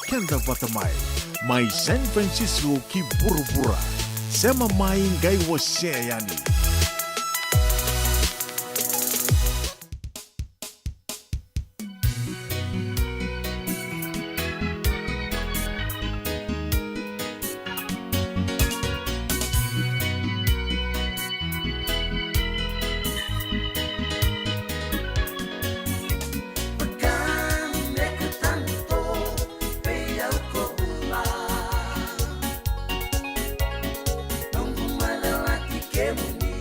Kenda Batamai, Mai San Francisco ki Burubura, Sema Mai Ngai Waseani. Nunggu malalaki kemuni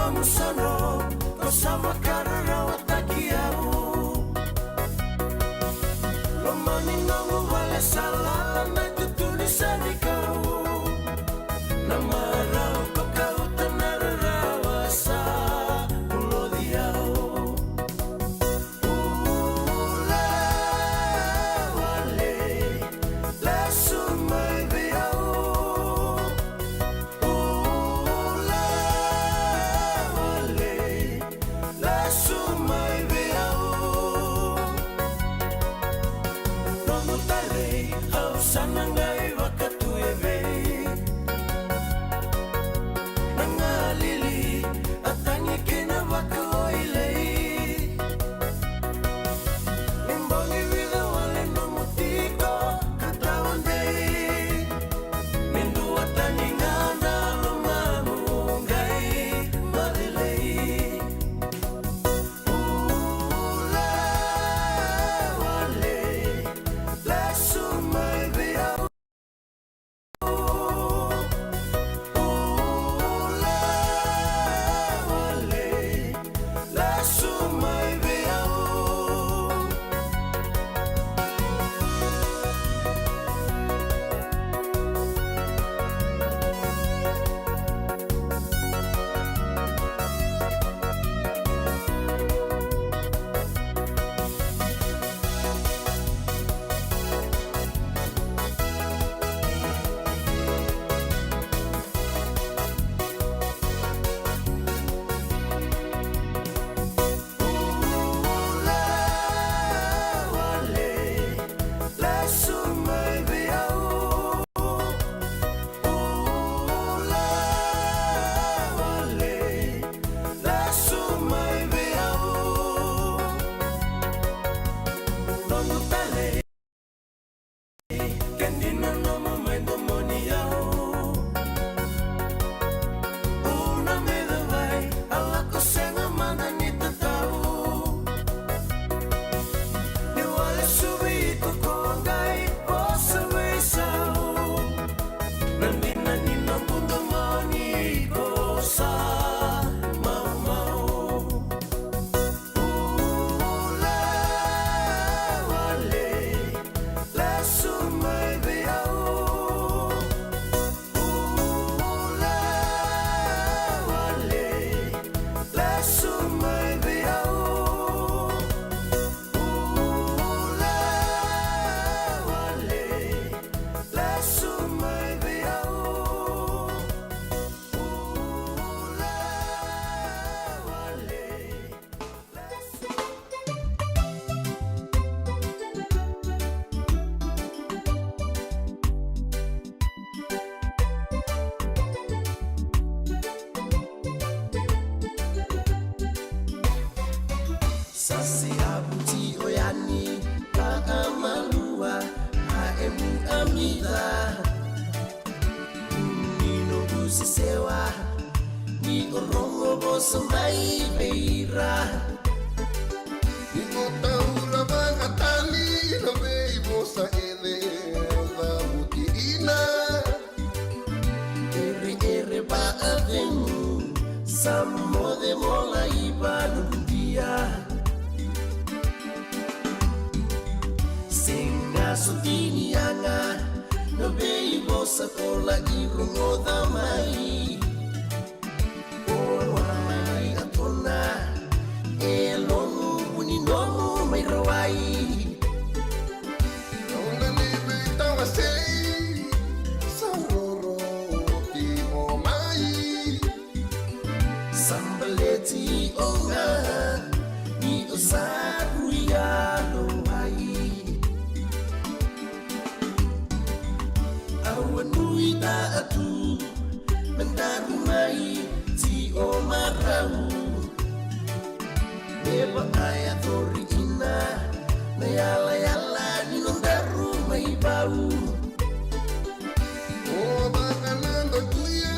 Musono, kosama kararawat takiau. Lomani nongu wale salala na tutulisan ikaw. Namarau ko kautan nararawa sa pulo diyaw. Ula wale la sumay biyaw. Ula wale la sumay biyaw. Nongo tare au sanangay wakatuebe. Nangalili at tangi kinawakaoilay. Nimbongi vida wale no mutiko katawan day. Mindu at taningan na lumamungay marilay. Ula wale la sumay biyaw. Ula wale la sumay biyaw. Ula wale la sumay biyaw. Ula wale la sumay biyaw. Nongo tale kendi na nomo may domoniyaw. Una medaway ala ko senga mananita tao. Niwala subito ko angay o sa wesaw. Nandina ninang bundomoni ko sa mau-mau. Ula wale la sumay biyaw. Ula wale la sumay biyaw. Ula wale la sumay biyaw. Ula wale Sasi abuti oyani ka amalua haemu amida. Nino busisewa ni orongo bosambai beira. Iko taula bangatali na beibo sa ele da mutiina. Ere ba avenu samo de mola ibanundia. Singa sutini anga no beibo sa kola irungo damai. Owai atona elonu uninomu may rawai. Taula ni beitawa sei sa roro ti o mai. Sambaleti onga ni osaru ya no ai. Awanui da atu mendaru mai ti o marau. Neba aya tori ina na yala yala ni nondaru mai bau. O bakanando kuya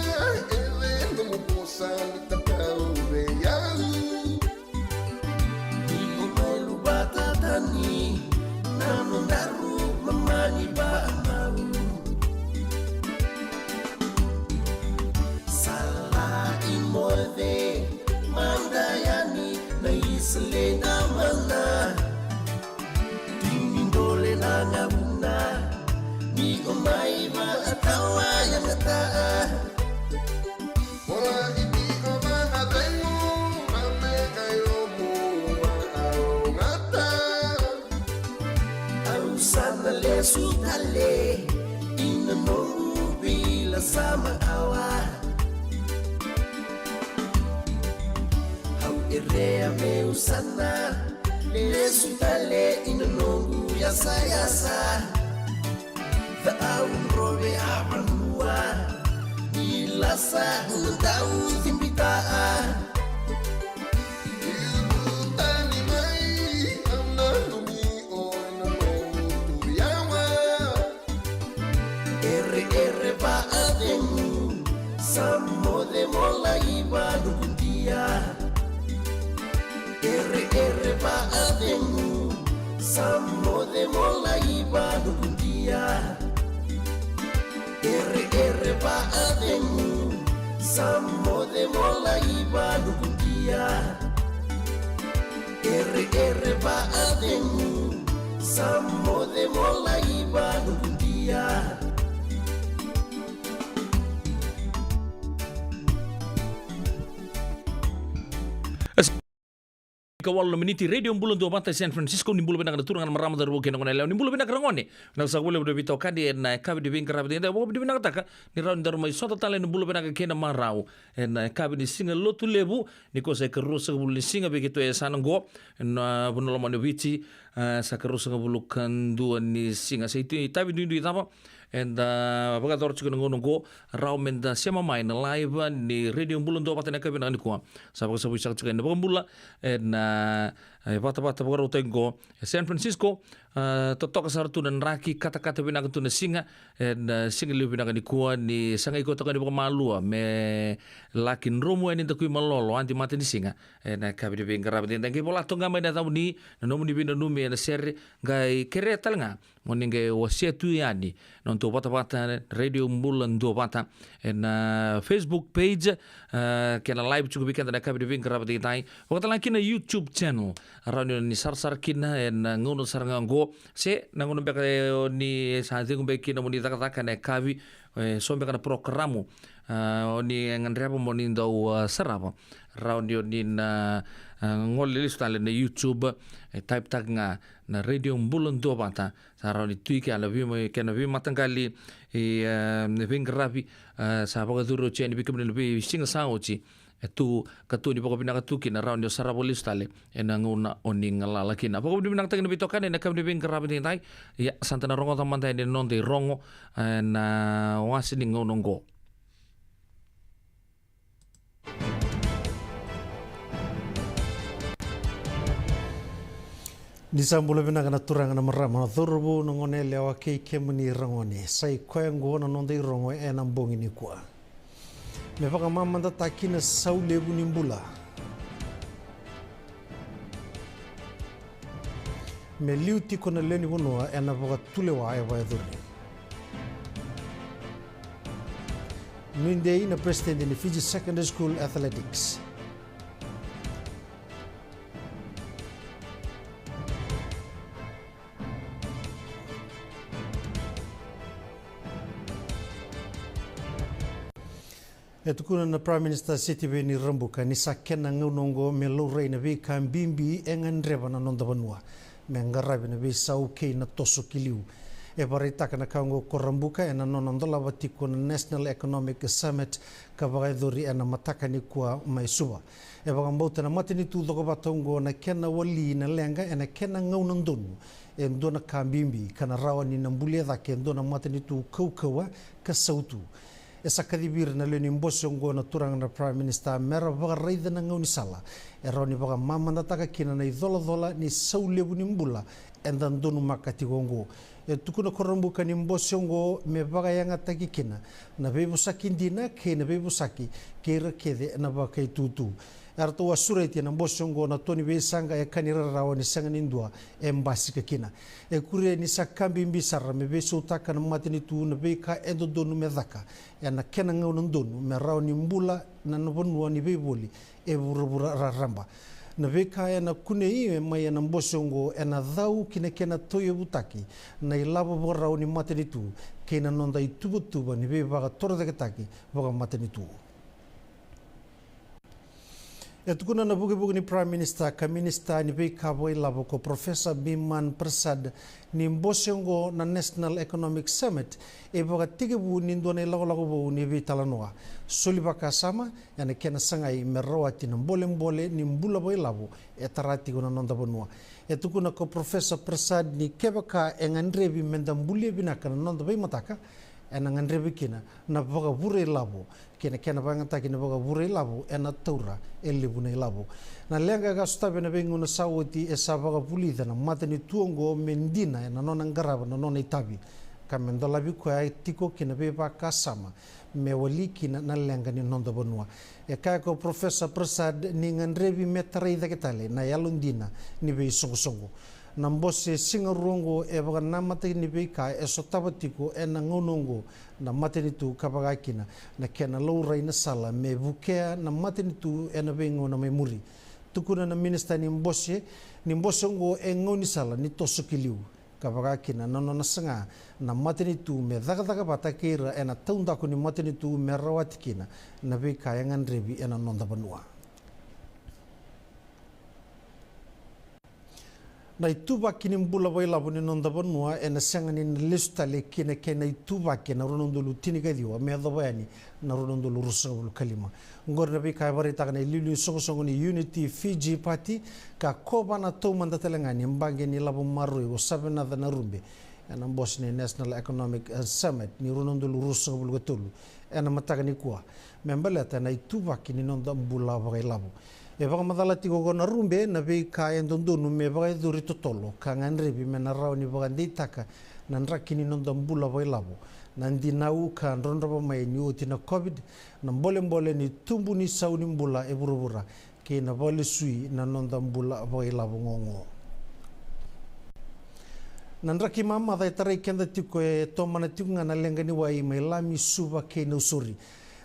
ele no muposa tatau beyau. Iko melu batatani na nondaru mamani ba mau. Sala imode Yesu tale inanongu bila sama awa hau irea meu sana Yesu tale inanongu yasa yasa the robe abanua ilasa undau timbitaan Samo de mola iba dukundia ba ademu Samo de mola iba dukundia ba ademu Samo de mola iba dukundia ba ademu Samo de mola iba dukundia Kawal meniti radio mbulu ndo mata San Francisco ni mbulu benang turungan marama daru kena ngone ni mbulu benang rangone na sa wole do bito kadi na kabi de vingra de bo de benang taka ni raun daru mai sota tale ni mbulu benang kena marau na kabi ni singa lotu lebu ni ko sa kerusa bulu singa begitu e sanango na bunolo mano vici sa kerusa bulu kandu ni singa sa itu tabi du tapa baga dor chicken ngono go raw menda sema mai na live ni radio mbulu ndo mata na kabi na ni ko sa baga sabu sak chicken baga mbula na bata-bata baga tengo San Francisco totok sartu dan raki kata-kata binang tu na singa singa liu binang ni kuwa ni sanga iko toka ni baga malua me lakin romo ni takui malolo anti mati ni singa na kabi de bingra bin tangi bola tonga mai na tamu ni na nomu ni bina numi na seri gai kere talanga moninge wasietu yani non to bata-bata radio mbulan do bata na Facebook page kena live cukup bikin tanda kabi de bingra bin tai waktu lagi na YouTube channel arano ni sar-sar kina ngono sarangango se nangono beka ni saati ngumbe kina moni taka-taka na kabi sombe kana programu ni ngandrepa moni ndau sarapa radio ni na ngol listale na YouTube type tag nga na radio mbulon do bata sarau ni tuiki ala vi mo kena vi matangali vingravi sa baga duro cheni bikamne bi singa saochi tu katu ni pokok pinang katu kina raun yo sarabolis tale nguna oning ngala kina pokok pinang tang ni bitokan na kam ni bing karabi tai ya santana rongo taman tai ni non de rongo na wasini ngonongo Nisambula bina kana turanga na marama na thurbu ngone lewa ke kemuni rangone sai koengo na non de rongo e na mbongi ni kwa me vaka mama nda takina sau lebu nimbula me liuti kona leni wonoa e na vaka tulewa e wa edhuri Nuindei na president ni Fiji Secondary School Athletics Etukuna na Prime Minister Siti Beni Rambuka ni sakena ngunongo me lorei na be kambimbi engandreba na nonda banua me ngarabi na be sauke na toso kiliu e barita kana kango korambuka ena nonondola batiko na National Economic Summit ka bagaidori ena mataka ni kwa maisuwa e bagambauta na matini tu doko batongo na kena wali na lenga ena kena ngaunandonu e ndona kambimbi kana rawa ni nambulia dhake ndona matini tu kaukawa ka sautu esa kadibir na leni mbosongo na turang na Prime Minister mera baga raida na ngauni sala eroni baga mama nataka kina na idhola ni saulebu ni mbula endan donu makati gongo tukuna korambuka ni mbosongo me baga yanga taki kina na bebu saki ndina ke na bebu saki ke rakede na baga tutu arto wasureti na mbosongo na toni besanga ya kanira rawa ni sanga nindua embasi kina kure ni sakambi mbisara me beso utaka na matini tu na beka endo donu medaka ya na kena ngau donu me rawa ni mbula na nabonua ni beboli burubura ramba na beka ya na kune iwe mai na mbosongo na dhau kina toyo butaki na ilabo bo rawa ni matini tu kena nonda itubutuba ni bebaga toro dekataki boga matini tu Etukuna na bugi ni Prime Minister ka Minister ni bei kaboi labo ko Professor Biman Prasad ni mbosongo na National Economic Summit e boga tigebu ni ndone lago bo ni bei talanoa soliba kasama yana kena sangai merawati na mbole ni mbula boi labo e tarati gona nonda bonua etukuna ko Professor Prasad ni kebaka engandrebi menda mbule binaka na nonda bei mataka enangandrebi kina na boga bure labo kena bangata kina boga bure labo ena taura elibune labo na lenga ga stabe na bengu na sawoti e sabaga pulida na matani tuongo mendina na nona ngaraba na nona itabi kamendo labi ko ai tiko kina be ba kasama me wali kina na lenga ni nonda bonua e ka ko Professor Prasad ni ngandrebi metre da ketale na yalundina ni be songo na mbose singarongo e baga na mate ni be ka e sotabatiko e na ngonongo na mate ni tu kabaga kina na kena lourai na sala me bukea na mate ni tu e na bengo na me muri tukuna na minister ni mbose ngo e ngoni sala ni tosukiliu kabaga kina na nona sanga na mate ni tu me daga bata kira e na taunda ko ni mate ni tu me rawat kina na be ka yangan rebi e na nonda banua na ituba kini mbula bai labu ni nonda banua e na sanga ni lista le kina kena ituba kena runondolu tiniga diwa me adabani na runondolu rusabul kalima ngor na bi kai bari takana lilu songo ni Unity Fiji Party ka koba na to manda telengani mbange ni labu maru o sabena na rumbe ena Bosnia National Economic Summit ni runondolu rusabul gatulu ena mataka ni kwa membelata na ituba kini nonda mbula bai labu e baga madala tigo go na rumbe na be ka endondo no me baga duri totolo ka ngandrebi me na rauni baga nditaka na ndrakini nonda mbula bai labo na ndinau ka ndrondoba mai ni utina covid na mbole ni tumbu ni sauni mbula e burubura ke na bole sui na nonda mbula bai labo ngongo na ndraki mama dai tarai kenda tiko e tomana tikunga na lenga ni wai mai lami suba ke no suri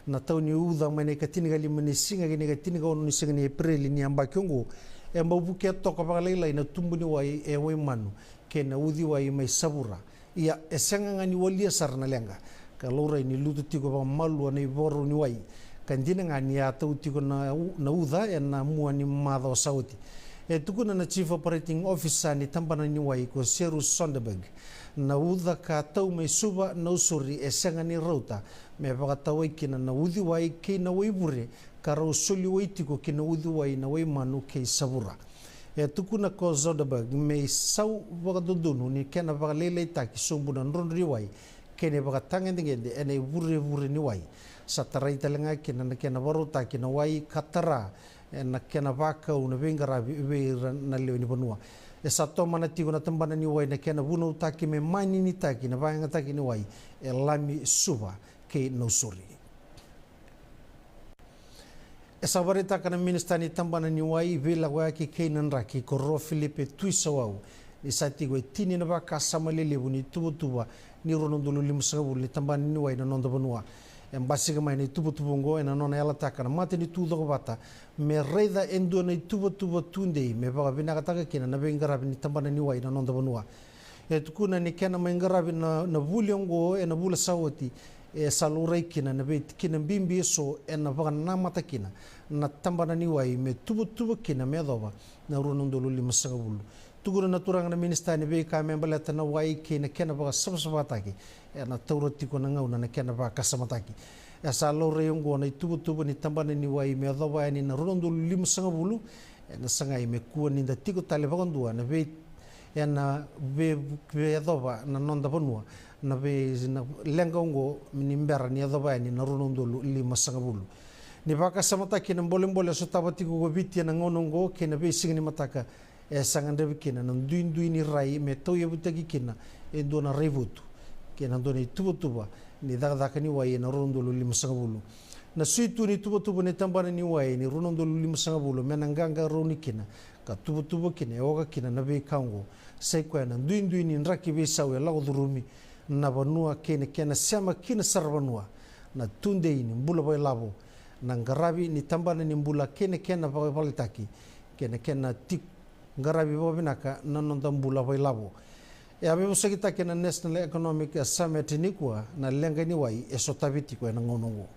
na tau ni uda mane ka tiniga li mane singa gini ka tiniga onu ni singa ni April ni amba kiongo e mbabuke toka pakalaila ina tumbu ni wai e wai manu ke na udi wai mai sabura ia e senga ngani walia sarna lenga ka lora ni lutu tiko pa malu ni boru ni wai kan dina ngani ya tau tiko na uda e na mua ni mada o sauti e tukuna na Chief Operating Officer ni tampana ni wai ko Seru Sonderberg na uda ka tau mai suba na usuri e senga ni rauta me pakatawai kina na udi wai ke na wai bure karo soli wai tiko kina udi wai na wai manu ke sabura e tukuna ko Zoderberg me sau wakadodonu ni kena pakalele taki sombu na nrondri wai kene pakatangende ene bure ni wai satarai talenga kina na kena barota kina wai katara na kena baka una bengarabi na leo ni banua e sato mana tigo na tambana ni wai na kena buno taki me mani ni taki na vanga taki ni wai e lami suba ke no suri e sabarita kana minister ni tambana ni wai vela wa ki kenan raki ko ro Filipe tuisawau ni satigo tini na baka samalele buni tubutuba ni ronondolo limsabu ni tambana ni wai na nonda banua embasiga mai ni tubutubo na nona ela takana mate ni tudo bata me reida endo ni tubutubo tunde me ba bina kataka kina na bengara ni tambana ni wai na nonda banua e tukuna ni kena mengara na buliongo e na bula sawoti e salurai kina na be kina bimbi so e na baga na mata kina na tambana ni wai me tubutubo kina me doba na ronondolo limsaga bulu tugura na turanga na minister ni be ka membala na wai kina kena baga sabsabataki e na taurotiko na ngau na kena baga kasamataki e sa lore yongo na tubutubo ni tambana ni wai me doba ni na ronondolo limsaga bulu e na sanga i me kuwa ni da tiko tale bagandua na be e na be doba na nonda bonua na be na lenga ngo ni mbera ni doba ni na ronondolo limsaga bulu ni baka samataki na mbole so tabatiko go biti na ngonongo ke na be singni mataka e sangande bikina na ndui ni rai me to ye butaki kina e dona revutu ke na dona tubutuba ni daga ni wai na rondolo limsangabulu na suitu ni tubutuba ni tambana ni wai ni rondolo limsangabulu menanganga roni kina ka tubutuba kina oga kina na be kango sai kwa na ndui ni nraki be sawe la udurumi na banua kena sama kina sarbanua na tunde ni mbula bai labo na ngarabi ni tambana ni mbula kena bai valitaki kena tik ngarabi bobinaka nanonda mbula bai labo e abe usagita kena National Economic Summit ni kwa na lenga ni wai e sotabiti kwa na ngonongo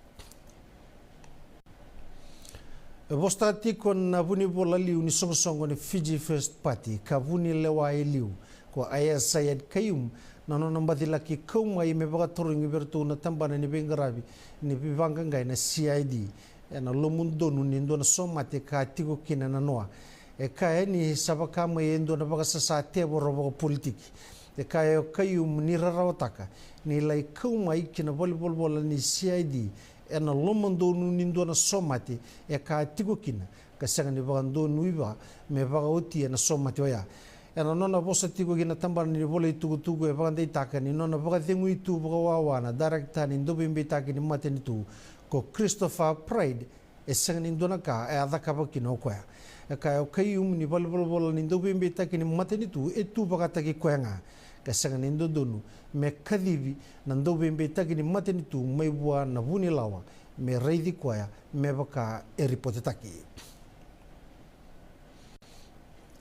Vosta tiko na vuni bola liu ni songo ni Fiji First Party ka vuni lewa e liu ko aya Sayed Kayum na no namba dilaki kauma i me baga toringi bertu na tambana ni bengarabi ni bivanga ngai na CID na lomundo nu ni ndona somate ka tiko kina na noa e ka ni sabaka ma endo na baga sa te boro politiki e ka e Kayum ni rarawataka ni lai kauma i kina volleyball bola ni CID na lomundo nu ni ndona somate e ka tiko kina ka sanga ni baga ndonu iba me baga oti na somate oya ena nona vosa tiko gina tambana ni vole tugu e baga ndei taka ni nona baga thengu itu baga wawana director ni ndobe mbe taka ni mate ni tu ko Christopher Pride e sanga ni ndona ka e adaka baki no kwa e ka o Kayum ni volleyball ni ndobe mbe taka ni mate ni tu e tu baga taki kwenga ka sanga ni ndodonu me kadivi na ndobe mbe taka ni mate ni tu mai bua na vuni lawa me reidi kwa me baka e ripote taki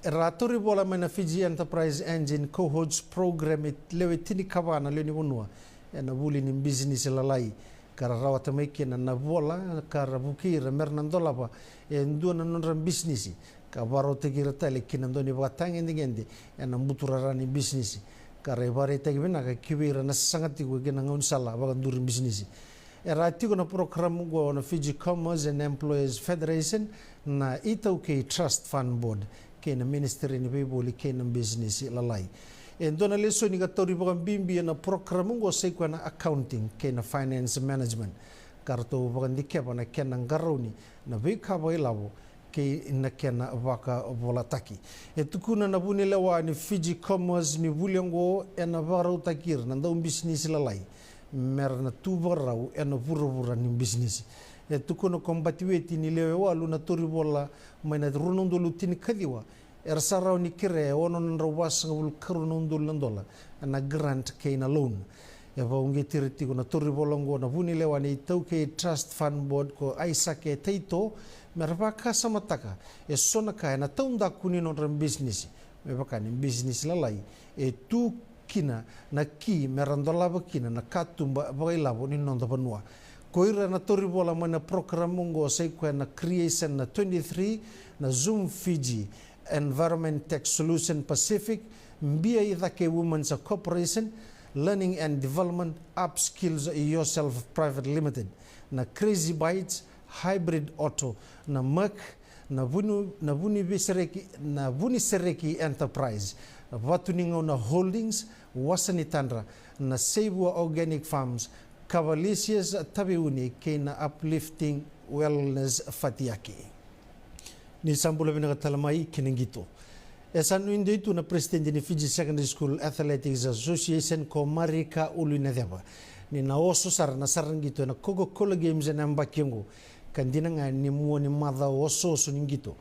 Ratori bola mana Fiji Enterprise Engine cohorts program it lewe tini kawana lewe ni wonua na vuli ni business lalai kara rawata maiki na bola kara bukira mernandola ba ndu na nonra business ka baro tegira tale kinando ni batangi ngende na muturara ni business kara bare tegina ka kibira na sangati go gena ngon sala ba ndur business Rati na program go na Fiji Commerce and Employees Federation na Itauke Trust Fund Board kena ministry ni beboli kena business lalai dona leso ni gatori bagan bimbi na program go sai na accounting kena finance management karto bagan dikeba na kena ngaroni na beka boy lavo ke na kena vaka volataki tukuna na buni lewa ni Fiji Commerce ni bulengo na varau takir na ndau business lalai mer na tubarau na vuruvura ni business tukuna kombatiweti ni lewe walu na toribola maina runondolu tini kadiwa sarau ni kire ono nrawas ngul karunondol nandola na grant keina loan va unge tiriti na toribolongo na vuni lewani Tauke Trust Fund Board ko Aisake Teito mervaka samataka sona ka na taunda kuni non business mervaka ni business lalai tu kina na ki merandola bakina na katumba bailabo ni nonda banua koira na toribola mana program ngo sai ko na creation na 23 na Zoom Fiji Environment Tech Solution Pacific mbia idake Women's Corporation Learning and Development Upskills Yourself Private Limited na Crazy Bytes Hybrid Auto na Merck na Vuni Sereki Enterprise na Vatuningo na Holdings Wasanitandra na Seibua Organic Farms Cavalicious Tabiuni kena Uplifting Wellness Fatiaki ni sambula bina talamai kinengito esanu indeitu na president ni Fiji Secondary School Athletics Association ko Marika Ulunadeba ni na oso sar na sarangito na Coca-Cola Games na mbakengo kandina nga ni muoni madha oso so ningito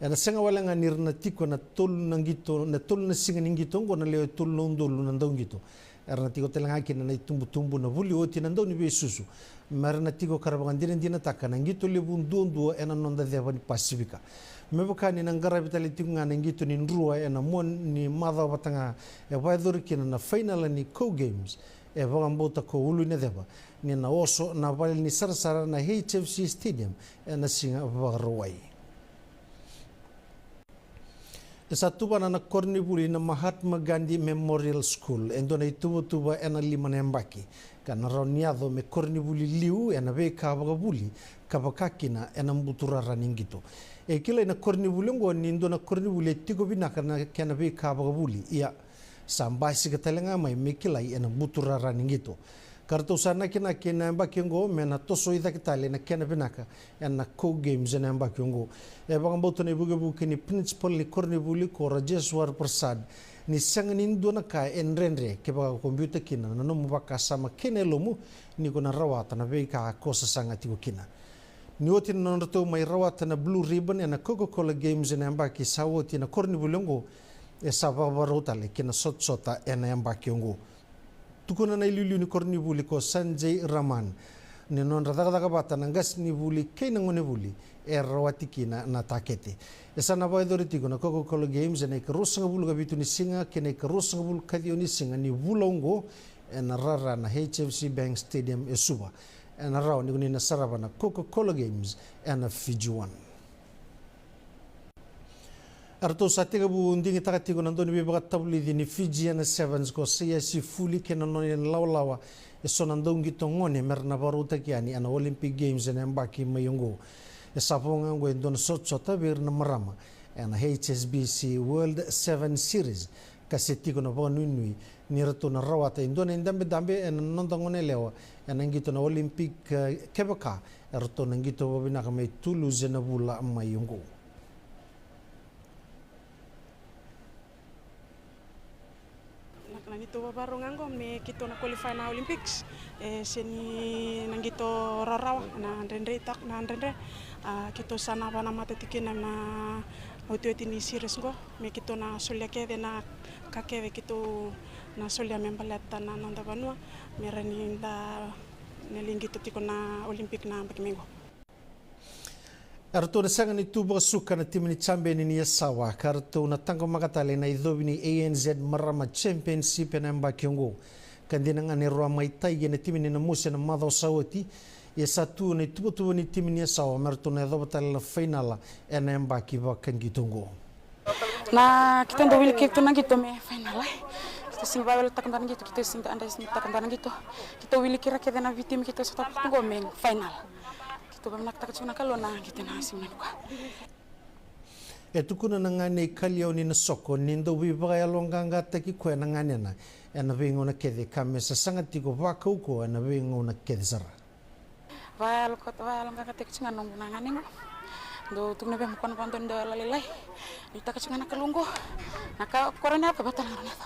na senga wala nga nirna tiko na tol nangito na tol na singa ningito ngo na leo tol ndolu na ndongito erna tiko telanga kina na tumbu na vuli oti na ndoni be susu marna tiko karabangan dina taka nangito lebu ndondo ena nonda deva ni Pasifika mebokani na ngara vitali tinga nangito ni nrua ena mon ni madha batanga e vaidori kina na final ni co games e vangambota ko ulu ne deva ni na oso na vali ni sarsara na HFC Stadium ena singa varwai Satu na Kornibuli na Mahatma Gandhi Memorial School endona ituba ena lima nembaki kana rauniado me Kornibuli liu ena be kabagabuli kabakakina ena mbuturara ningito kila ina Kornibuli ngo ni ndona Kornibuli tigo binaka na kana be kabagabuli ia sambasi katalenga mai mekilai ena mbuturara ningito karto sana kina mbaki ngo mena toso ida kitale na kena binaka ena co games na mbaki ngo bangamboto na bugabu kini principal ni Kornibuli ko Rajeshwar Prasad ni sangani ndona ka enrenre ke ba computer kina na no mubaka sama kene lomu ni kona rawata na be ka kosa sangati ko kina ni oti na ndoto mai rawata na Blue Ribbon na Coca-Cola Games na mbaki sawoti na Kornibuli ngo sababa le kina sotsota ena mbaki ngo tukuna na ililu ni Kornibuli ko Sanjay Raman ni non radaka bata nangas ni buli kay nangone buli rawati kina na takete esana ba idoriti ko na Coca-Cola Games na ikrusanga bulu gabitu ni singa kena ikrusanga bulu kadio ni singa ni bulongo na rara na HFC Bank Stadium esuba na raw ni na saraba na Coca-Cola Games na Fiji 1 Arto sa tiga bu undingi takatigo nandoni be bagat tabli ni Fijian Sevens ko sia si fuli kenanoni lawlawa e sonandongi tongone merna baruta kiani ana Olympic Games en mbaki mayongo e saponga ngo endon sotota berna marama ana HSBC World 7 Series kasetigo na bonunui ni rato na rawata indona indambe dambe en nondangone lewa en ngito na Olympic kebaka rato ngito babina kame Toulouse na bula mayongo. Nangito baru nganggo me kito na qualify na Olympics seni nangito rarawa na andre tak na andre kito sana bana matetikin na autueti ni series go me kito na solia keve na kakeve kito na solia membalata na nanda banua merani da nelingito tiko na Olympic na bakimengo. Arto na sanga ni tuba suka na timu ni champion ni Yasawa karto na tango makatale na idhobi ni ANZ Marama Championship na mbakiongo kandina ngane roa maitai na timu ni na musa na madho sawati ya satu ni tuba ni timu ni Yasawa marto na idhobi tala na final na mbaki ba kangitongo na kita ndo wili kito na gitu me final kita simba wala takandan gitu kita sinta anda sinta takandan gitu kita wili kira kita na vitim kita sota tunggo men final. E tukuna na ngane kalio ni na soko nindo wibaga longa taki kwe na ngane na ena vingo na kede kame sa sangatiko waka uko ena vingo na kede sara. Vaya longa taki chinga nongu na ngane ngo do tukuna be mukwana pando ndo lalilai nita chinga na kalungo naka korane apa batana naka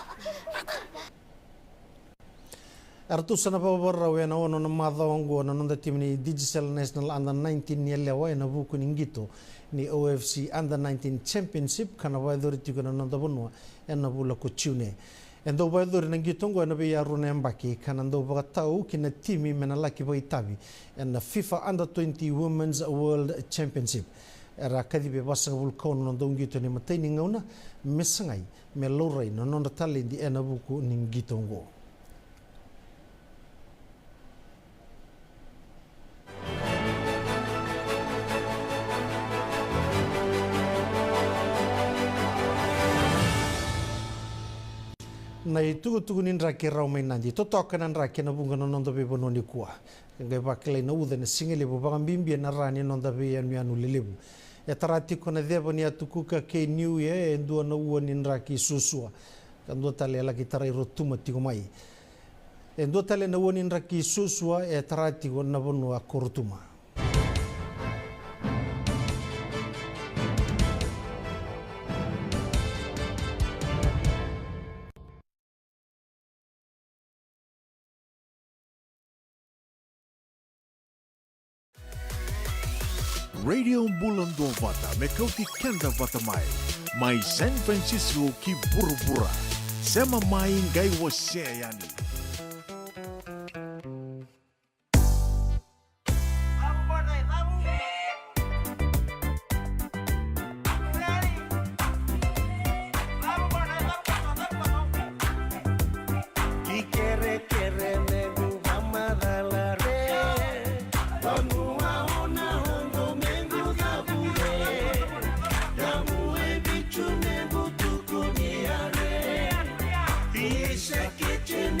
Artu sana babara we na ono na madhaongo na nonda timu ni Digital National Under 19 ni lewa na buku ni ngito ni OFC Under 19 Championship kana waidori tiko na nonda bonua na bula ko tune endo waidori na ngito ngo na be ya runa mbaki kana ndo bagatau kina timi mena laki boitabi na FIFA Under 20 Women's World Championship era kadibe basa vulkono ndo ngito ni mataini ngauna mesangai melorai na nonda talendi na buku ni ngito ngo. Na tugu nin rake rau mai nandi to toka nan rake na bunga no nonda be bononi kuwa ngai bakle na uda na singele bo bagambimbi na rani nonda be yan mianu lelebu ya tarati ko na debo ni atukuka ke new ye endu na uwa nin rake susua kando tale la gitara rotuma tigo mai endu tale na uwa nin rake susua e tarati ko na bonu akortuma. Radio Bulando Vata mekauti kenda vata mai San Francisco ki burubura sema mai ngai wase yani Isha kitchen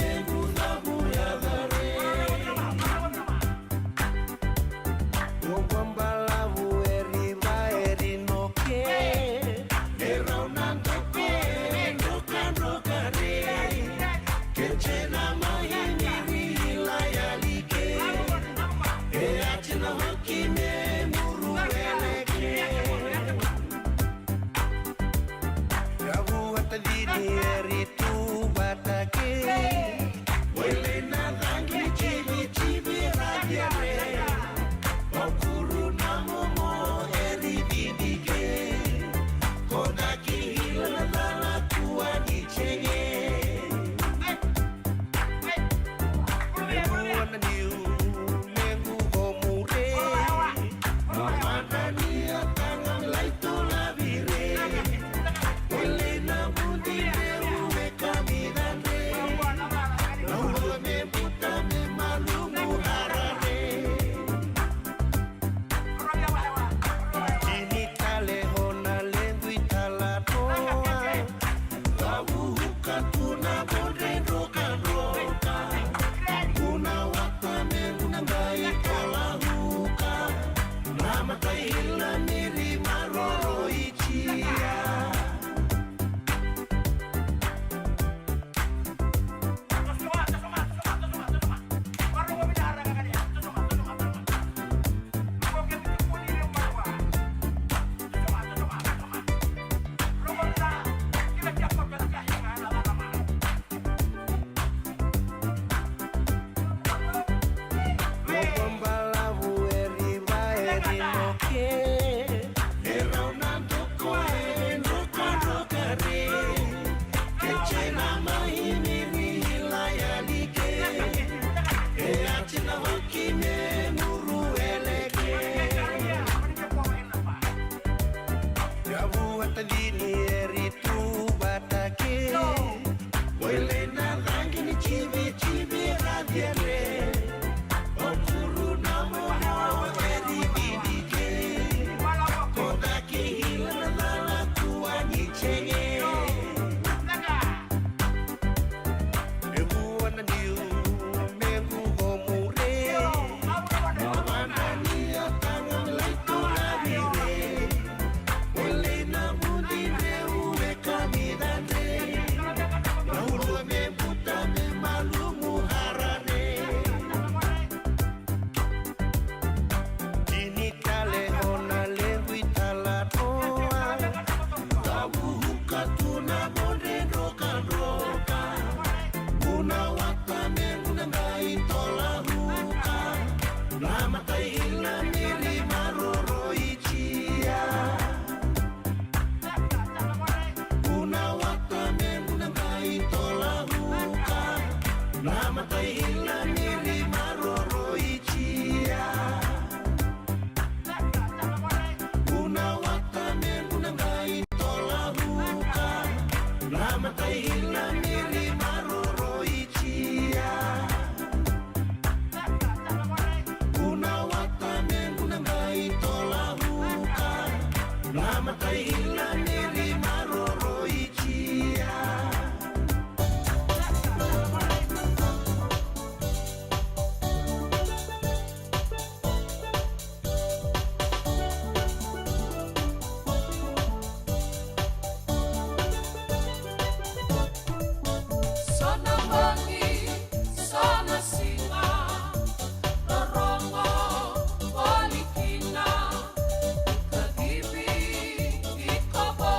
Rorongo, Polikina, Kegibi, Ikobo.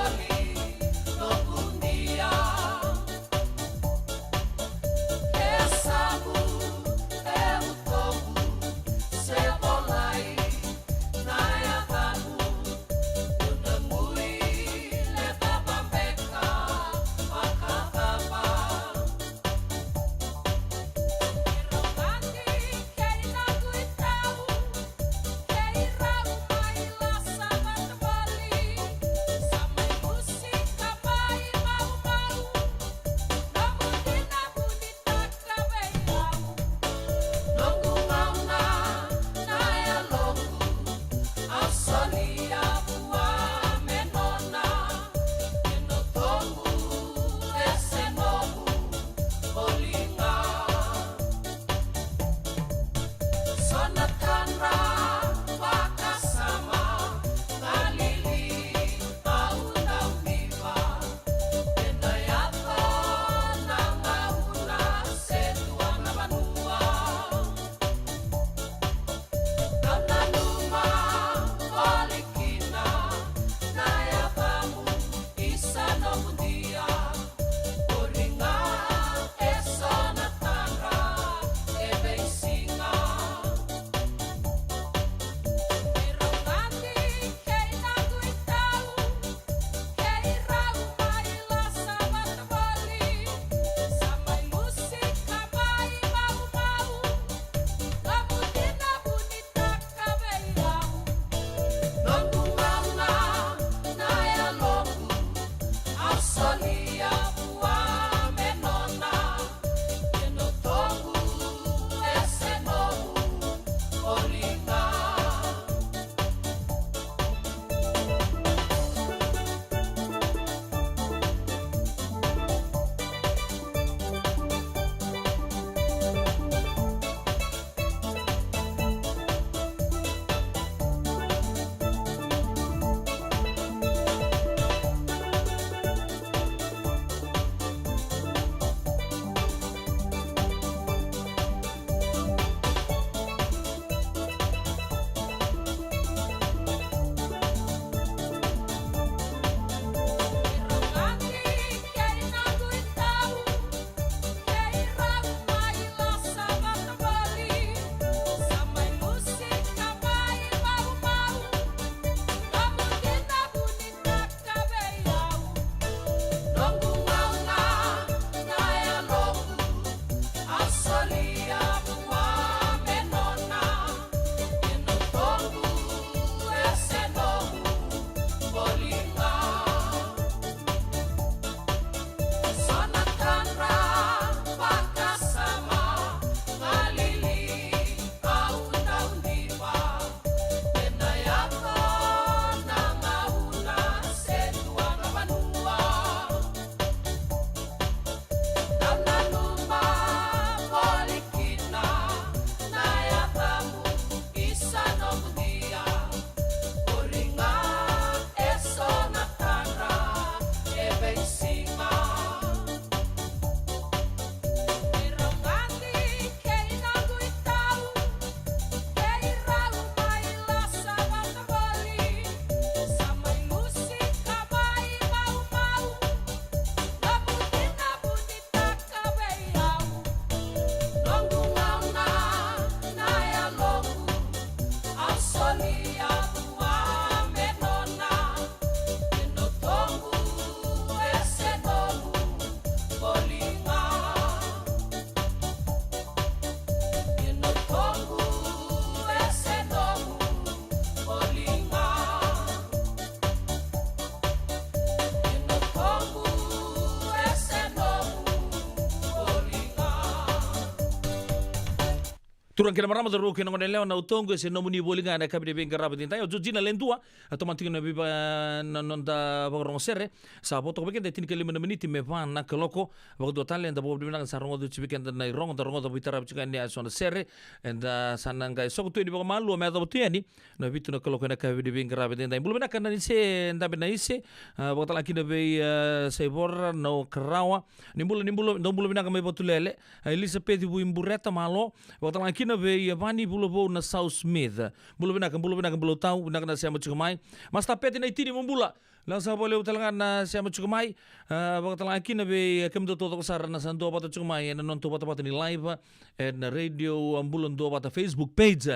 Turang kina marama da ruke ngone leo na utongo se no muni bolinga na kabide ben garaba tinta yo jina lentua atau mantinga na biba nonda bagorong sere sa boto beken de tin kelima meniti me van na keloko bagdo talen da bobo bina sarongo du chibiken da nai rongo da bitara bichika ni asona sere and sananga so tu ni bago malu me da botiani na bitu na keloko na kabide ben garaba tinta bulu bina kana ni se nda bina ise bagdo laki na be se bor no karawa nimbulu no bulu bina kame botulele Elizabeth bu imbureta malo bagdo laki na be Yavani bulo na South Smith. Bulo bina bulo tau bina na siya machukamay. Mas tapete na itini mumbula. Lang sa bole talaga na siya machukamay. Bakit lang akin na be kemdo toto kasara na sando pata chukamay na non to pata ni live na radio ambulon do pata Facebook page.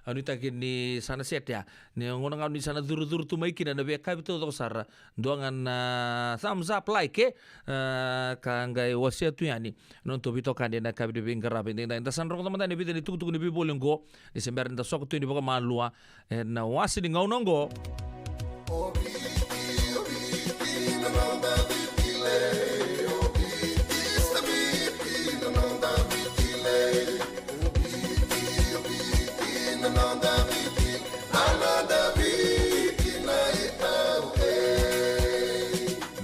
Ano itakin ni sana setya. Ni ngunang ni sana duru tumaikin na be kabito toto kasara. Doangan thumbs up like kangay wasya tu yani. Non to bito kandi na kabito bingarabi. Inda san roko teman ni bito ni tuku ni bibolenggo ni sembaran da sok tu ni baka malua na wasi ni ngaunonggo.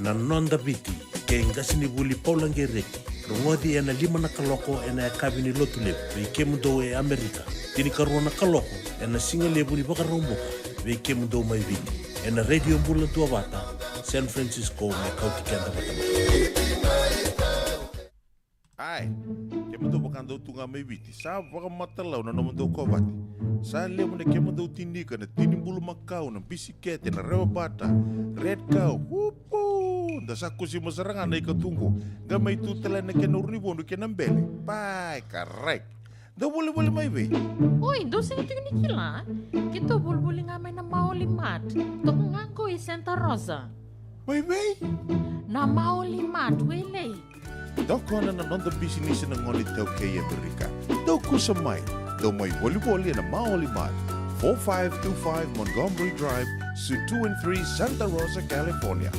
Na nonda biti ke ngasini buli paulangereki rongodi ena 5 na kaloko ena kabini lotule be kemudo e Amerika tini karona kaloko ena singale buli baka romboka be kemudo mai viti ena radio mbula tua bata San Francisco me kauti kenda bata ai kemudo baka ndo tunga mai viti sa baka matalau na nomundo ko bati sa lemu ne kemudo tinika na tini bulu makau na bisikete na rewa bata red cow da saku si masarangan na ikatungo gamay tutala na kinuribondo kinambele pai correct da boleh mai be oi dosa itu ni kila kita boleh ngamai na maulimat to ngangko i Santa Rosa mai be na maulimat wele doko na nonda business na ngoli tau kay Amerika doko sa mai do mai volleyball na maulimat 4525 Montgomery Drive Suite 2 and 3 Santa Rosa, California.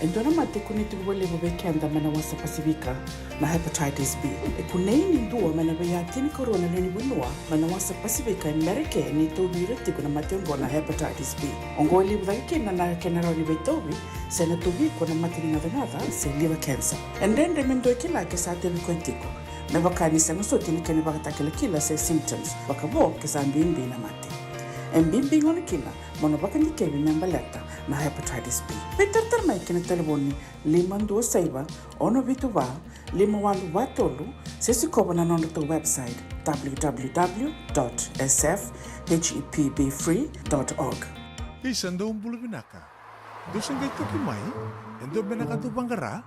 Endona mate kuniti wale wabekenda mana wasa Pasifika na hepatitis B. Kunei ni ndua mana baya tini corona leni winua mana wasa Pasifika Amerika ni tobi reti kuna mate ngona hepatitis B. Ongoli wake na kenara ni betobi sena tobi kuna mate ni navengada se liver cancer. And then remendo kila ke sa tebi kontiko. Na bakani sanga so tini kene bakata kila se symptoms bakabo ke sa mbimbi na mate. Mbimbi ngona kila mono bakani kebi nyambaleta na hepatitis B. Peter mai kena telefoni 526 ono vituva 51watolu sisi koba na nondo to website www.sfhepbfree.org. Isando umbulu binaka. Dosen kay tukimay, endo binaka tu bangara.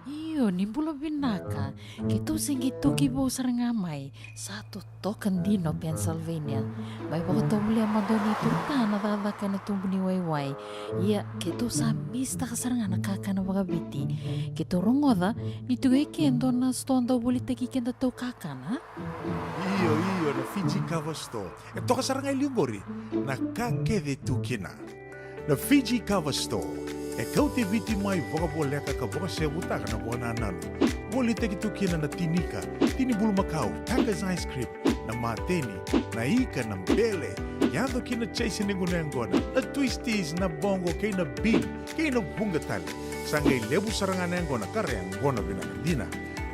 Iyo, nimbulo binaka. Kito singito kibo sarangamay sa tutokan dino Pennsylvania. May baka muli ang madoni turta na tatakan na tumuni wayway. Iya, kito sa mista kasaranga nakakana mga biti. Kito rongoda, nito gay kendo na stonda ulit kikenda to kakana. Iyo, na Fiji Cover Store. Ito kasaranga ilingori, nakakede tukina. Na Fiji Cover Store. Kau te viti mai voka boleka ka voka se butaka na bona nanu. Boli te ki tukina na tinika, tini bulu makau, Taka's ice cream, na mateni, na ika na mbele. Yado kina chase ningunengona, na twisties na bongo kay na bean, kay na bungatali. Sangay lebu sarangan ngona kareang ngona binakandina.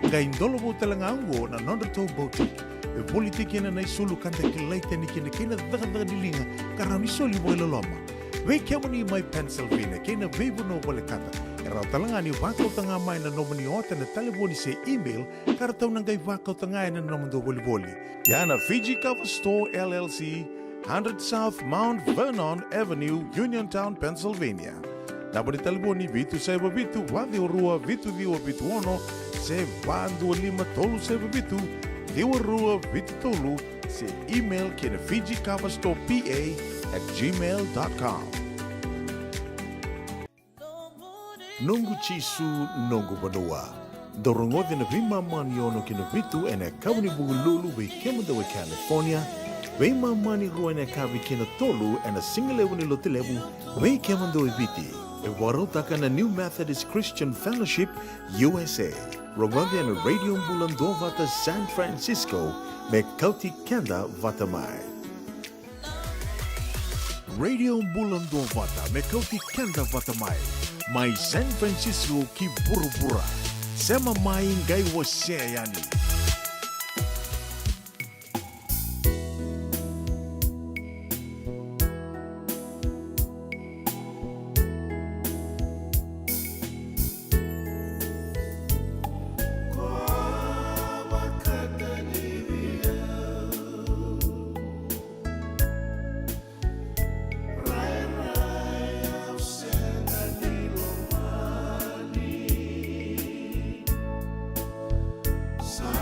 Ngay ndolo talangango na nondato boutique. E boli te kina na isulu kanta kilaita ni kina daga dilinga karami soli boila loma. Wei kemani mai Pennsylvania, kena beibu no boleh kata. Erau talangani wakau tengah mai na nomoni ota na telefoni se email, karatau nangai wakau tengah na nomon do boli. Yana Fiji Cover Store LLC, 100 South Mount Vernon Avenue, Uniontown, Pennsylvania. Naboni telefoni vitu seba vitu, wadio rua vitu diwa vitu ono, se bandu lima tolu seba vitu, diwa rua vitu tolu, se email kena Fiji Cover Store PA@gmail.com. Nungu chisu nungu banua. Dorongode na vima mani ono kina vitu ene kabuni bugululu we kemuda we California. Vima mani rua ene kabi kina tolu ene singalewu ni lotilewu we kemuda we viti. E warotaka na New Methodist Christian Fellowship USA. Rongondia na Radio Bulando vata San Francisco, me kauti kenda vata mai. Radio Bulando vata me kauti kenda vata mai San Francisco ki burubura. Sema mai ngai wasea yani. Sa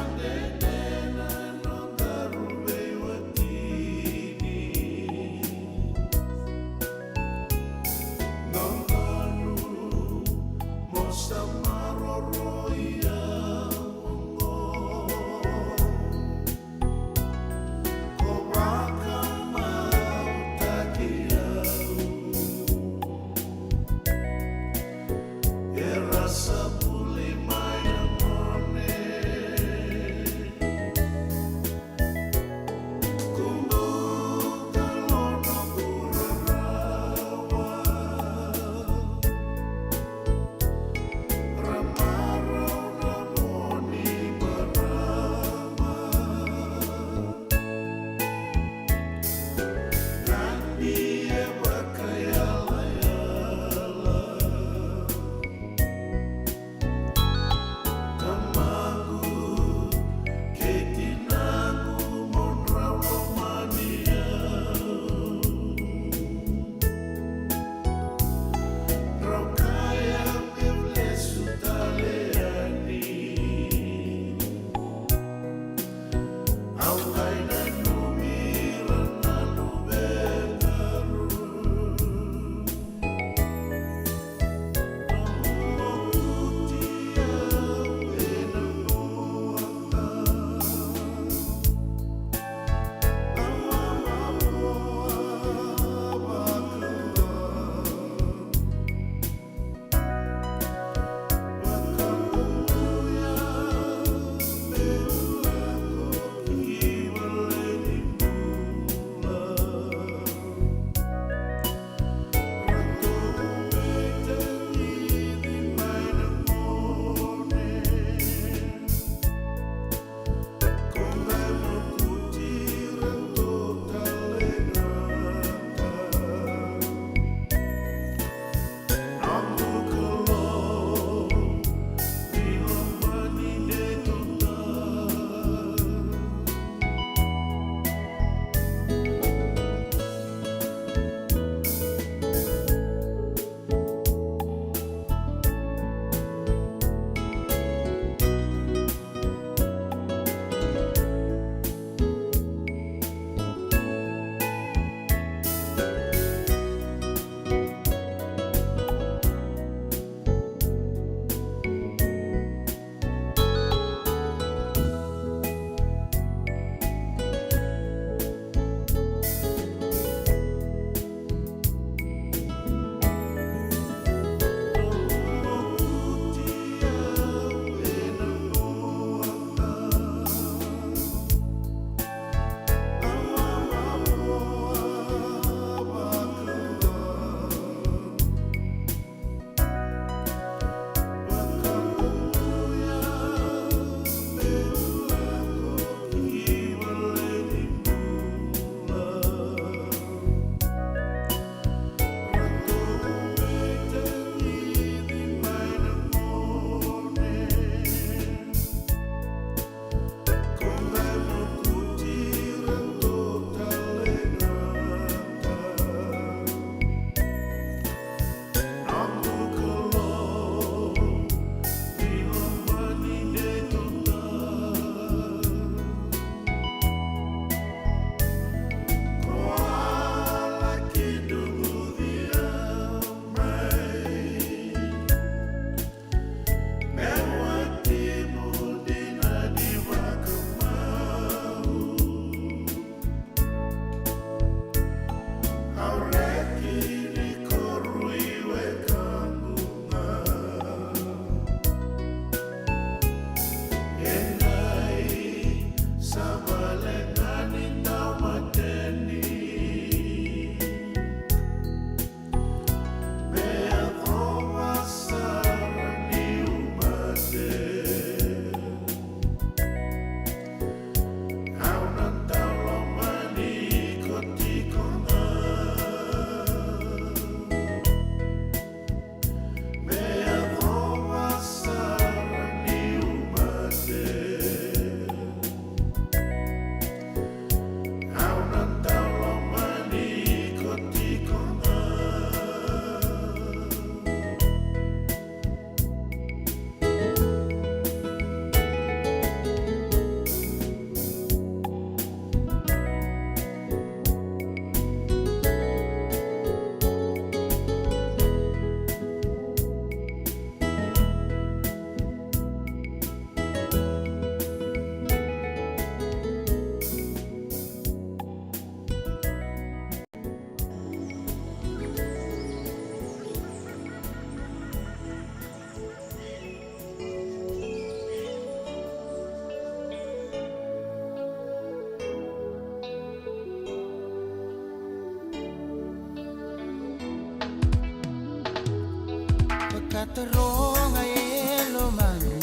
Kataronga elo mangu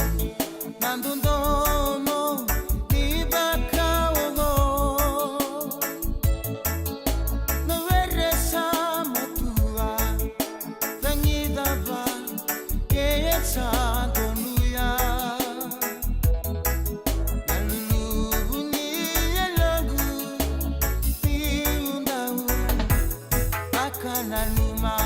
Nandundomo Tiba kaugo Nawere sama tua Vangidava Kaya santonuya Nalulubu niya lagu Tiundau Akananuma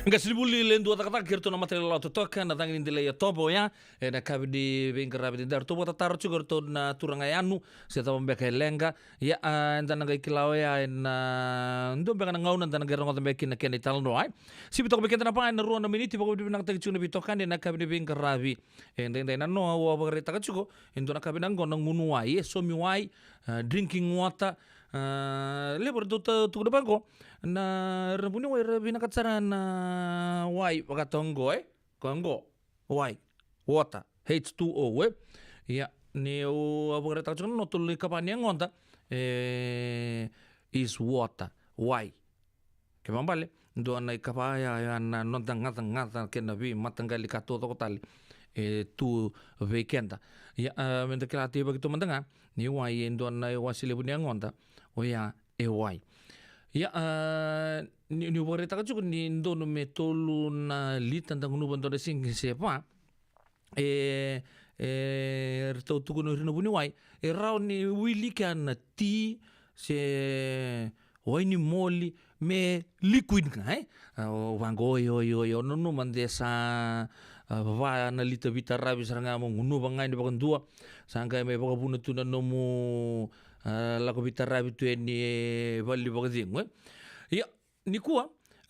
Ngasibuli lendo atakata kirto na matela la totoka na tangin dile ya tobo ya na kabi di bengkara di dar tobo tataro chugo to na turanga yanu se ta bombe lenga ya ndana ga kilao ya na ndo be kana ngauna ndana gerong to bekin na ken ital no ai si bitok beken na pa na ruana miniti poko di nang tagi chuna bitokan na kabi di bengkara bi ndende na no wa bagre ta chugo ndo na kabi nang gonang ngunu ai so mi wai drinking water lebar tu tu depan ko na rebuni wai rebina katsara na wai pakatongo kongo wai water H2O ya ni o abore ta chon no tuli kapani ngonta is water wai ke mambale ndo na kapaya ya na no ngata ke na bi matangali ka to tali tu weekenda ya mende kelati begitu mendengar ni wai ndo na wasile bunia ngonta o ya wai ya ni bore ta juga ni ndo no metolu na litan tang nu bando sing sepa rto tu kuno rino buni wai rao ni wili kan ti se wai ni moli me liquid kan wango yo no mandesa va na lita vita rabi saranga mo ngunu bangai ni bakon dua sangka me baka buna tu na nomu la ko vita rabi tu ni vali baka ding ya ni kuwa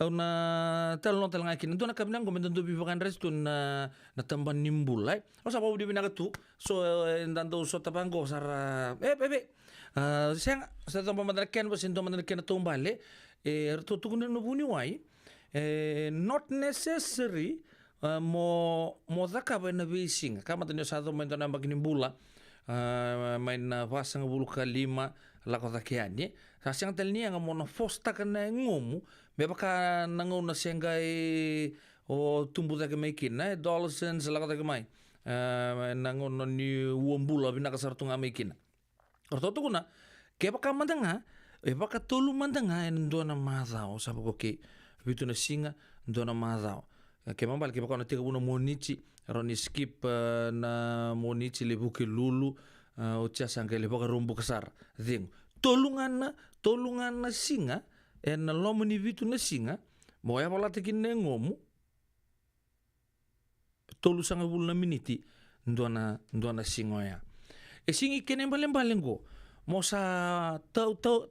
na talon talanga kin ndo na kabinang ko mendo bi bakan resto na tamban nimbul ai o sa di binaga tu so ndando so tapango sara sang sa tamban madraken bas ndo madraken tombale to tukuno no buni wai not necessary mo daka ba na bising kama tanyo sa to mendo na bagnimbula main pasang bulu kalima la kota kiani sa siang telni ang mo na fosta kana ngomu me baka nangona sengai o tumbu da kemekin na dollars la kota kemai nangona ni wombula bina kasartunga mekin orto to kuna ke baka mandanga baka tolu mandanga ndo na madao sa ke bitu na singa ndo na madao ke mambal ke baka na tiga buna monichi roni skip na monichi le buke lulu o tia sangke le baka rumbu kasar ding tolungan na singa na lomo ni vitu na singa mo ya pala tekin ne ngomu tolu sanga bulu na miniti ndona singoya singi kene balengo mo sa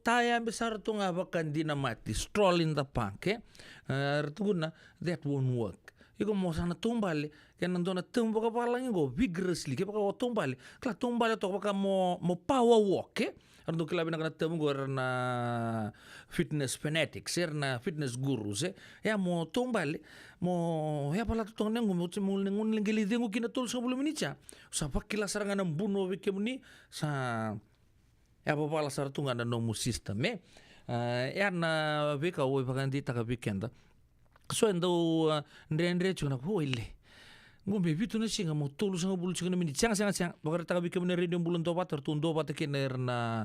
taya besar tu ngabakan dinamati stroll in the park retuguna that won't work iko mo sana tumbale ken ndona tumbo ka palang go vigorously ke baka tumbale kla tumbale to baka mo power walk ardo kila bina kana temu go na fitness fanatics na fitness gurus ya mo tumbale mo ya pala to nengu mo ngun lengeli dengu kina tol sa bulu minicha sa pakila sarangan buno wike muni sa ya pala sartunga na no system ya na beka wo bakanti taka weekend so endo ndre chuna ko ile ngombe bitu na singa mo tolu sanga bulu chuna mini chang bakar taka bika mene radio bulun to water tundo pata kener na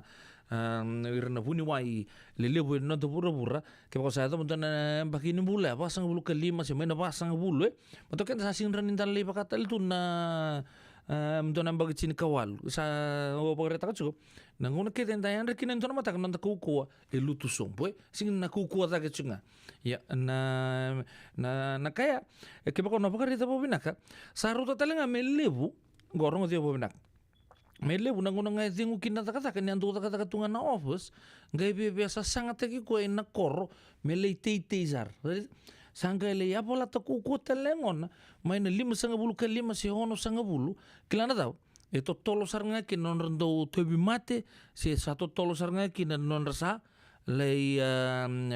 buni wai lelebu no to pura ke bako sa to mutana bakini bula ba sanga bulu kelima se mena ba sanga bulu mato ken sa singran indan le bakatal tu na mtona mbagi chini kawal sa o bakar taka chuko nangona ke tendayan rekina ntona mata kananta kuku lutu sompo sing na kuku ta ke chunga ya na kaya ke bako no bakar ta bobinaka saruta talenga melebu gorong dia bobinak melebu nangona ngai zingu kinata kata kan yandu kata tunga na office ngai biasa sangat ki ko na kor melei teizar sangga le ya bola ta kuku telengon main 5 bulu ke 5 se hono 5 bulu kilana tau itu tolo sarnga ki non rendo tobi mate se satu tolo sarnga ki non rasa le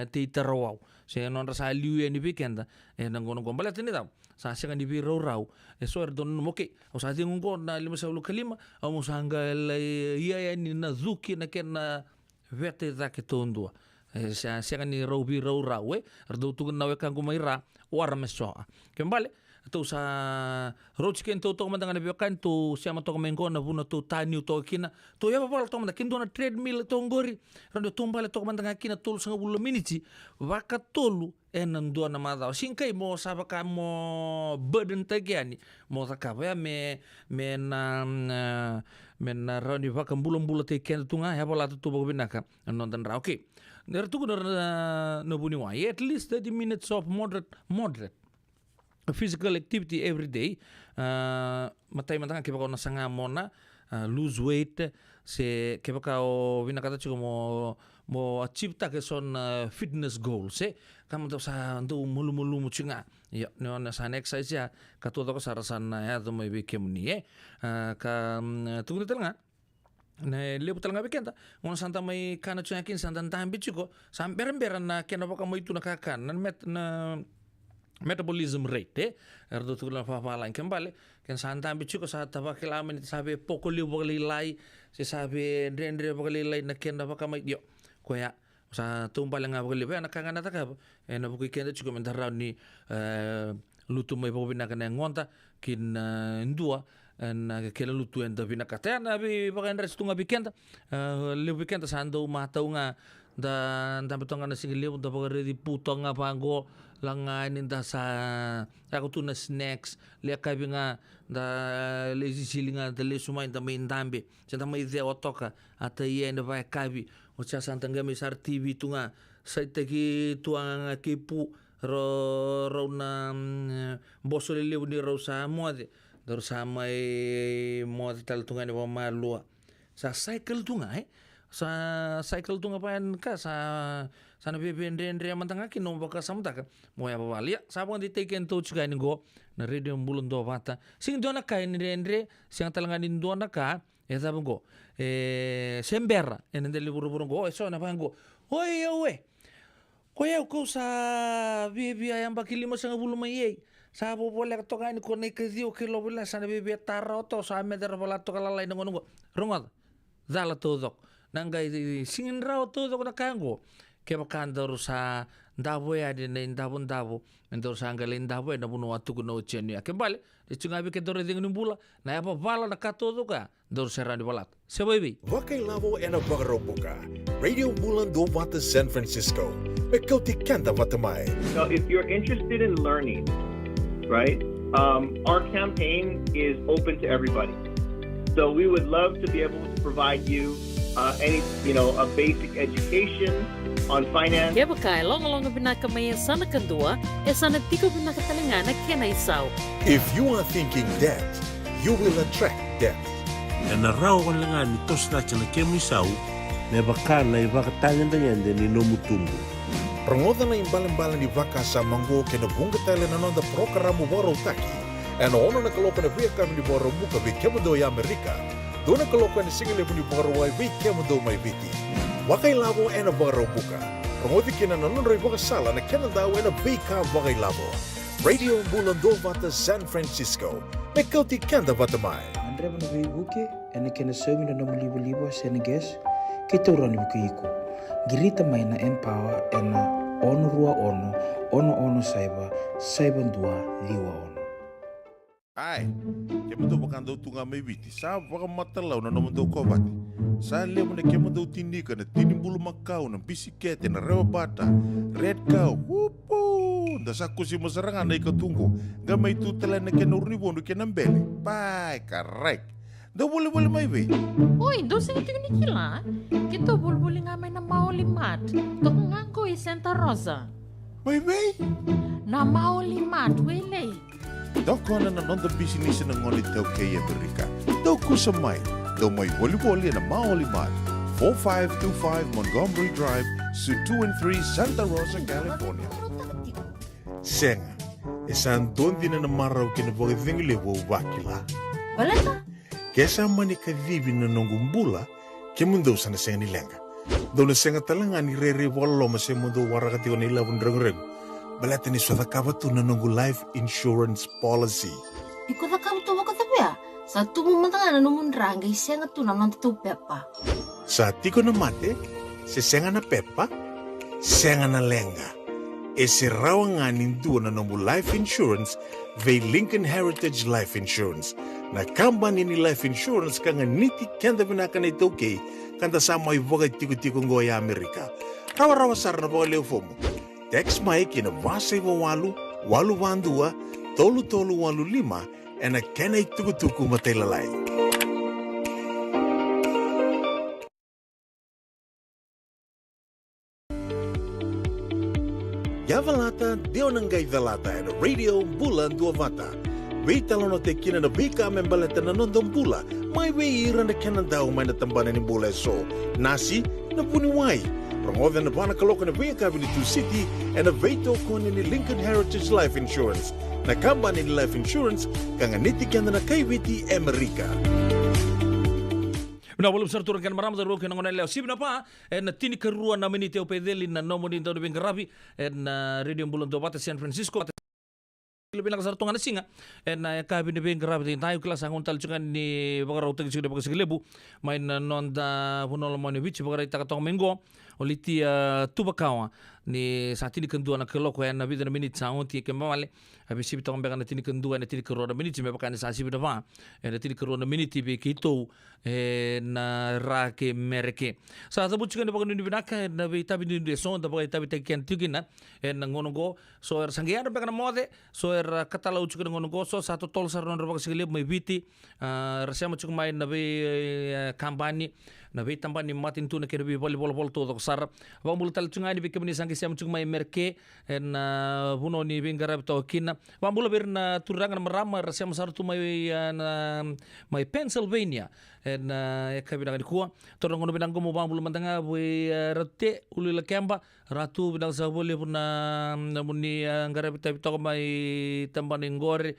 te tarawau se non rasa liu ni weekend nangono gombala tini tau sa sanga di biro rau so don moke o sa dingo ko na 5 bulu ke 5 o mo sangga le ia ni na zuki na ken vete da ke tondua siya ni rau ardo tu na wekan kumaira war mesoa kembali tu sa rochken to mandangan na bekan tu siya mato mengo na buno tu tani to kina tu ya bapal to mandakin do na treadmill to ngori rando tumbale to mandangan kina tul sanga bulo miniti waka tolu enan do na madao singkai mo sabaka mo burden tagiani mo sakaba ya me na rani waka bulo te ken tunga ya bala tu binaka non dan ra okay ner tuku na buni wai at least 30 minutes of moderate physical activity every day. Matay matanga kiba ko nasanga mona lose weight se kiba ka o vinakata chuko mo achieve ta ke son fitness goals kamu to sa ndo mulu muchinga ya no na sa exercise ya ka to ko sarasan ya to mai kemni ka tuku telanga na lepo talanga bekenta ngona santa mai kana chuakin santa tambi chuko samberan na kena baka mo itu nakakan na metabolism rate erdo tukulan fafalan kembali kan santa bicu ko sa taba kilamen sabe pokoli bokalilay si sabe ndre bokalilay na kenda baka may yo koya sa tumbal nga bokalilay nakangana taka na buki kenda chuko mentara ni lutu may pokobina kana ngonta kin ndua na kela lutu enda binakata na bi baka ndres tunga bikenda lebu bikenda sando matau nga da betong na singilio da baka ready putong nga pango langanin da sa ako tu na snacks le kabi nga da le sili nga da le sumain da main dambe sa may de otoka ata yenda vai kabi o cha santanga mi sar TV tu nga sa itaki tuang kipu ro na boso le ni ro sa mode dar sa may mode tal tunga ni malua sa cycle tunga sa cycle tunga pan ka sa sana bebendre mantanga ki no baka samtaka mo ya bawalia sabon di take and touch kain go na radio bulun do bata sing do na kain rendre sing talanganin do na ka sabon go sembera en del buru go so na pango oye koya ko sa bibi ayam bakili mo sa bulu mai sa bo boleh to kain ko ne kedio kilo bula sana bibi taro to sa medar bola to kala lain ngono rongot zala to dok nangai singin raw to dok na kango keba kandor sa ndabo ya de ndabo ndor sa ngalin ndabo na bunu watu kuno chenu ya kembali dichungabi ke dor ding numbula na apa bala na katodo ka dor serani balat sebaby Wakai lavo ena bagarobuka Radio Bulan do Wata San Francisco Mekauti kanda watamai. So if you're interested in learning, right? Our campaign is open to everybody. So we would love to be able to provide you a basic education on finance. Kaya bakay long binakamayan sana kadua, sana tiko binakatalingana kena isaw. If you are thinking that, you will attract that. Na raw ko lang nga nito sa kemisaw, na baka na ibakatangan na yan din inomutumbo. Prangoda na imbalan-balan di vaka sa manggo kena bunga tele na nonda programa boro taki. Ano ono na kaloko na via kami di boro buka vi kemudo ya Amerika. Doon na kaloko na singile ni boro wai vi kemudo mai viti. Wakai lavo ena boro buka. Prangodi kena nanon rai vaka sala na kena daw ena vika wakai lavo. Radio Bulan do Wata San Francisco. Mekauti kanda watamai. Andre mana vi buke ena kena semi na libo seneges kita urani buke iko. Girita mai na empower ena ono rua ono saiba dua liwa ono. Ai, kemudo bakando tunga mai viti. Sa vaka matalau na namundo kobati. Sa lemo na kemudo tindika na tinimbulu makau na bisikete na rewa bata. Red cow, wupu. Dasa kusi masarangan na ikatungo. Gamay tutala na kenurni bondo kenambele. Pai, correct. Da boleh mai ve. Oi, dosa itu ni kila. Kita boleh ngamai na maulimat. Tok ngangko i Santa Rosa. Mai ve? Na maulimat wele. Doko na nonda business na ngoni tau kay Amerika. Doko sa mai. Do mai wali na maulimat. 4525 Montgomery Drive, Suite 2 and 3, Santa Rosa, California. Senga, isang doon din na maraw kinabagay lewo wakila. Wala ka? Kesa mani kadibi na nongumbula, kemundo sana senga nilenga. Doon na senga talanga ni rere walo masemundo warakati ko nila bundrang-reng. Balata ni swata kabatu na nongu life insurance policy. Iko na kabatu wakatabi sa tumumantanga na numundrang ay senga tu naman tutupepa. Sa tiko na mate, si senga na pepa, senga na lenga. Ese rawa nga nindu na nongu life insurance vei Lincoln Heritage Life Insurance. Na kambani ni life insurance kanga niti kenda binaka na ito kay kanda sa may wagay tiko-tiko ngoya Amerika. Rawa-rawa sar na bawa leo fomo. Text mai kina wasay wawalu, walu wandua, tolu walu lima, and a kenay tuku-tuku matay lalay. Yavalata, Deonangai Velata, and Radio Bulan Duavata. Veitalono te kina na vika membaleta na nondong bula. Mai wei ira na kanandao mai na tambana ni bula so. Nasi na puniwai. Rangoven na bana kaloka na vei kabini tu city and na veito kone ni Lincoln Heritage Life Insurance. Na kambani ni Life Insurance kanganiti kanda na kaiwiti Amerika. Na belum sertur kan maram dar roken ngon leo sibna pa en tini kerua na menite opedeli na nomo din tawde bengarabi en radio bulan do bata San Francisco lebih nak sartungan singa en kabi ne bengarabi din tayo kelas angon tal cukan ni bagara utag sigde bagas gelebu main nonda punol moni bichi bagara ita katong mengo oliti tubakawa ni saat ini kendua nak kelok en nabi dan menit saun ti kembali habis itu tong bekan tini kendua na tini kerua na menit me bekan sa sibna pa en tini kerua na menit be kito na rake mereke sa tabu chukan bagan ni binaka na be tabi ni son da bagai tabi tekian tigina en ngono go so er sangia da bekan mode so er katalau chukan ngono go so satu tol sarnon bagas geleb mai biti rasama chuk mai na be kampanye na be tambani matin tu na kene be volleyball to do sar ba mul tal chungani be kemni sangi siam chuk mai merke en buno ni bengarab to kina ba mul ber na turangan merama rasama sar tu mai na mai Pennsylvania en kabilang kuwa torong ngono binang mo ba mul mantanga we rote ulila kemba ratu binang sa bole puna namuni garab ta to mai tambani ngore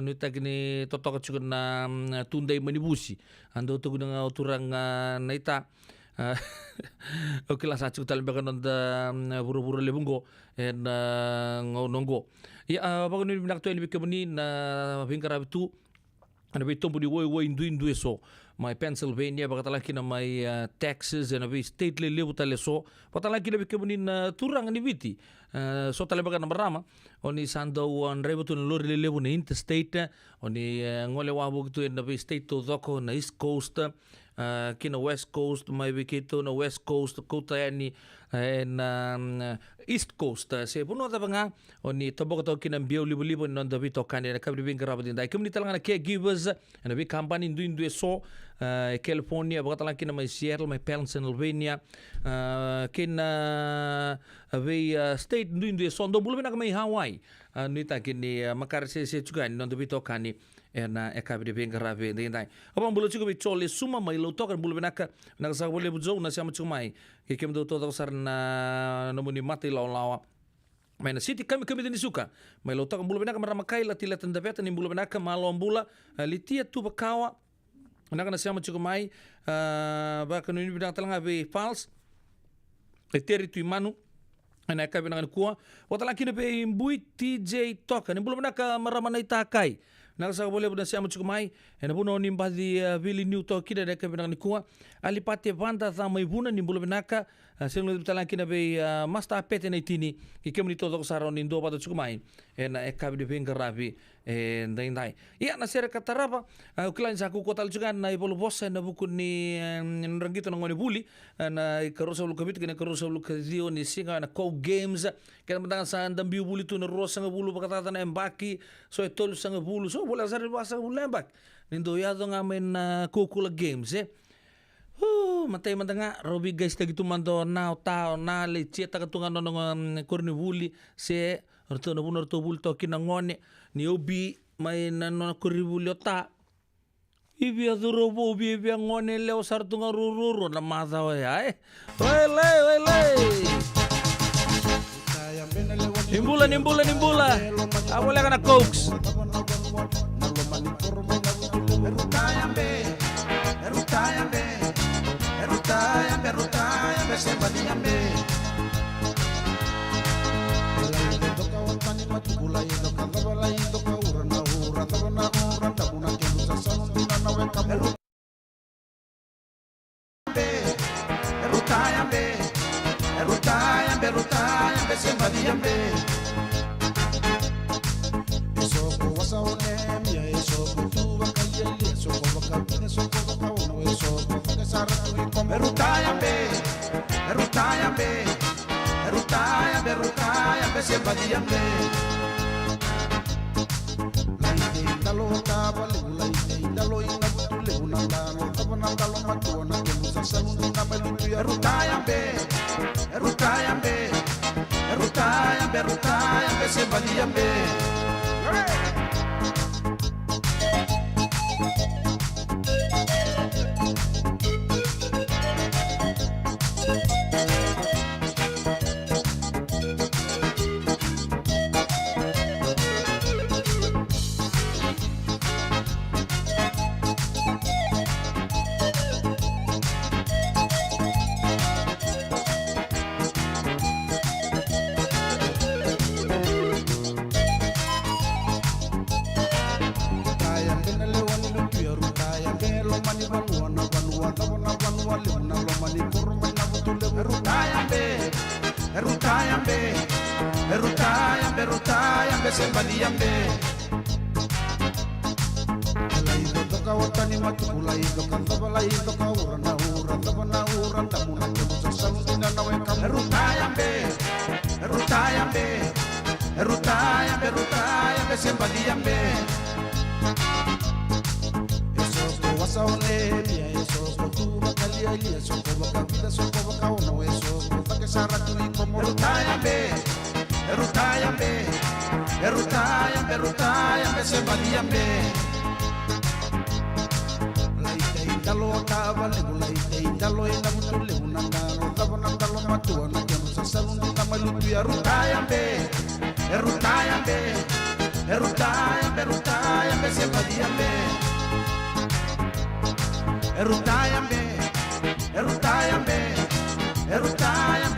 nuita kini totok chuk na tundai manibusi ando to gunang turang naita oke lah sacuk tal bekan onda buru-buru lebunggo en ngonongo ya bagun ni binak to ni bikemni na bingkara tu ana bitom budi woi indu so my Pennsylvania bakatala kina my Texas and a state level tale so patala kina bikemni na turang ni viti so tale bekan marama oni sando on rebutun lori level na interstate oni ngole wabu tu na state to doko na East Coast kina West Coast mai bikito na West Coast kota yani en East Coast se puno ta banga oni tobok to kina bio libo non da bito kane na kabri bin garab din dai kemni talanga caregivers and a big company indu so California bakatala kina mai Seattle mai Pennsylvania kina ave state indu so ndo bulu mai Hawaii nita kini makar se juga non da bito kane ena ekabri bengarabe dindai abang bulu cukup bichole suma mai lo tokan bulu benaka nak sa boleh bujo na siam cumai kekem do to sarna nomuni mati lawa main city kami ni suka mai lo tokan bulu benaka maramakai latila tendapeta ni bulu benaka malom bula litia tu bakawa nak na siam cumai ba kanu ni benaka talanga be false eteri tu manu ana kabe na kuwa watala kine be mbui TJ toka ni bulu benaka maramana itakai nakasa boleh budak siam cukumai ena buno nimba di vili new to kida deka benang ni kuwa alipate vanda za mai buna ni bulu benaka selo bitalan kina be masta pete na itini kikemni to saro ni ndo pada cukumai ena ekabi de bengarabi ndai ndai ya na sere kataraba uklan sa ku kota lucukan na ibolu bossa na buku ni nrangito na ngoni buli na karosa bulu kabit kena karosa bulu kazio ni singa na co games kena benang sa ndambi buli tu na rosa bulu bakatata na embaki so etol sanga bulu so boleh asal bahasa ulembak nindo ya dong amen kukula games matai mantanga robi guys tagi tu mando na tao na le ceta katungan nong korni buli se orto no bunor to bul to kinangone ni obi mai na no korni buli ota ibi aduro bo bi ngone leo sartunga rururu na masa ya wele nimbula awale kana cokes rutayambe sebadiyambe. Rutayambe sebadiyambe. Laido toka watani matukula ido kandaba laido kaura na ura daba na ura tamuna kemusa saludina na weka. Rutayambe sebadiyambe. Eso to wasa onelia eso to tuba kalia ilia eso to baka vida eso to baka ono eso to take saratu ni como rutayambe sebadiyambe. Laite indalo tava legu laite indalo ina mutule unandalo tava nandalo matua na kemu sasalundi na malutu ya rutayambe sebadiyambe.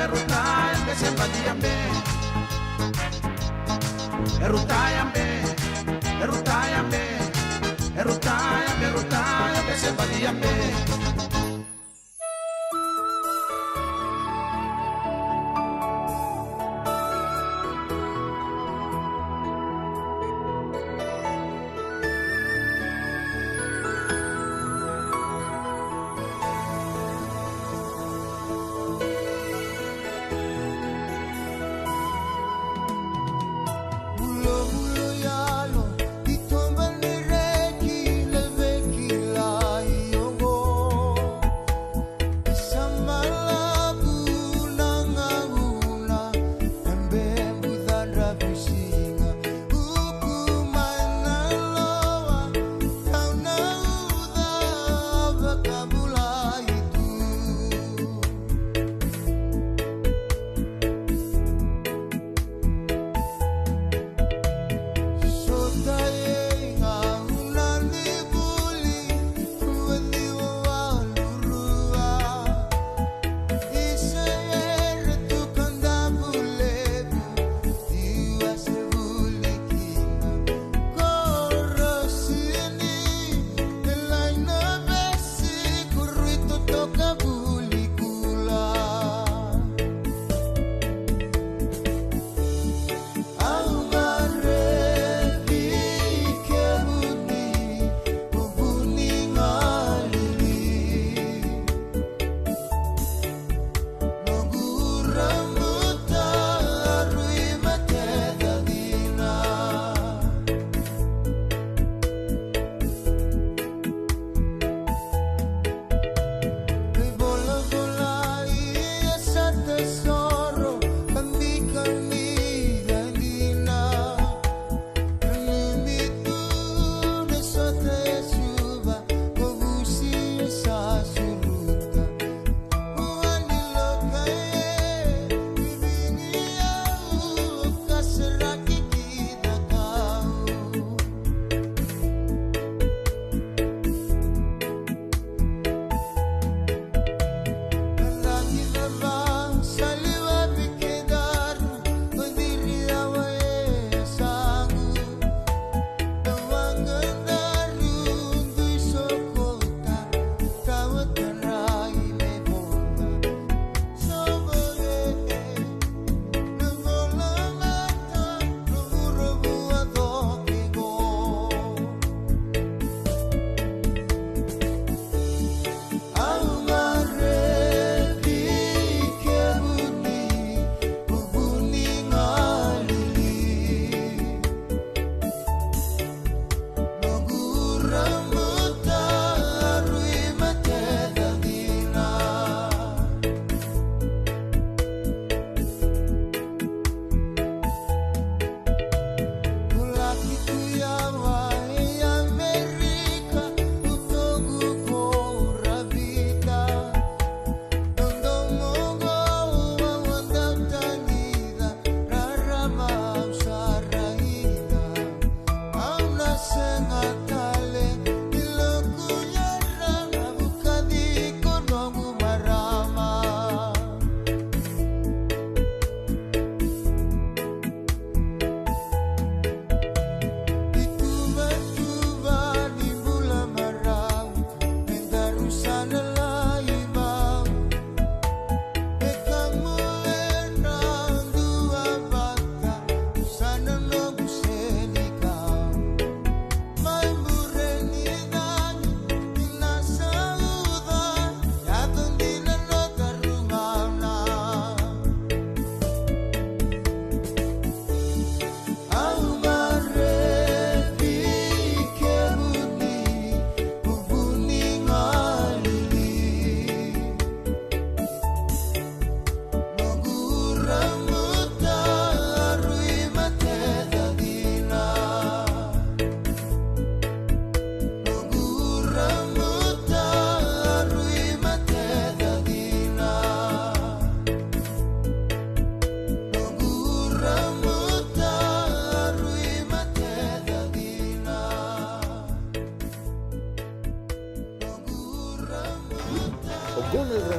Rutayambe sebadiyambe. Rutayambe sebadiyambe.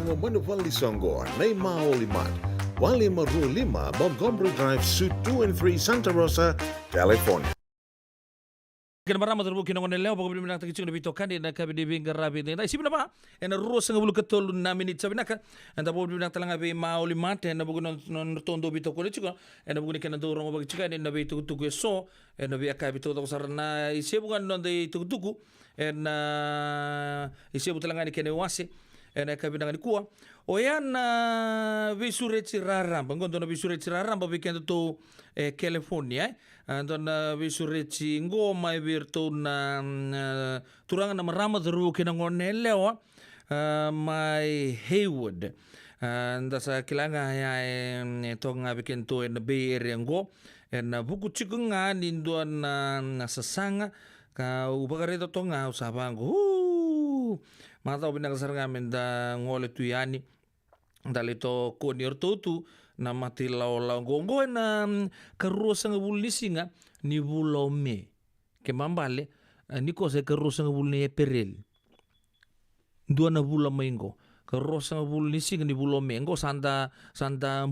mo Manuel Lisongo, Neymar Limat, Wali Maru 5, Montgomery Drive, Suite 2 and 3, Santa Rosa, California. Kena marama terbu kina ngone leo pagobili minang takicung na bito kandi na kabi dibing garabi na isip na ba na ruos nga bulu katol na minit sabi naka anda po binang talanga be mauli mate na bugo non tondo bito ko chiko na bugo ni kana do rongo bagi chika na be tuku so na be akabi to sarna isip bugan non de tuku na isip talanga ni kene wase na kabi na ni kuwa o yan na visure chiraram bangondo na visure chiraram ba weekend to California don visure chi ngoma virtu na turanga na marama daru kinangone lewa my Haywood and sa kilanga ya to nga weekend to in the Bay Area ngo and buku chikunga nindo na sasanga ka ubagare to nga usabango mata binakasar ngamin da ngole tuyani dalito konir tutu na mati law gongo na karusa nga bulisi nga ni bulome ke mambale ni ko se karusa nga bulne perel dua na bula maingo karusa nga bulisi nga ni bulome ngo sanda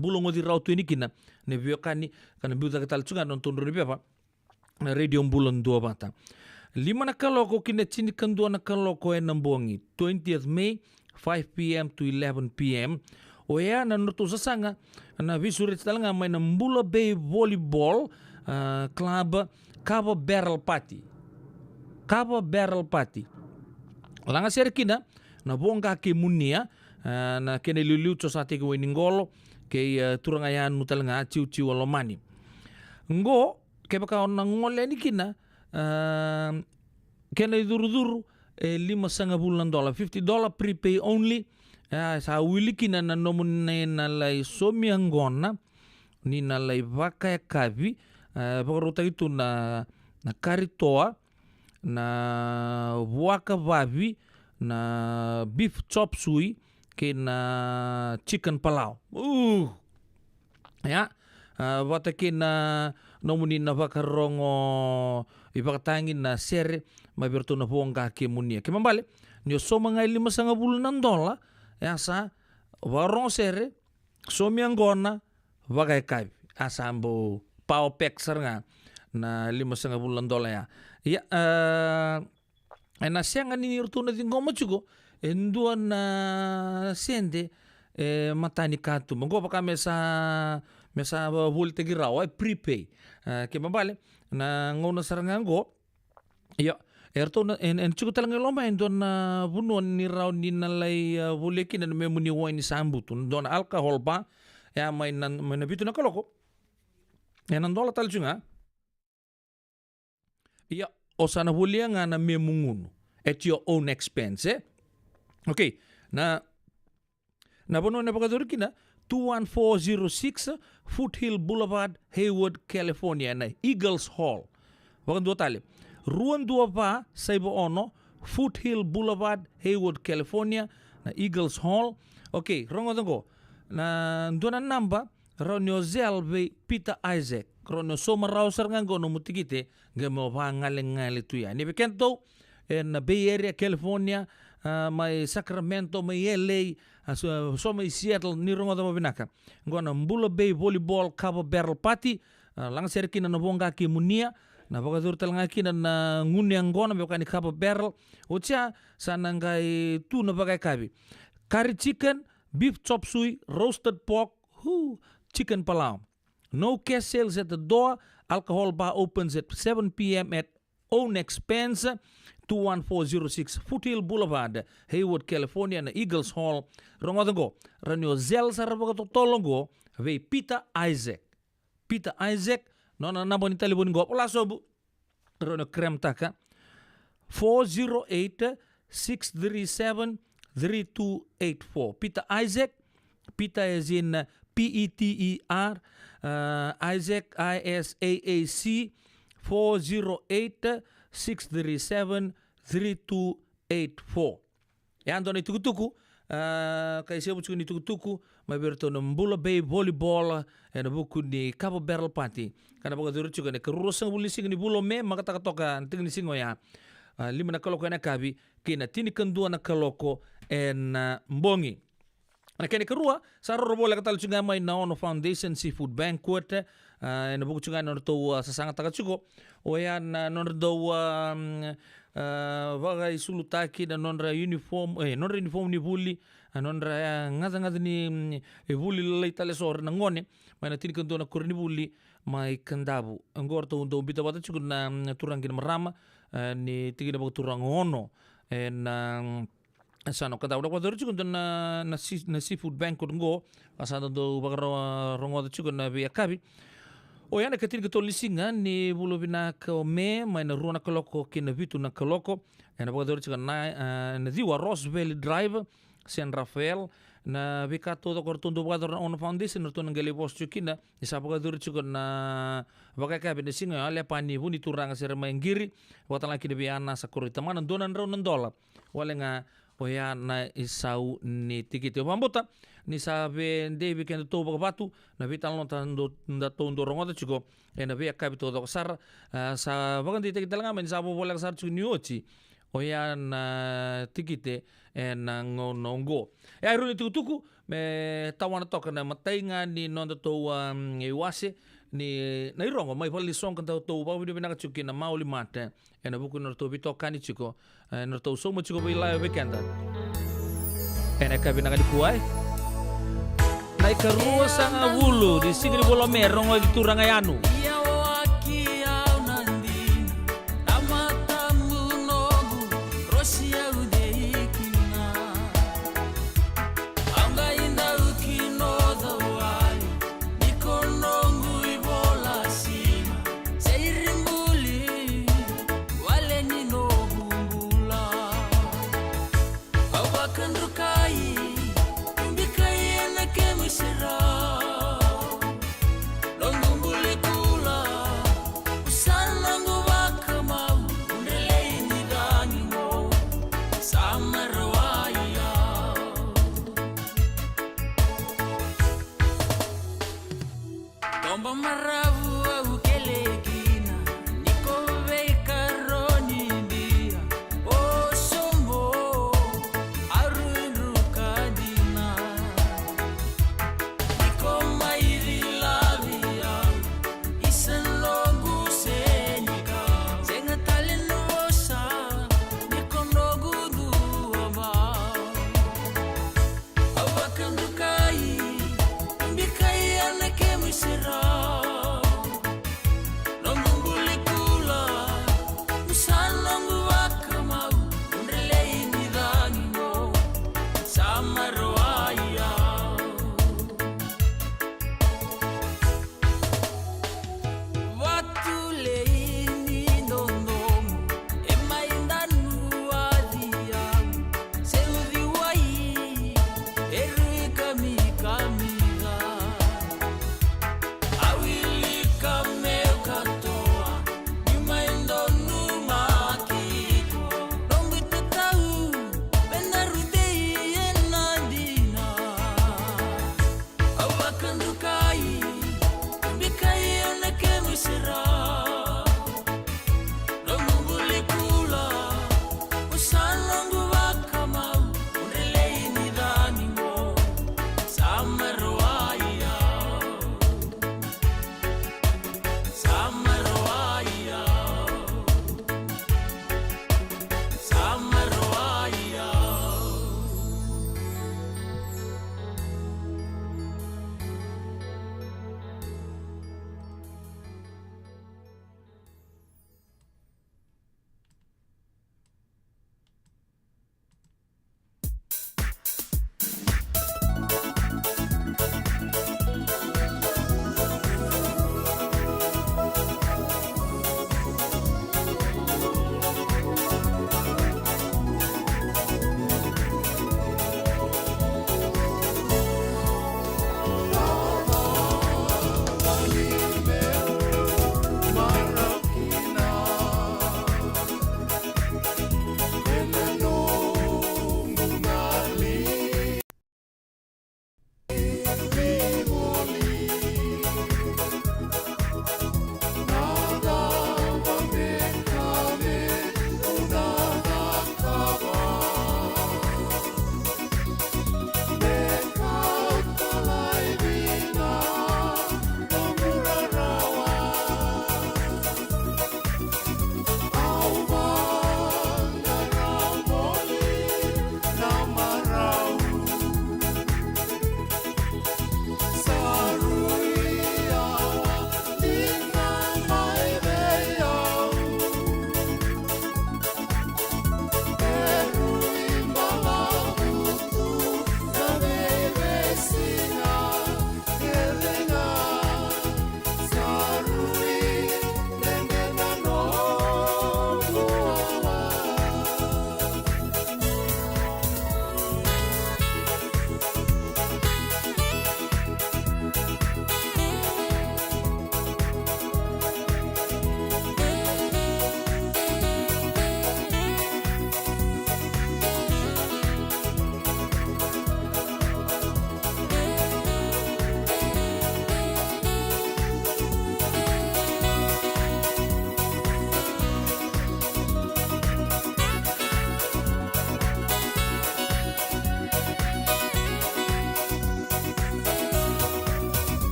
bulongo di rautu ini kina ne biokani kana biuta katal chunga non tundu ni pepa na radio bulon dua bata 5 na kaloko kina chini kandua na kaloko e nambongi 20th May 5 p.m. to 11 p.m. O ya na nutu sasanga na visurit talanga may na Mbula Bay Volleyball Club Cabo Barrel Party. Langa serkina na bonga ke munia na kene lulucho sa tege winingolo ke turangayan nutalanga ciu alomani. Ngo ke baka on ngole ni kina kena duru $5.5 $50 prepay only sa wiliki na nomun na lay somiangona ni na lay vaka kavi pagruta itu na karitoa na waka vavi na beef chop suey ke na chicken palau ya wata ke na nomuni na vakarongo ipakatangin na sere mabirto na buongga ke munia ke mambale nyo so mga $5.5 ya sa warong sere so miangona bagay kabi asa ambo pao pek nga na $5.5 ya na siya nga ninirto na din goma chugo endua na sende matani katu monggo pa kami sa volte giraw ay prepay ke mambale na ngona sarangango ya erto na en chuko talang loma don na bunuan ni raw ni nalay voleki na memuni wine sambutun don alcohol pa ya may nabito na kaloko yan ang dola taljunga ya o sana hulia nga na memunguno at your own expense okay na bunuan na pagkadurikina 21406 Foothill Boulevard, Haywood, California na Eagles Hall. Wakan dua tali. Ruan dua pa sa ibo ono Foothill Boulevard, Haywood, California na Eagles Hall. Okay, rongo tungko. Na dua na namba Ronyo Zelve Peter Isaac. Ronyo soma rawsar nga gono mutikite gamo pa ngaling tuya. Ni bekento in Bay Area, California, may Sacramento, may LA, so may Seattle ni rongo tamo binaka. Ngona Mbula Bay Volleyball Cabo Barrel Party lang serki na nabonga ki munia na bagadur talanga ki na ngunyang gona be kani Cabo Barrel ucha sanangai tu na bagay kabi. Curry chicken, beef chop suey, roasted pork, chicken palau. No cash sales at the door. Alcohol bar opens at 7 p.m. at own expense. 21406 Foothill Boulevard, Haywood, California na Eagles Hall. Rongotango, ranyo zel sa rabagotolongo ve Peter Isaac. Peter Isaac, no na nabo ni talibon go. Ola sobu. Ranyo krem taka 408-637-3284. Peter Isaac. Peter as in P-E-T-E-R. Isaac I-S-A-A-C 408-637-3284. Yan doon itukutuku. Kaya siya butsuk ni tukutuku. Mabirto ng Mbula Bay Volleyball. Na buku ni Cabo Barrel Party. Kana baga durutsuk ni karurusang bulising ni Bulo me. Makatakatoka. Tingin ni singo ya. 5 na kaloko na kabi. Kina tinikan 2 na kaloko. En mbongi. Ana kene kerua sa ro bola katal chunga mai na Ono Foundation Seafood Banquet na buku chunga no to sasanga taka chuko o ya na no do vaga isulutaki na nonra uniform nonra uniform ni buli nonra ngaza ni buli lai tale sor na ngone mai na tini kanto na kurni buli mai kandabu angor to ndo bita bata chuko na turangin marama ni tigi na turang ono na sano kada udah kwatur chuko na seafood banquet ngo asado do bagaro rongo chuko na bi akabi o yana katin ke tolisinga ni bulu bina ko me mai na ruana koloko kina vitu na koloko na bagado chuko na diwa Roseville Drive San Rafael na bika todo kortundo bagado Ono Foundation no to ngale bos chukina isa bagado chuko na bagaka bina singa ale pani buni turanga sera maingiri watala kina biana sakuri tamana donan ronan dola walenga oya na isau ni tikiti pambota ni sabe devi kendo to batu na vital no tando nda tondo rongoda chiko na via capito do sar sa bagandi tikiti langa men sabo bola sar chu nioti oya na tikite na ngongo ya ru tuku me tawana toka na matainga ni nonda to iwase ni na irongo mai pali song kanta to ba video bina chuki na mauli mate na buku no to bito kani chiko no to so mo chiko bai live weekend ena ka bina kali kuai nai karua sanga wulu di sigri bolo merong wa turanga yanu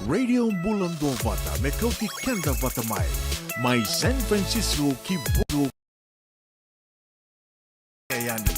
Radio Bulan Dua Vata, me kauti kenda vata mai San Francisco ki bulu yani.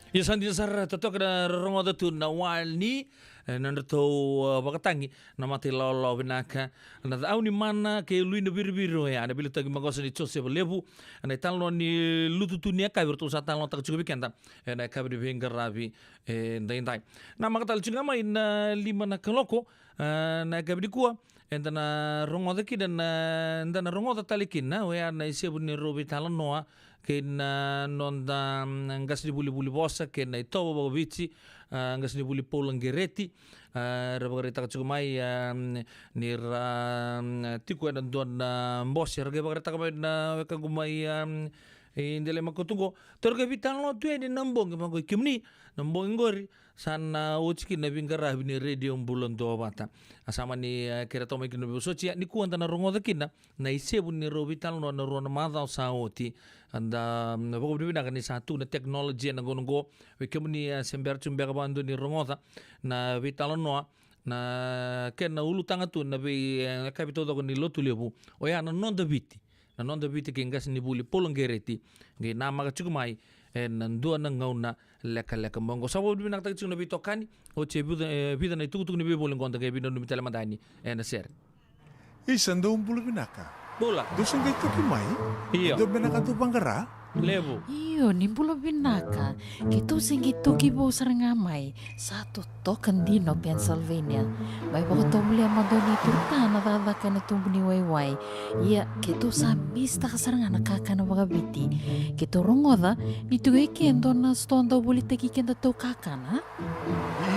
Ya sandi sar totok na rongo tu na walni na to bakatangi na mati lolo binaka na au ni mana ke lui na birbiro ya na bilu tagi magosa ni chose lebu na talo ni lututu ni ka virtu sa talo tak cukup kenta na ka bi venga rabi ndai ndai na makatal cunga mai na lima na keloko na ka bi kuwa enta na rongo daki dan na rongo talikin na we na isia bunni robi talon noa kena nonda ngas di buli bosa kena itobo bago bici ngas di buli polang gereti rabagarita kacumai nira tiku ena don bos ya rabagarita kamai na kagumai indele makotungo torga vital no tu eni nambong mago kimni nambong ngori sana uchki na bingara bini radio bulan do bata asama ni kira toma kino socia ni kuanta na rongoda kina na isebu ni rovital no na rona madao saoti anda bogo bina kan ni satu na teknologi na gongo we kimni sember chumber bandu ni rongoda na vital no na ken na ulu tanga tu na be kapito do ni lotu lebu o ya na non da viti na non da viti ke ngas ni buli polong gereti nge nama ka chukumai nandua na ngauna leka mongo sabo bina tak chuna bitokani o che vida na tuku ni bebo lengonda ke bina no mitala mandani na ser Isando bulu binaka. Bola. Dusung kay tuki mai? Iya. Do binaka tu bangara? Levo. Iyo, nimbulo binaka. Kito singi toki bo sarangamay. Satu token dino Pennsylvania. May bako tomuli ang madoni turtana dadaka na tumbuni wayway. Iya, kito sa mista kasaranga nakaka na wagabiti. Kito rongoda, nitugay kendo na stonda bulitagi kenda to kakana.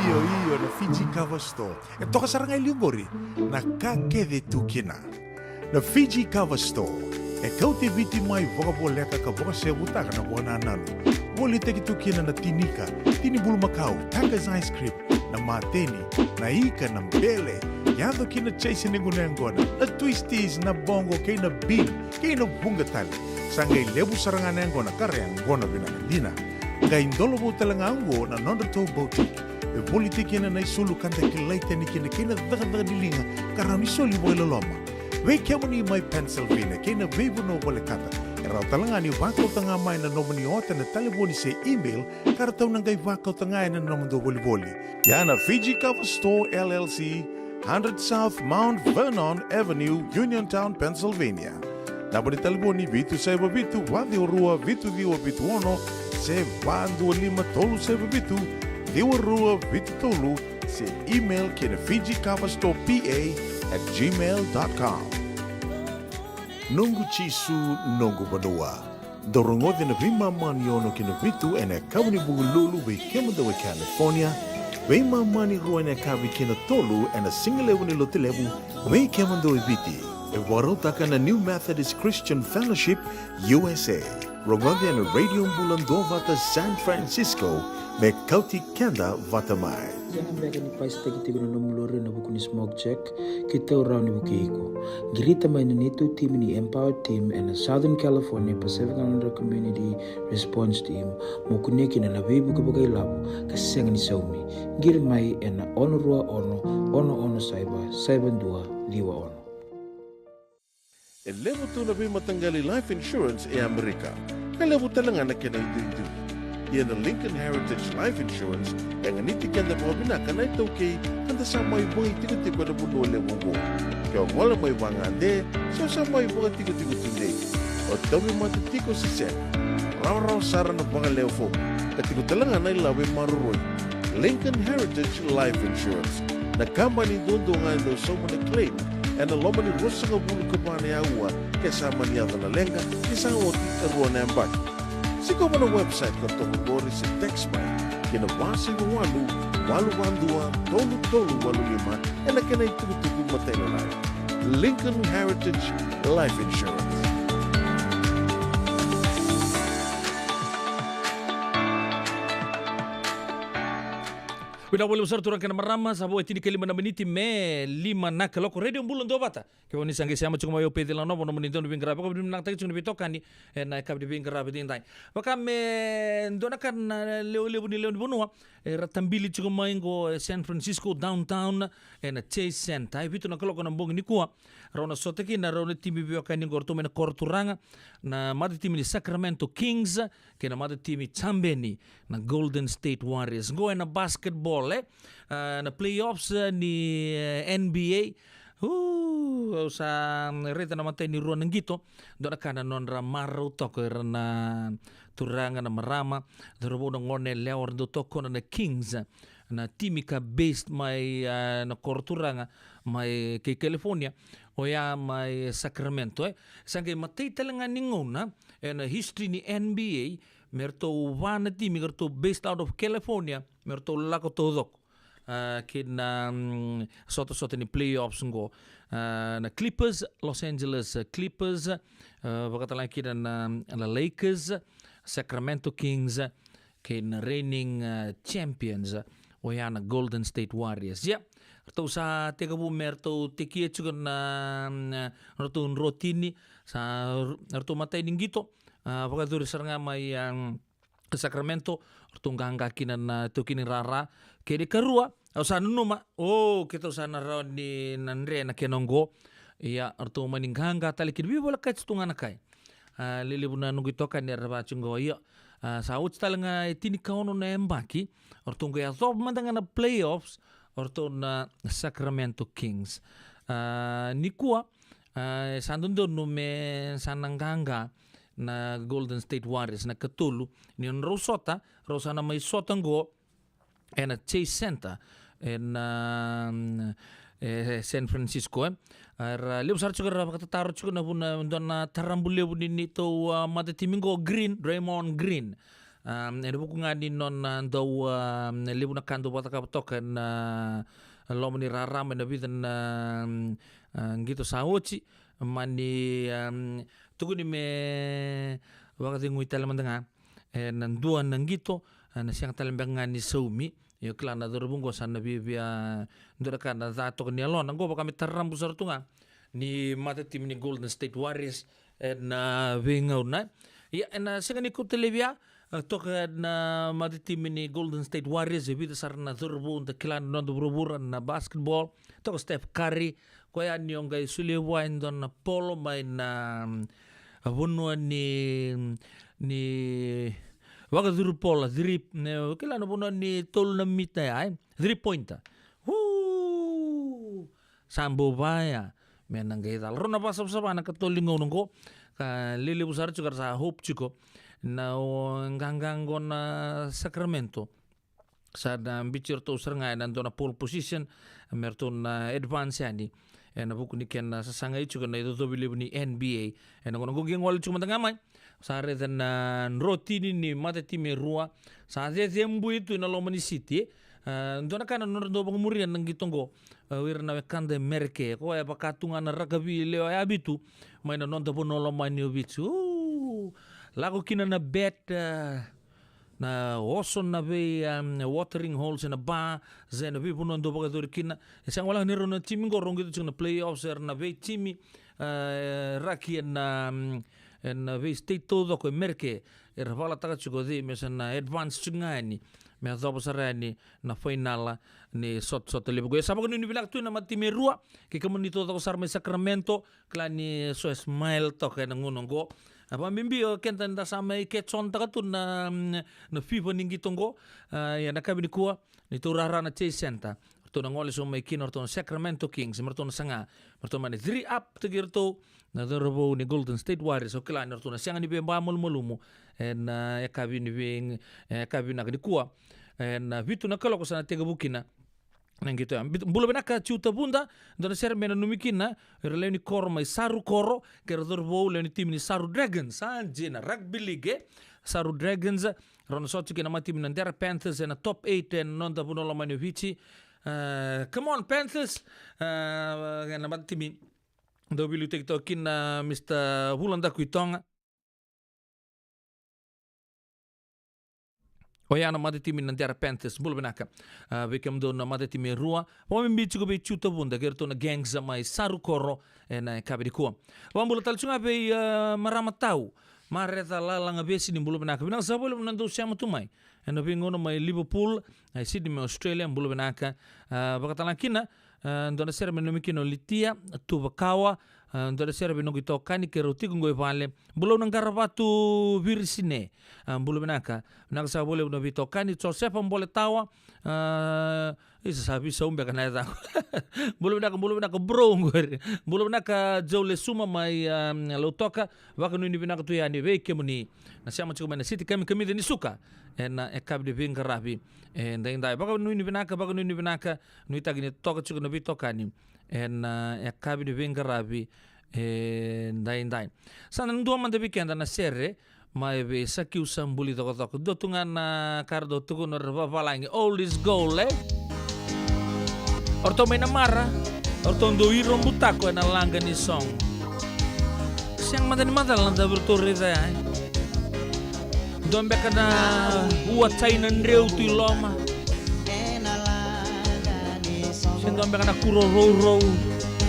Iyo, na Fiji Cover Store. Ito kasaranga iliyugori. Nakakede tukina. Na Fiji Cover Store. Kau te viti mai wakaboleka ka waka sebutaka na wana nanu. Woli te kitukina na tinika, tini bulu makau, Taka's Ice Cream, na mateni, na ika, na mbele. Yado kina chase ningunengona, na twisties, na bongo, kay na bean, kay na bungatali. Sangay lebu saranganengona, kareang gona binanandina. Ngay indolo mo talangango na nondato boutique. Woli te kina na isulu kanta kilaita ni kina daga nilinga, karang isoli mo ilaloma. Wei kiamani mai Pennsylvania, kena veivu no wale kata. Erau talangani wakau tanga mai na nomani ota na telefoni se email, karatau nangai wakau tanga na nomando wali. Yana Fiji Cover Store LLC, 100 South Mount Vernon Avenue, Uniontown, Pennsylvania. Nabani telefoni vitu seba vitu, wadi orua vitu diwa vitu ono, se wandu lima tolu seba vitu, diwa rua vitu tolu, se email kena Fiji Cover Store PA@gmail.com. Nungu chisu nungu banua. Dorongote na vima mani ono kina vitu ene kawani bungu lulu we kemada we California. Vima mani rua ene kawi kina tolu ene singalewu ni lotilewu we kemada we viti. E warotaka na New Methodist Christian Fellowship USA. Rongote ene radio mbulan do vata San Francisco me kauti kenda vata mai. Jangan bega ni pais tagi tigo na mulore na buku ni smoke check kita urang ni buku iko. Girita mai na nitu team ni Empower Team and Southern California Pacific Islander Community Response Team mo kuneki na nabibu ka bagay labo kasi ni saumi. Gir mai na ono rua ono saiba dua liwa ono. E levo tu na matanggali life insurance e Amerika. Kalevo talangan na kena itu. Ia na Lincoln Heritage Life Insurance yang niti kanda mga binaka na ito kay kanda sa may mga tigo-tigo na buno lewo. Kaya wala may wangande, so sa may mga tigo-tigo tunday. O tawi matitiko si Sen. Raw sara na mga lewo. Katigo talangan na ilawi maruroy. Lincoln Heritage Life Insurance. Nakamba ni dondo nga ito sa mga claim and na loma ni rosa nga bulo ka pa niya uwa kesa maniyata na lenga kesa oti karuan na yung baki. Sigaw mo na website ko itong gori sa TextMy. Kinabasi mo walu-wandua, tolu-tolu-walu-lima, e na kinay-tugu-tugu matay na lang. Lincoln Heritage Life Insurance. Wina boleh besar turun kena marama sabo etini kelima na meniti me lima na keloko radio bulan do bata ke woni sange sama cuma yo pedi la no no menito no bingra ko dim nak tak cuma bitokani na kab di bingra bedin tai baka me ndona kan leo bonua ratambili cuma ingo San Francisco downtown na Chase Center bitu na keloko na mbong ni kuwa rona soteki na rona timi bio kan ngorto me na korturanga na mad timi ni Sacramento Kings ke na mad timi Chambeni na Golden State Warriors go na basketball na playoffs ni NBA sa reta na matay ni Ron Nangito doon na non ramaro toko na turanga na marama dorobo na ngone leor do toko na Kings na timika based mai na korturanga mai ke California o ia mai Sacramento sange matei talanga ningona na history ni NBA merto wana timi merto based out of California merto lako todok kina soto ni playoffs ngo na Clippers, Los Angeles Clippers, wakatalang kina na Lakers, Sacramento Kings, kina reigning champions o yana Golden State Warriors. Ya, atau sa tega bu merto tekia juga na ratu rotini sa ratu matai ninggito wakaturi saranga mai Sacramento tunggang kina na tukini rara kede karua au sa numa kita sa na ni nanre na kenongo ya artu maninghanga tali kid bola kai tunga na kai lili buna nungu toka ni raba chungo ya sa uch talanga tini kaono na embaki artu ya top mandanga na playoffs artu na Sacramento Kings nikua sandundo nume sananganga na Golden State Warriors na katulu ni rosota rosana mai sotango na Chase Center San Francisco leu sar chuga ra kata taro chuga na buna dona tarambule buni nito mata timingo Green Draymond Green buku ngani non do lebu na kando bata ka toka na lomni rara na bidan ngito saochi mani tuguni me wakati ngui talamandanga nandua nangito na siang talambanga ni saumi yo klana dorubungo sana bibia ndoraka na zato ni alon ngo baka mitarambu sartunga ni mata tim ni Golden State Warriors na wingau na ya na singa ni kutelevia toka na mata tim ni Golden State Warriors bibia sarna dorbu nda klana nondo burubura na basketball toka Steph Curry ko ya ni onga sulewa indon na polo mai na abunwa ni wakaduru pola drip ne kila no bono ni tol na mita ai 3 pointer sambo baya menangge dal rona pasap sabana ka tolingo nungo ka lili busar chukar sa hope chuko na ngangango na Sacramento sa na bichir to serngai na dona pole position merto na advance yani na buku ni ken sa sangai chuko na ito bili ni NBA na ngono gogeng wal chuma tangamai sare na rotini ni mata time rua sa zembu itu na Lomani City ndona kana no bangmurian nang gitongo wirna wekande merke ko ya bakatunga na ragabi leo ya bitu mai na nonda bono Lomani bitu lago kina na bet na oson na be watering holes na ba zena bi bono ndo bagador kina sang wala ni rono timi ngorong gitu na playoffs na be timi raki na ve state todo ko merke vala taka chuko di na advance chungani me adobo sarani na final ni sot lebu sa pag ni bilak tu na matime rua ke kamuni todo ko sarme Sacramento klani so smile to ka nangunongo apa mimbi kenta nda sama ke chonta ka tu na FIFA ningi tongo ya nakabini kuwa ni turara na Chase Center to ngole so mai kinor to Sacramento Kings merto na sanga merto mani 3 up tigirto na dorbo ni Golden State Warriors o kila norto na siang ni be bamol molumu en ya kabini bing kabini na kuwa en vitu na kala ko sana tega bukina nangito bulo benaka chuta bunda dona ser mena numikina releni kor mai saru koro ke dorbo le ni tim ni Saru Dragons anjena rugby league Saru Dragons ron sotu kina mati min ndera Panthers na top 8 en non da buno Lomani vici come on Panthers na matimi do bilu TikTok na Mr. Hulanda Kuitonga oyana madetimi nantiara Panthers bulu benaka bekam do na madetimi rua wambi chugo be chuta bunda gerto na gangs mai Saru Koro na kabirikua wambulu talchunga be maramatau mareta lalanga besi ni bulu benaka bina sabole nando siamo tumai eno bingono mai Liverpool ai Sydney Australia bulu benaka bakatalan kina ndona ser menomikino litia tubakawa Ntore sera binong ito kani kero tigung goy pale. Bulo nang karabatu virsine. Bulo binaka. Binaka sa boleh no bito kani so sepa boleh tawa. Isa sabi sa umbe kana ita. Bulo binaka bro ngor. Bulo binaka jole suma mai lotoka waka no ni binaka tu yani ve kemuni. Na siamo chiko mana city kami ni suka. En ekab de ving karabi. En dai baka no ni binaka no itagini toka chiko no bito kani. En ekab de ving karabi. Dai. Sana ndua manda weekend na serre. Mai be sakiu sambuli toko dotungan na kardo tuku no palangi all is gold orto mena mara orto ndo iro mbutako na langa ni song siang madani landa berturi da dombe kana buat china ndreu tu loma siang dombe kana kuro ro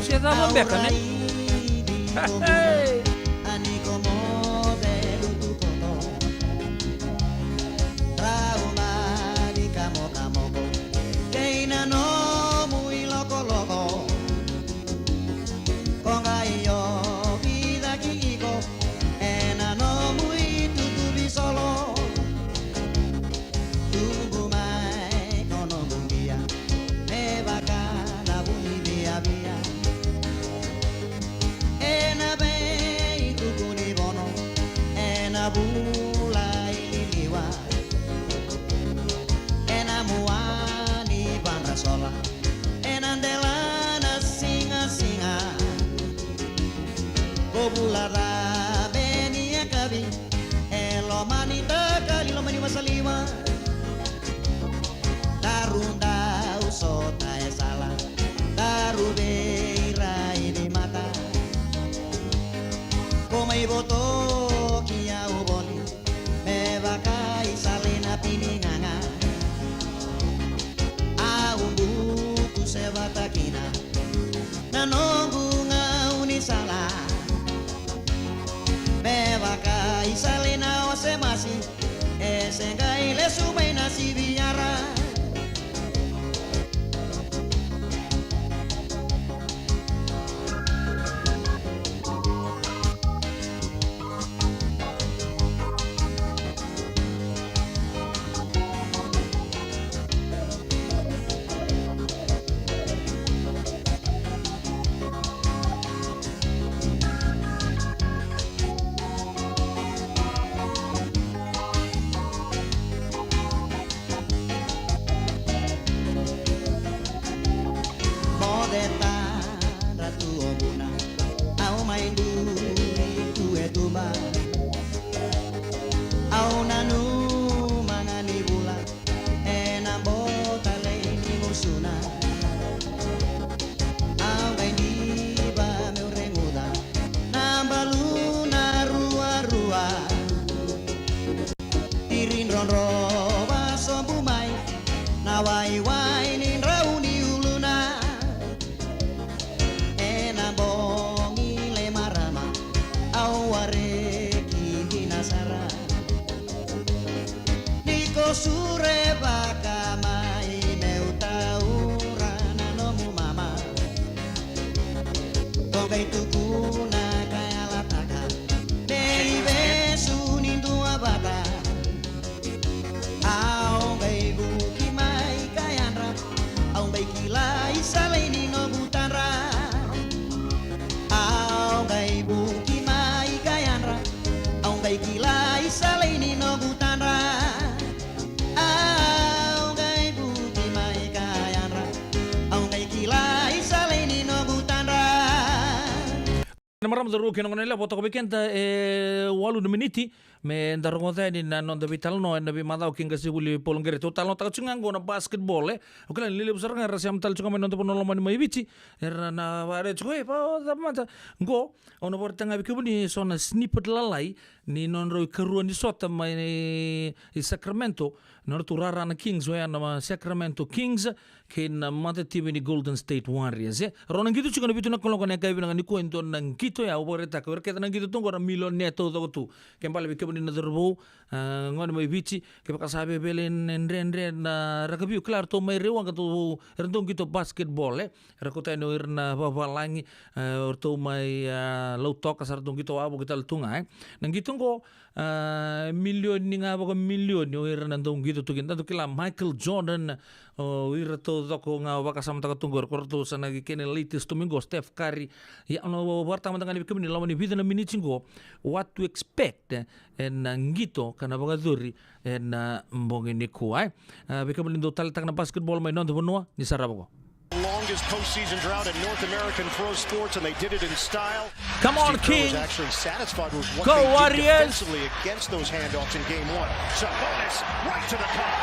siang dombe kana hey Maram daru kena ngonela foto kebekenta walu de miniti me darongote ni na non debi talno en debi madau kinga sibuli polongere to talno ta chungango na basketball okela lile busar nga rasiam tal chunga non topo noloma ni maibichi era na bare chue pa mata go ono portanga bikubuni sona snippet lalai ni non ro kerua ni sota mai i Sacramento non turara na Kings we na Sacramento Kings ken mata tibi ni Golden State Warriors ronan gitu chunga bitu na kolongo na kai binanga ni kuento nang kito ya oboreta ko keta nang gitu tunggo na milon neto to tu kembali bikubuni ni na derbo ngone mai bici ke pakasabe belenendre na rakabiu klar to mai rewa to rentong kito basketball rakota no irna babalangi to mai low talk kasar tong kito abo kita tunga nang gitong ko million ni nga ba million yo irna tong kito to kinta to kila Michael Jordan ira to ko nga ba kasama ta tunggor korto sana kene latest domingo Steph Curry ya no warta matanga ni kemini lawan ni vida na minichingo what to expect en ngito kana baga duri en mbongi ni kuai beka melindo taltak na basketball may non bonua ni sarabo. Longest postseason drought in North American pro sports, and they did it in style. Come on, Steve Kerr King! was actually satisfied with what Go, they Warriors! did defensively against those handoffs in Game 1. Sabonis right to the cup.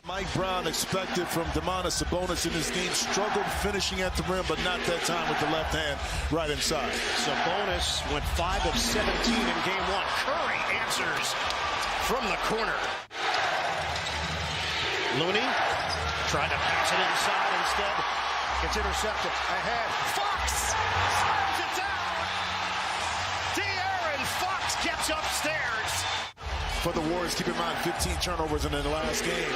Mike Brown expected from Domantas Sabonis in this game, struggled finishing at the rim, but not that time with the left hand right inside. Sabonis went 5 of 17 in Game 1. Curry answers from the corner. Looney tried to pass it inside instead. It's intercepted. Ahead. Fox slams it down. De'Aaron Fox gets upstairs. For the Warriors, keep in mind 15 turnovers in the last game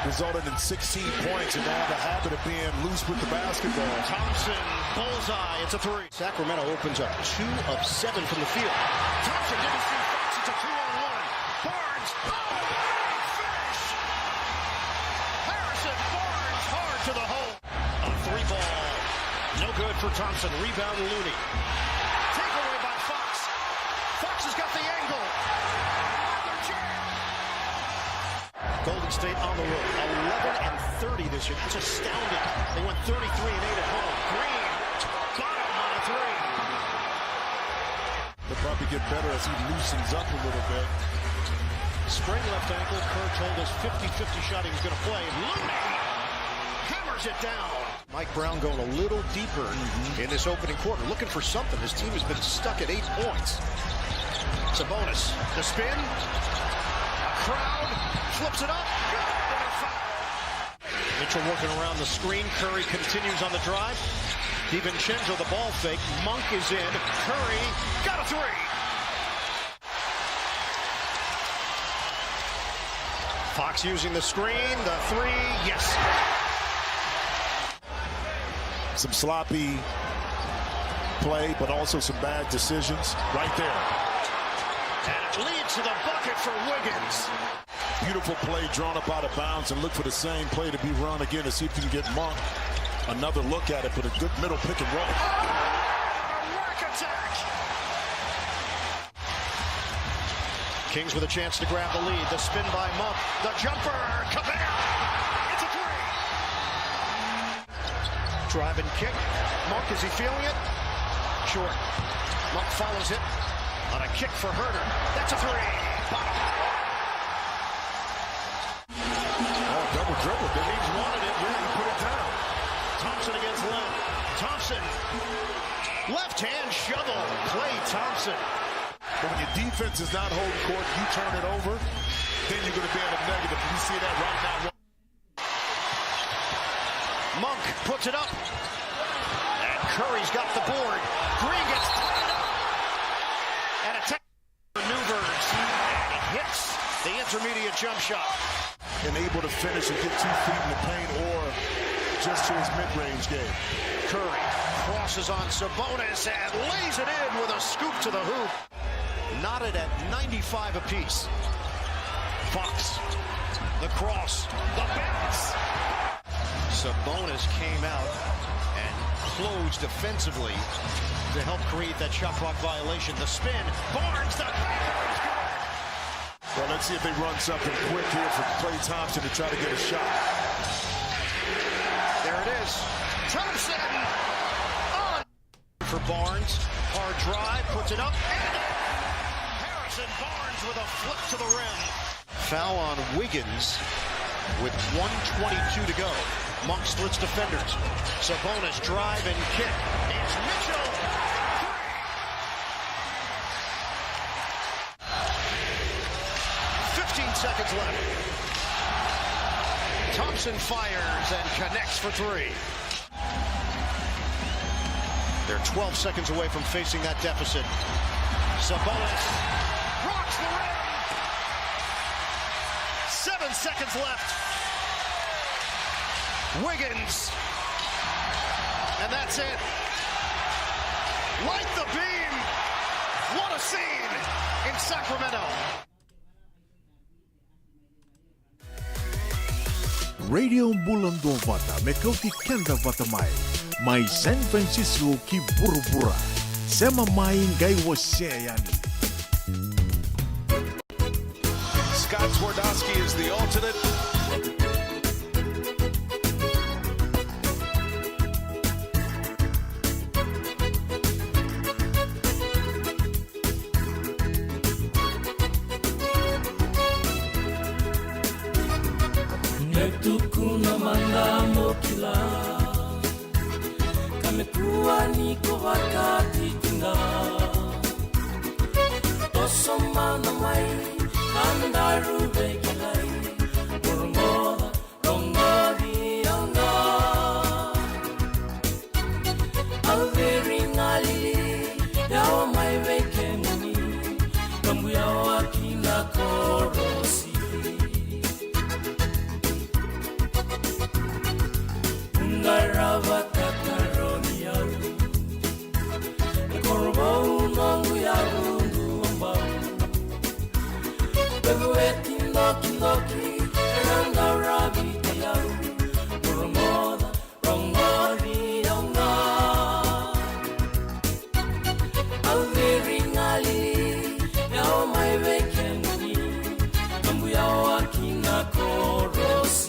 resulted in 16 points, and they have a habit of being loose with the basketball. Thompson, bullseye, it's a 3. Sacramento opens up 2 of 7 from the field. Thompson didn't see Fox, it's a 2-on-1. Barnes, finish! Harrison Barnes hard to the hole. A 3 ball, no good for Thompson. Rebound Looney. Takeaway by Fox. Fox has got the angle. Golden State on the road, 11-30 this year. That's astounding. They went 33-8 at home. Green, bottom on a 3. They'll probably get better as he loosens up a little bit. Spring left ankle. Kerr told us 50-50 shot he was going to play. Looney hammers it down. Mike Brown going a little deeper in this opening quarter, looking for something. His team has been stuck at 8 points. Sabonis, the spin. Crowd flips it up. Good. And a foul. Mitchell working around the screen. Curry continues on the drive. DiVincenzo the ball fake. Monk is in. Curry got a 3. Fox using the screen. The 3. Yes. Some sloppy play, but also some bad decisions right there. And it leads to the bucket for Wiggins. Beautiful play drawn up out of bounds, and look for the same play to be run again to see if you can get Monk another look at it, but a good middle pick and roll. A rack attack. Kings with a chance to grab the lead. The spin by Monk. The jumper. Kabam! It's a 3. Drive and kick. Monk, is he feeling it? Short. Monk follows it. On a kick for Herter. That's a 3. Bottom. Oh, double dribble. He's wanted it. Yeah, he put it down. Thompson against Len. Thompson. Left hand shovel. Klay Thompson. But when your defense is not holding court, you turn it over, then you're going to be at a negative. We see that right now. Monk puts it up. And Curry's got the board. Green gets tied up. And attack maneuvers. And he hits the intermediate jump shot. And able to finish and get 2 feet in the paint or just to his mid-range game. Curry crosses on Sabonis and lays it in with a scoop to the hoop. Knotted at 95 apiece. Fox, the cross, the bounce. Sabonis came out and closed defensively to help create that shot clock violation. The spin, Barnes, the is good. Well, let's see if they run something quick here for Klay Thompson to try to get a shot. There it is. Thompson on for Barnes. Hard drive, puts it up. Harrison Barnes with a flip to the rim. Foul on Wiggins with 1:22 to go. Monk splits defenders. Sabonis drive and kick. It's Mitchell. 15 seconds left. Thompson fires and connects for 3. They're 12 seconds away from facing that deficit. Sabonis rocks the rim. 7 seconds left. Wiggins. And that's it. Light the beam. What a scene in Sacramento. Radio Bulando Vata me kauti kenda vata mai San Francisco ki burubura sema mai ngai waseyani. Scott Twardowski is the alternate. Tukuna mandamo kila kamekuwa niko wakati tinga tosoma na mai andaru begilai murmoda rongari anga alveri ngalili yawa mai vekemuni kambu yawa kina korosi Ngarava kakaroni yaru Korbo unongu yaru Nduambau Bebu eti noki noki Eranga rabita yaru Muramoda Rongori yonga Alveri ngalili Yao mai vekemuni Kambu yao akina korosi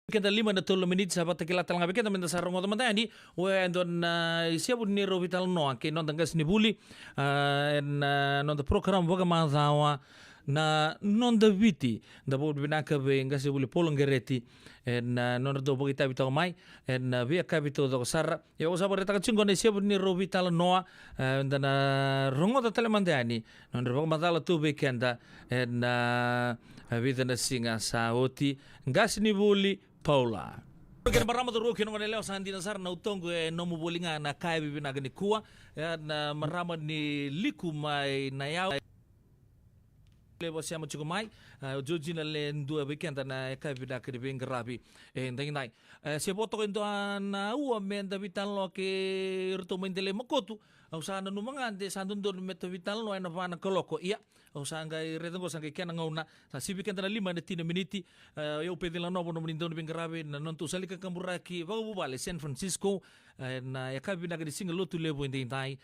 Kita 5 menit sahabat tekilat telang kita minta sarung teman-teman ini don siapa ni rovital no ke non tanggas ni buli non program boga mazawa na non da viti da bod binaka be ngasi buli polongereti non do boga tabi to mai via capito do sar ya usa boreta kachingo ne siapa ni rovital no dan rongo da telemandani non boga mazala tu bekenda vida na singa saoti ngasi ni buli Paula. Kena marama tu roki nongan leo sandi nasar na utongo nomu bolinga na kai bibi na gani kuwa na marama ni liku mai na yao lebo siamo chuko mai joji na le ndua weekend na kai bibi na kiri binga rabi ndai nai siapa to endo na ua menda vital lo ke ruto mendele makotu au sana numangande sandun do meta vital lo na vana koloko ia au sanga redengo sanga kena ngauna sa sibi kenta na 5 miniti eu pedila novo no menindo bem grave na non tu salika kamburaki vago bale San Francisco na ya kabi na singa lotu lebo intai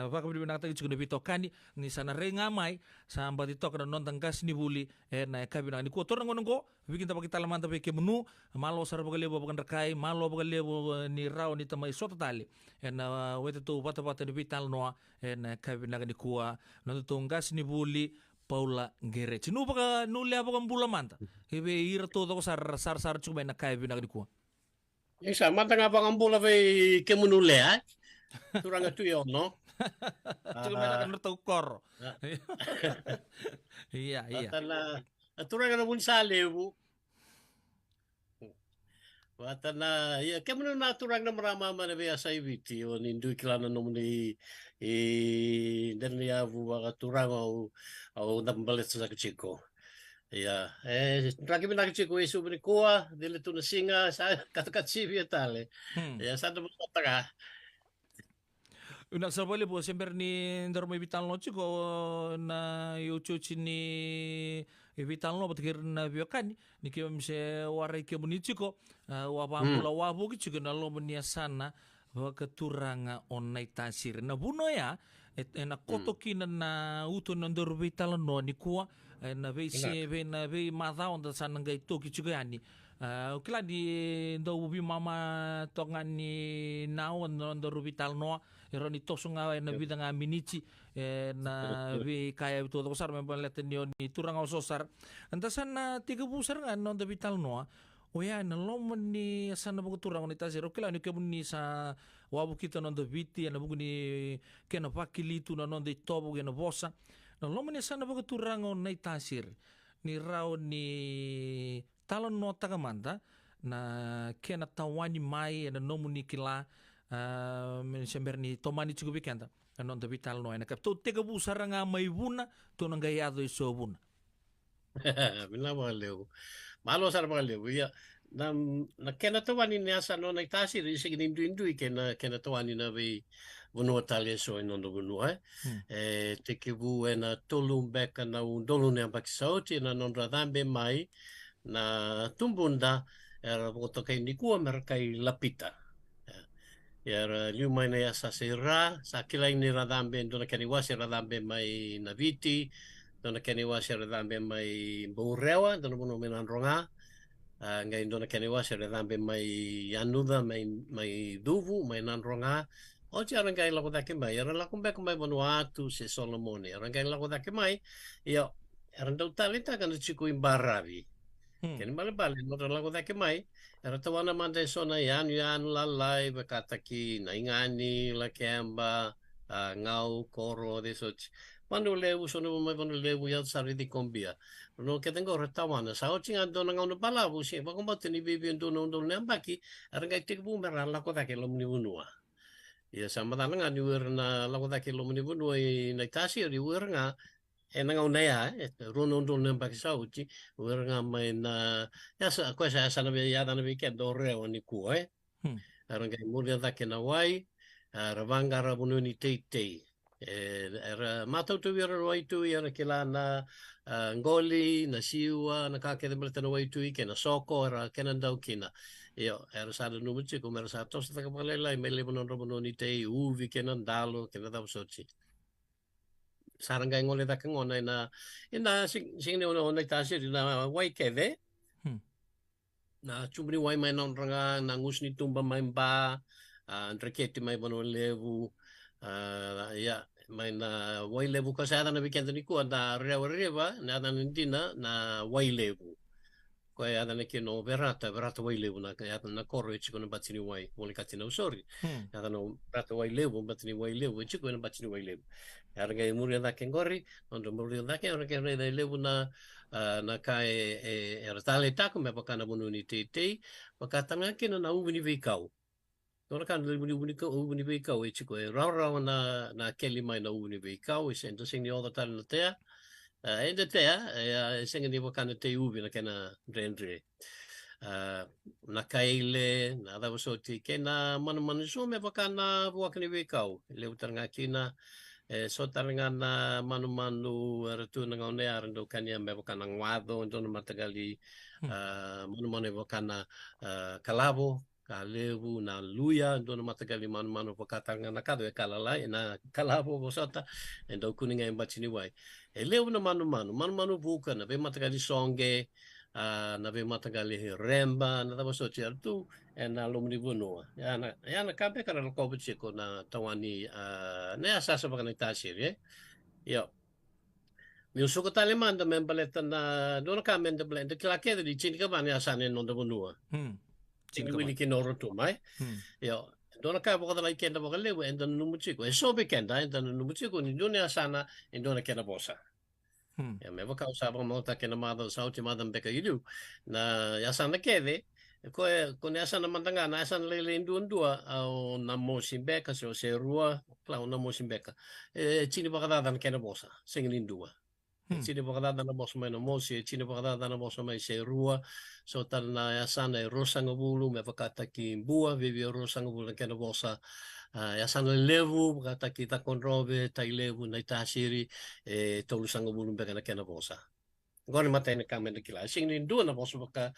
waka bi na tagi chukuna bito kani ni sana renga mai samba di tok na non tangkas ni buli na ya kabi na ni ko torna ngono ko bikin ta pakita lamanta pe ke menu malo sar baga lebo bagan rakai malo baga lebo ni rao ni tamai sota tali na wete to bata ni vital noa na kabi na ni kuwa no tongkas ni buli Paula Gere. Cinu baka nulia baka mbula manta. Hebe ira todo ko sar cuba na kabi na ni kuwa. Isa manta nga baka mbula ve ke munulea. Turanga tu yo no. Cuma nak ngerti kor. Iya. Atana turanga na bunsale bu. Watana ya kemana na turang na marama mana be asai biti o nindu kilana no ni dan ya bu baka turang au nambalet sa kachiko. Ya lagi bina kachiko isu bini kuah dile tu na singa sa katakatsivi tale. Ya sa do taka. Una sabole po sempre ni dormo vital no chico na yuchuchi ni vital no batkir na biokani ni kio mse warai ke munichiko wapambula wabu kichiko na lo menia sana wakaturanga onai tasir na buno ya na kotoki na uto na dormo vital no ni kuwa na ve madha onda sana ngai toki chico yani kila di ndo ubi mama tongan ni nao ndo rubital noa ero ni tosunga na bidang minici na vi kaya itu tosar memang leten ni turang sosar antasan na 3 busar nga ndo vital noa oya na lomon ni sana buku turang ni tasiro kila ni kebun ni sa wabu kita ndo viti na buku ni kena pakilitu na ndo tobu kena bosa na lomon ni sana buku turang ni tasir ni rao ni talon no tagamanta na kena tawani mai na nomu nikila sember ni tomani cukup kenta non tapi tal no na kapto tega busara nga mai buna to nga yado iso buna Bila maleu malo sar maleu ya na kena tawani ni asa no na tasi ri sig indu kena tawani na be bunu tali so no bunu te ke bu na tolum beka na un dolu ne baksaoti na non radambe mai na tumbunda era voto kai nikua merkai lapita era liumai na yasa sera sakila ini radambe dona kani wasi radambe mai naviti dona kani wasi radambe mai borewa dona bono menan ronga ngai dona kani wasi radambe mai yanuda mai duvu mai nan ronga Oci orang kaya laku tak mai, orang laku back mai Vanuatu se Solomoni, orang kaya laku tak mai, ya orang tahu talita kan cikui baravi. Kini balik orang laku tak mai, orang tahu mana mandai sona yan lalai berkata ki na ingani la kemba ngau koro desoch. Panu lewu sona mai panu lewu ya sari di kombia. No que tengo retawana, sa oci ngado na ngau no balabu si, bakon bateni bibi ndo no nembaki, orang kaya tik bumeran laku tak lo muni unua. Ya sama tanang nga niwer na lako ta kilo muni bu noi na tasi ri wer nga nga unaya rono ndo nemba kisa uchi wer nga mai na ya sa ko sa na be ya na be ke do re oni ku ara nga muri ta ke na wai ravanga ra bunu ni tei era mato tu wer wai tu ya ke la na ngoli na siwa na ka ke de meta wai tu ke na soko era ke na ndau kina Io era stato un numero come era stato sta capalela e me le non robono ni te uvi che non dalo che da soci saranga ngole da ngona ina sing ne ona tasi na wai keve na chumri wai mai non ranga na ngusni tumba mai ba andreketti mai bono levu ya mai na wai levu ka sa na weekend ni ku da reva na ndina na wai levu ko ya da ne no verata wai levu na ya na corro ci con battini wai vuole catina usori ya da no verata wai levu battini wai levu ci con battini wai levu ya nga muri da ken gorri non do muri da ken ora ken da levu na na kai era tale ta come pakana bonuni tei pakatanga ken na ubini veikau ora kan ubini veikau e ci ko ra na keli mai na ubini veikau e sento sing ni oda tale na tea e de tea senga ni wakana te ubi na kena rendre na kaile na da soti kena manu so me wakana wakani veikau le utanga kina so taranga na manu ratu na ngone arando kania me wakana ngwado ndo matagali manu wakana kalabo ka levu na luia dona matagali manu pakatanga na kado e kalala e na kalabo bosata e do kuninga e batini wai e levu na manu buka na ve matagali songe na ve matagali remba na tava so tu e na lomni bunua ya na kabe kara ko bchiko na tawani ne asasa baka na tasiri yo mi usuko tale manda membaleta na dona kamenda blende kila kede di chini ka bani asane non da bunua Chini wili ki noro tu mai. Yo, dona ka boka dala ikenda boka lewe enda numu chiko. E sobe kenda enda numu chiko ni dunia sana e dona kena bosa. Ya me boka usaba mota kena mada sauti mada mbeka ilu. Na yasana kede, ko ne asana mandanga na asana lele indua au na mosimbeka se rua, klau na mosimbeka. Chini boka dala kena bosa, singin indua. Chini pakadada na bosa mai na mosi, chini pakadada na bosa mai se rua, so tala na yasana e rosanga bulu, me pakata ki bua, vivi rosanga bulu na kena bosa, yasana levu, pakata ki takonrobe, tai levu, na itasiri, e tolu sanga bulu mbeka na kena bosa. Gori mata ina kamenda kila, sing ni dua na bosa baka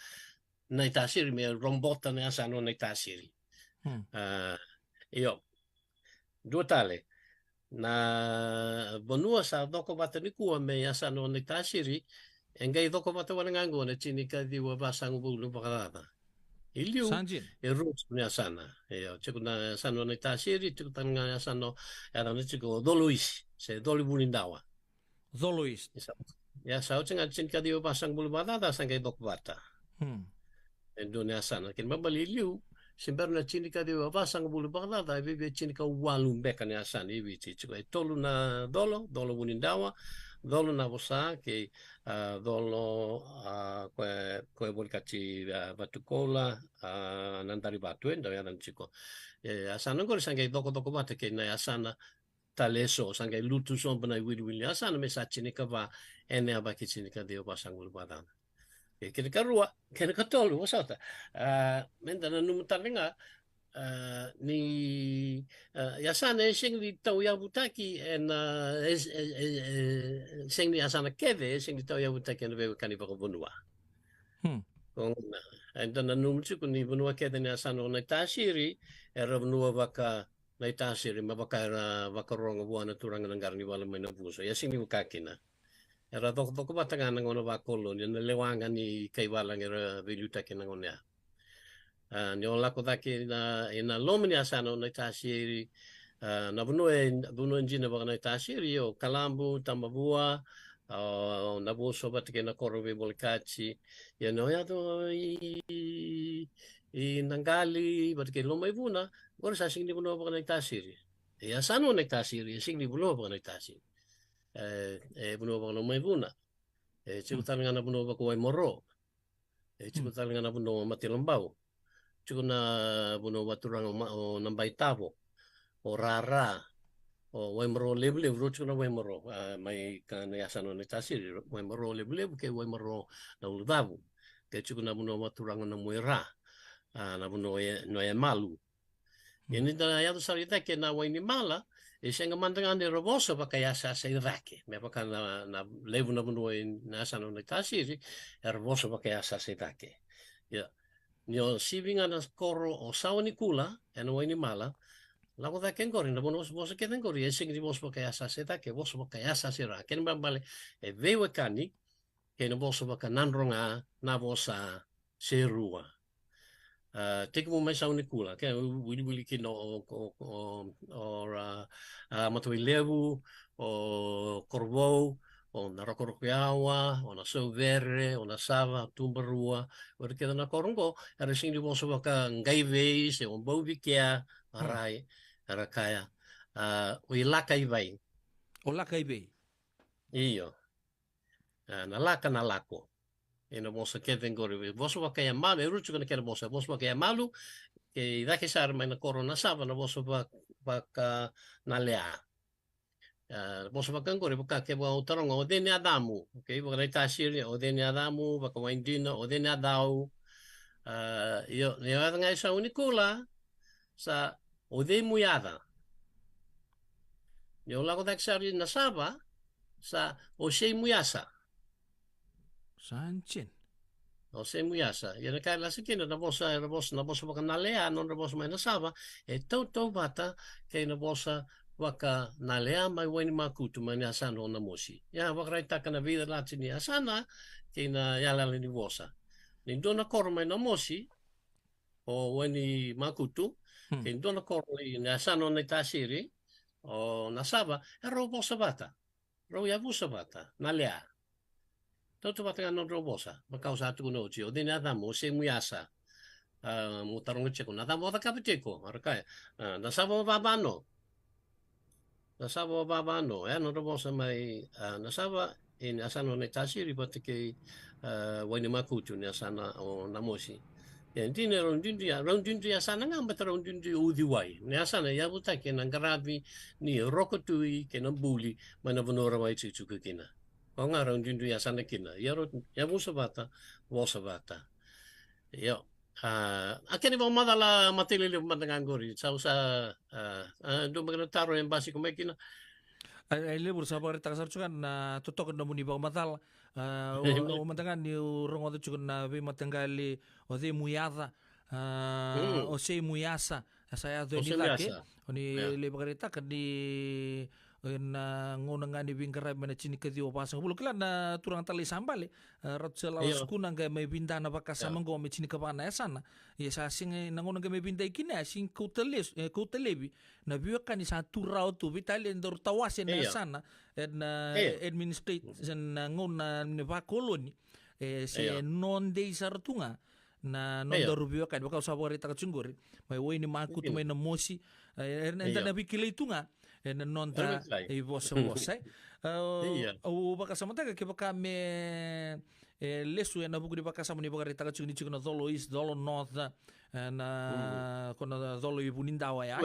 na itasiri, me rombota na yasana na itasiri. Iyo, dua tale. Na bonua sa doko bata ni kua me yasa no ni tasiri engai doko bata wana ngango na chini ka diwa basang bulu pakadata iliu e roots ni asana e chiku na sano ni tasiri chiku tanga yasa no era ni chiku dolois se doli bulindawa dolois ya sa uchinga chini ka diwa basang bulu pakadata sangai doko bata endo ni asana kin mabali iliu Simberna chini ka diwa basang bulu pakadata vive chini ka walum beka ni asan iwi chiku e tolu na dolo bunindawa dolo na bosa ke dolo koe bolikachi batukola nandari batuen da yadan chico asana ngori sangai doko bata ke na asana taleso sangai lutu so bana wili asana me sa chini ka va ene abaki chini ka diwa basang bulu pakadata kena karua, kena katolu, wasata. Menda na numutalinga ni yasana sing di tau ya butaki en sing di yasana keve sing di tau ya butaki na bewe kani baka bunua. Enda na numutiku ni bunua keve ni yasana na tasiri era bunua baka na tasiri mabaka era baka ronga buana turanga nanggar ni wala maina buso. Ya sing di bukakina. Era toko batanga na ngono ba kolo ni na lewanga ni kaiwala ngira viluta ke na ngonya. Ni ola ko dake na ina lomini asana na tasiri na buno njina ba na tasiri o kalambu tambabua na boso batke na korobe bolkachi ya no ya to i nangali batke lomai buna gor sa sing di buno ba na tasiri. Ya sano na tasiri sing di buno ba na tasiri. Buno ba no mai buna chiku talanga na buno ba ko ai moro chiku talanga na buno mati lambau chiku na buno ba turang o nambai tavo o rara o wai moro leble chiku na wai moro mai kana yasano ni tasiri wai moro leble ke wai moro na uldavu ke chiku na buno ba turang na muera na buno no e malu ini da ya sarita ke na wai ni mala e senga mandangan de roboso baka yasa sa irake me baka na levu na buno na sano na tasiri e roboso baka yasa sa irake ya nyo sivinga na koro o sawani kula e no ni mala la ko da ken gori na buno boso ke den gori e sengi boso baka yasa sa irake boso baka yasa sa irake ken bambale e vewe kani ke no boso baka nanronga na bosa serua take mo mai sauni kula ke wili ki no matoi levu o corvo o na rokorokiawa o na sovere o na sava tumbarua o ke na korongo era sing di boso baka ngai veis e o bovikia arai era kaya o ilaka ivai o laka ivai iyo na lako ina bosa kevin gori bosa wa kaya malu e ruchu kana kena bosa wa kaya malu ke dake sar mai na corona sava na bosa baka na lea bosa baka gori baka ke wa utaronga o deni adamu okay baka na tasiri o deni adamu baka waindina o deni adau yo ne wa ngai sa unikula sa o de muyada yo lago dake sar na sava sa o sei muyasa Sanchin. o se muiasa ia na kai la sikina na bosa baka na lea non na bosa mai na sava e tau bata ke na bosa waka na lea mai wani makutu mai na asana na mosi ia wakarai taka na vida la tini asana ke na yala ni bosa ni dona koro mai na mosi o wani makutu ke dona koro i na asana na tasiri o na sava e ro bosa bata ro ya bosa bata na lea Toto bata no robosa, ma causa tu no ci, o de nada mo se muiasa. Mo tarongo cheko, nada mo da kapiteko, arkai. Na sabo babano. Na sabo babano, no robosa mai na saba in asano ne tasiri bata ke wani makutu ne asana o namosi. Ya ndine rondindu ya sana ngamba rondindu udiwai. Ne asana ya buta ke nangarabi ni rokotui ke nambuli mana vonora wai chuchu kina. O nga rondindu ya sana kina. Ya musa bata, wosa bata. Yo. Akene mo madala matilili matangangori. Sa usa do magana taro yang basi kumekina. Ai lebur sabar takasar cukan na totok na muni ba matal. O matangan ni rongo to cukan na be matanggali o de muyada. O se muyasa. Saya do ni take. Oni lebarita kan di na ngona ngani bingkara mana cini ke dio pasang bulu kala na turang tali sambale ratsela skuna nga may binda na baka sa mango me cini kapana sana ya sa sing na ngona nga may binda ikina sing kutelebi na biwa kani sa turao tu vitali ndor tawase na sana na administration na ngona ne ba koloni se non dei sartunga na non daru biwa kan baka usabori takachungori may way ni makutu may na mosi enda na bikile itunga na nonta e vosa o baka samata ke baka me lesu na buku di baka samu ni baka rita kachuni chuna dolo east dolo north na kona dolo ibunindawa ya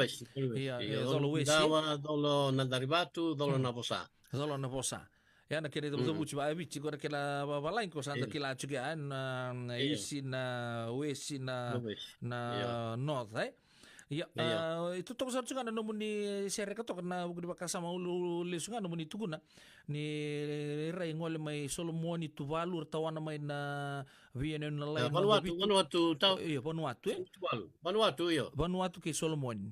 dolo west dolo nadaribatu dolo nabosa ya na kene do buchi ba bichi gora kela balain ko sanda kila chuga na east na west na north Ya, itu toko sartu kan no muni sere ka toko na buku baka sama ulu lesunga no muni tuguna ni rai ngole mai Solomoni Tuvalu tawana mai na viene na lai Vanuatu tau iya Vanuatu Vanuatu ke Solomoni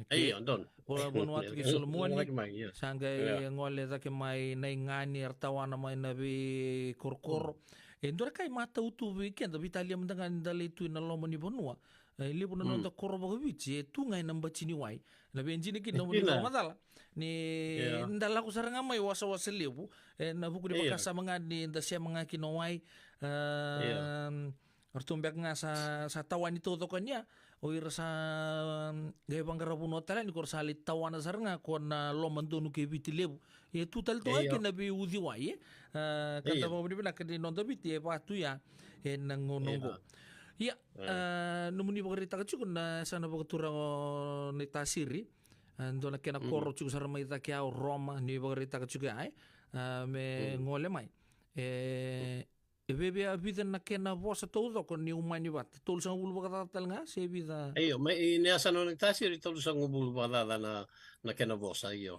iya don Vanuatu ke Solomoni sanga ngole zake mai na ngani tawana mai na bi korkoro endora kai mata utu weekend Italia mendangan dale tu na lomo ni Vanua libu na nonta koroba bici tungai namba cini wai na benjini kin no muna madala ni ndala ko saranga mai wasa libu na buku di bakasa mangani nda sia mangaki no wai artumbek nga sa tawan ito to kanya o ira sa gay bangarabu no tala ni ko salit tawana saranga ko na lomandonu ke biti libu tutal to ay kinabi udi wai kanta mo ni pinakadi nonda biti patu ya nangonongo Ya, numuni bagarita ka chukun na sana bagaturang ni tasiri, ando na kena koro chukun sarama ita kia Roma ni bagarita ka chuka ay, me ngole mai. Bebe abida na kena bosa todo kon ni umani bat. Tol sang bulu bagatatal nga se bida. Ayo, may inasa no ni tasiri tol sang bulu bagatala na kena bosa iyo.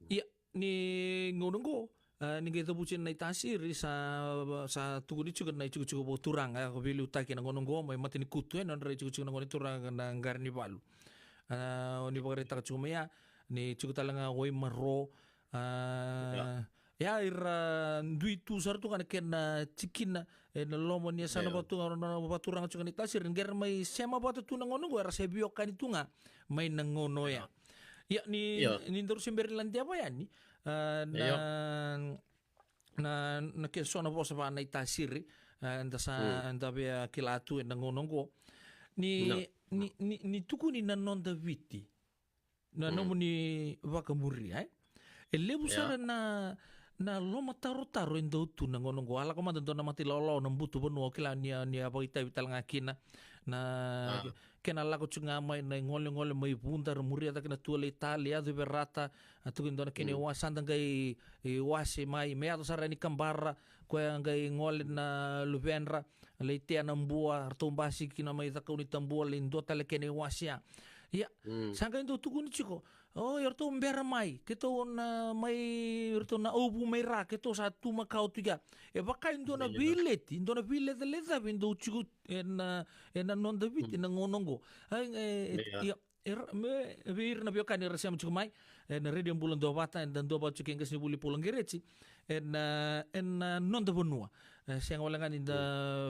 Ya, ni ngonongo. Ningai tabucin na itasiri sa tugudi juga na icugu bo turang ko bilu taki na ngonong go may matini kutu na rai icugu na ngoni turang na ngarni balu ni bagarita ka cumaya ni icugu talanga woi maro ya ira duitu sartu kan kena cikin na lomo ni sana batu na baturang juga ni tasir ngger may sema batu tu na ngonong go rasa biok kan itunga may nangono ya ya ni terus emberlan dia apa ya ni na kesona bosa pa na itasiri anda sa anda be kilatu na ngonongo ni tukuni na nonda viti na nomuni vakamuri lebu sara na loma taro endo tu na ngonongo ala ko mandan na mati lolo na butu bonu kila ni apa ita vital ngakina na kena lako chunga mai na ngole mai bundar muri ata kena tuale Italia de berrata atu indona kene wasanda ngai wase mai me ato sarani kambara ko ngai ngole na luvenra leite na mbua artombasi kina mai ta kauni tambua lindo tale kene wasia Ya, sangka itu tukun ciko. Oh, yor tu mbera mai. Kito na mai yor tu na ubu mai ra. Kito satu makau tiga. Baka indo na bilet. Indo na bilet leza indo ciko na non da bit na ngonongo. Ya. Ir na biokan ir siam ciko mai. Na radio bulan do bata dan do bata ciko ngas ni buli pulang gereci. Non da bonua. Siang walangan inda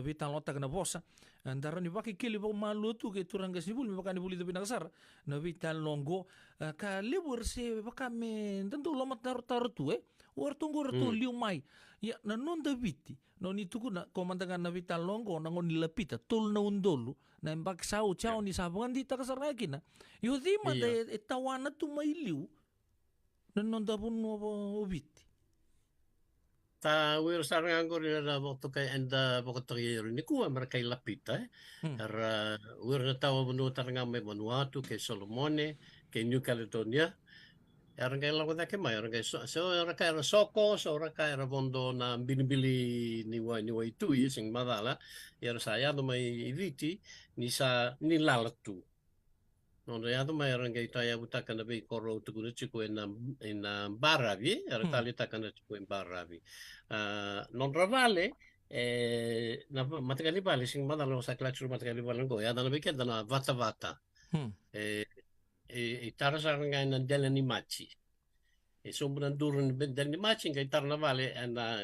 vitan lota kana bosa. Antara ni baki kili ba malu tu ke turang gas ni buli baka ni buli tapi nakasar. Na vitan longo ka lebur se baka me tentu lomat taru tu war tunggu tu liu mai. Ya na non da viti. No ni tuku na komandangan na vitan longo na ngoni lepita tul na undolu. Na mbak sau chao ni sabungan di takasar lagi na. Yo di ma da tawana tu mai liu. Na non da bunu viti. Ta wir sarang angkor na waktu kay enda waktu kay ni kuha mereka lapita era wir na tawa bunu tarang may Vanuatu kay Solomone kay New Caledonia era kay lago na kay may era kay so era kay era soko so era kay era bondo na binibili ni wai tu sing madala era saya no may iviti ni lalatu non ya to may era kay taya butakan na be koro tu kuno chiku en Baravi era tali takan chiku en Baravi non ravale na matagali bali sing madalo sa klachur matagali bali go ya dana biket dana vata itara sa nga nan dela ni machi sombran durun del ni machi nga itara na vale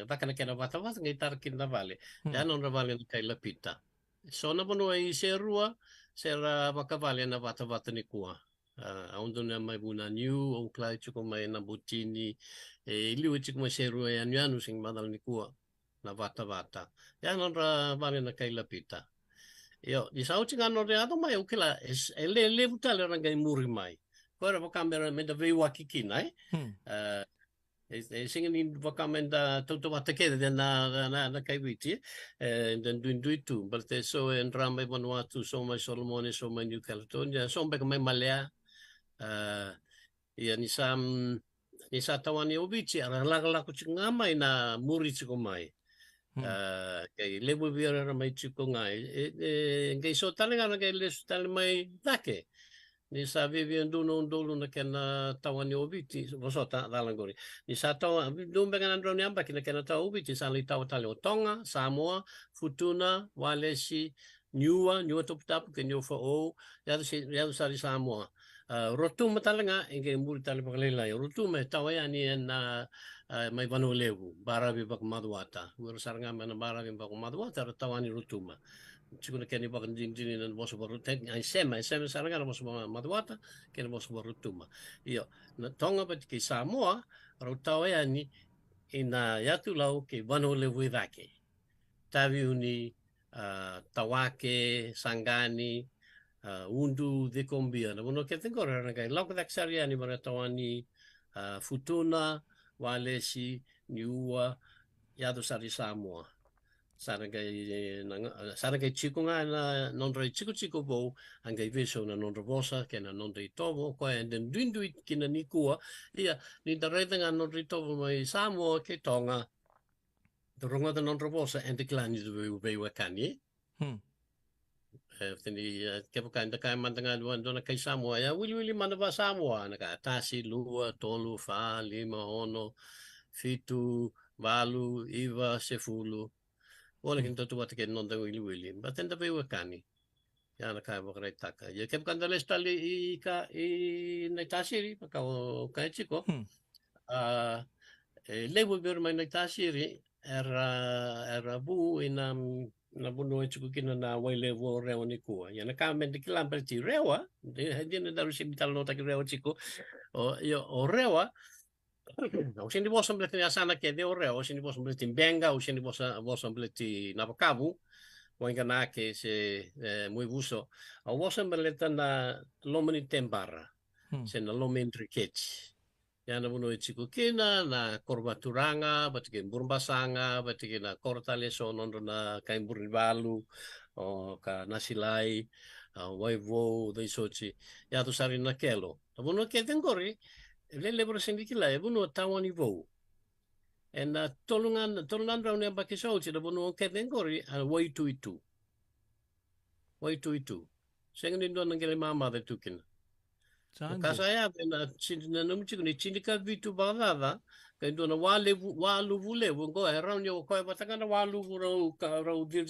takana kena vata nga itara kin na vale ya non ravale kay lapita so na bono ay serua sera makavale na vata ni kuha aundo na may buna new o klay chuko may na butini iliwi chiko may seru anu sing madal ni kuha na vata yan on ra vale na kay lapita yo di sao ching ano re ato may ukila le butale rangay muri may kora ba kamera me da vewa kikinay singin in vakamenda toto vatakeda na kay witi dan duinduitu balte so en ramay Vanuatu so may Solomone so may New Caledonia so may malaya yan isa tawan ni obici ara lakalako ngamay na muri chiko may kay lebo bira may chiko ngay kay so talaga kay les tal may dake ni sa viviendo non dolo na kena tawan ni obiti so ta dalangori ni sa tawa dumbe kan andro niamba kena tawa obiti sa li tawa tali Tonga Samoa Futuna Walesi Niua tuptap ke Niua o ya sa di Samoa rotuma talaga inge muri tali pakalila rotuma tawa yani na may Vanuatu Baravi bak Maduata wer saranga mana Baravi bak Maduata tawani rotuma Chico na kani bakan ding na boso barutek ay sema saranga na boso Maduata kani boso barutuma iyo na Tonga pat ki Samoa rautawa yani ina yatu lau ke Vanuatu dake tavi uni Tawake Sangani undu de kombia na bono ke tengora na kai lau ka saria ni baratawani Futuna Walesi Niua yado sari Samoa sarangay chico nga na nondray chico bo angay viso na nondrobosa kena nondray tobo ko and then duinduit kina ni kuha iya ni dareta nga nondray tobo may Samoa ke Tonga doronga da nondrobosa and the clan is bewa kani tini kepakan da kay mantanga doon na kay Samoa ya wili manaba Samoa nakatasi lua tolu fa lima ono fitu balu iwa sefulu wala kinto tuwa tiken non da wili baten da bewa kani ya na kaya bakray taka ya kep kandales tali i naitasiri paka o kaya chiko lebo bir may naitasiri era bu inam na buno chiko kina na wailevo rewa ni kuwa ya na kaya di kilam perti rewa hindi na daru si bital no taki rewa chiko o rewa Usini bosa mbleti asana ke de oreo, usini bosa mbleti benga, usini bosa mbleti napakavu, wanga nake se muy buso. A bosa mbleta na lomani tembara, se na lomani triketi. Yana buno chiku kina na korbaturanga, batike burbasanga, batike na kortale so nondo na kaimburribalu, o ka nasilai, waivo, dei soci. Ya tu sari na kelo. Buno ke tengori le lebro sindikila e buno tawani vo en tolungan raw ne bakiso ci da buno keten gori way to itu sengni don ngel mama de tukin Kasaya na na num chiku ni chindika vitu balada kay do na walu vule go around yo ko batanga na walu ro ka ro dir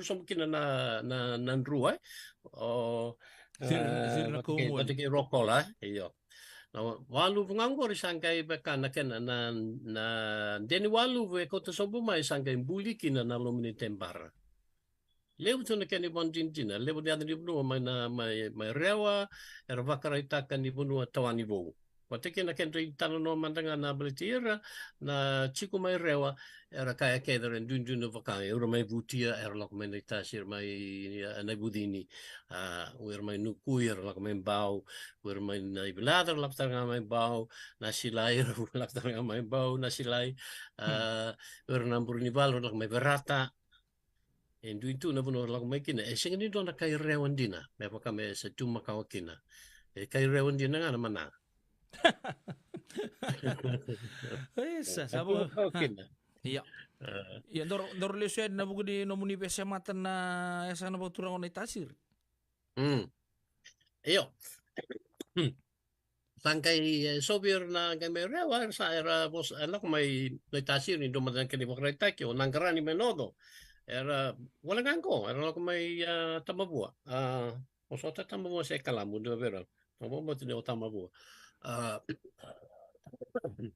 som kina na nrua o batike rokola iyo na walu ngangor sangkai beka na ken na deni walu ve ko to sobu mai sangkai buli kina na lomini tembara leu tu na ken ibon jinjina leu dia ni bunu mai rewa era vakaraita kan ni bunu tawani bo Wateke na ken rei tano no mandanga na belitira na chiku mai rewa era kaya kedere dundu no vakai ura mai butia era lak mai tasir mai na budini ura mai nuku era lak mai bau ura mai na ibladar lak tanga mai bau na silai lak tanga mai bau na silai ura na burnival lak mai berata en duitu na buno lak mai kina e singini do na kai rewan dina me pakame se tuma kawakina e kai rewan dina ngana mana Esa, sabo. Iya. Ya dor lesuai na buku di nomuni pesa mata na esa na baturang onay tasir. Iyo. Tangkay sobir na kami rewa sa era bos anak may tasir ni dumadan kini makrita kyo nangkarani menodo. Era wala ngangko, era ako may tamabua. Osota tamabua sa kalamu do pero. Tamabua tino tamabua.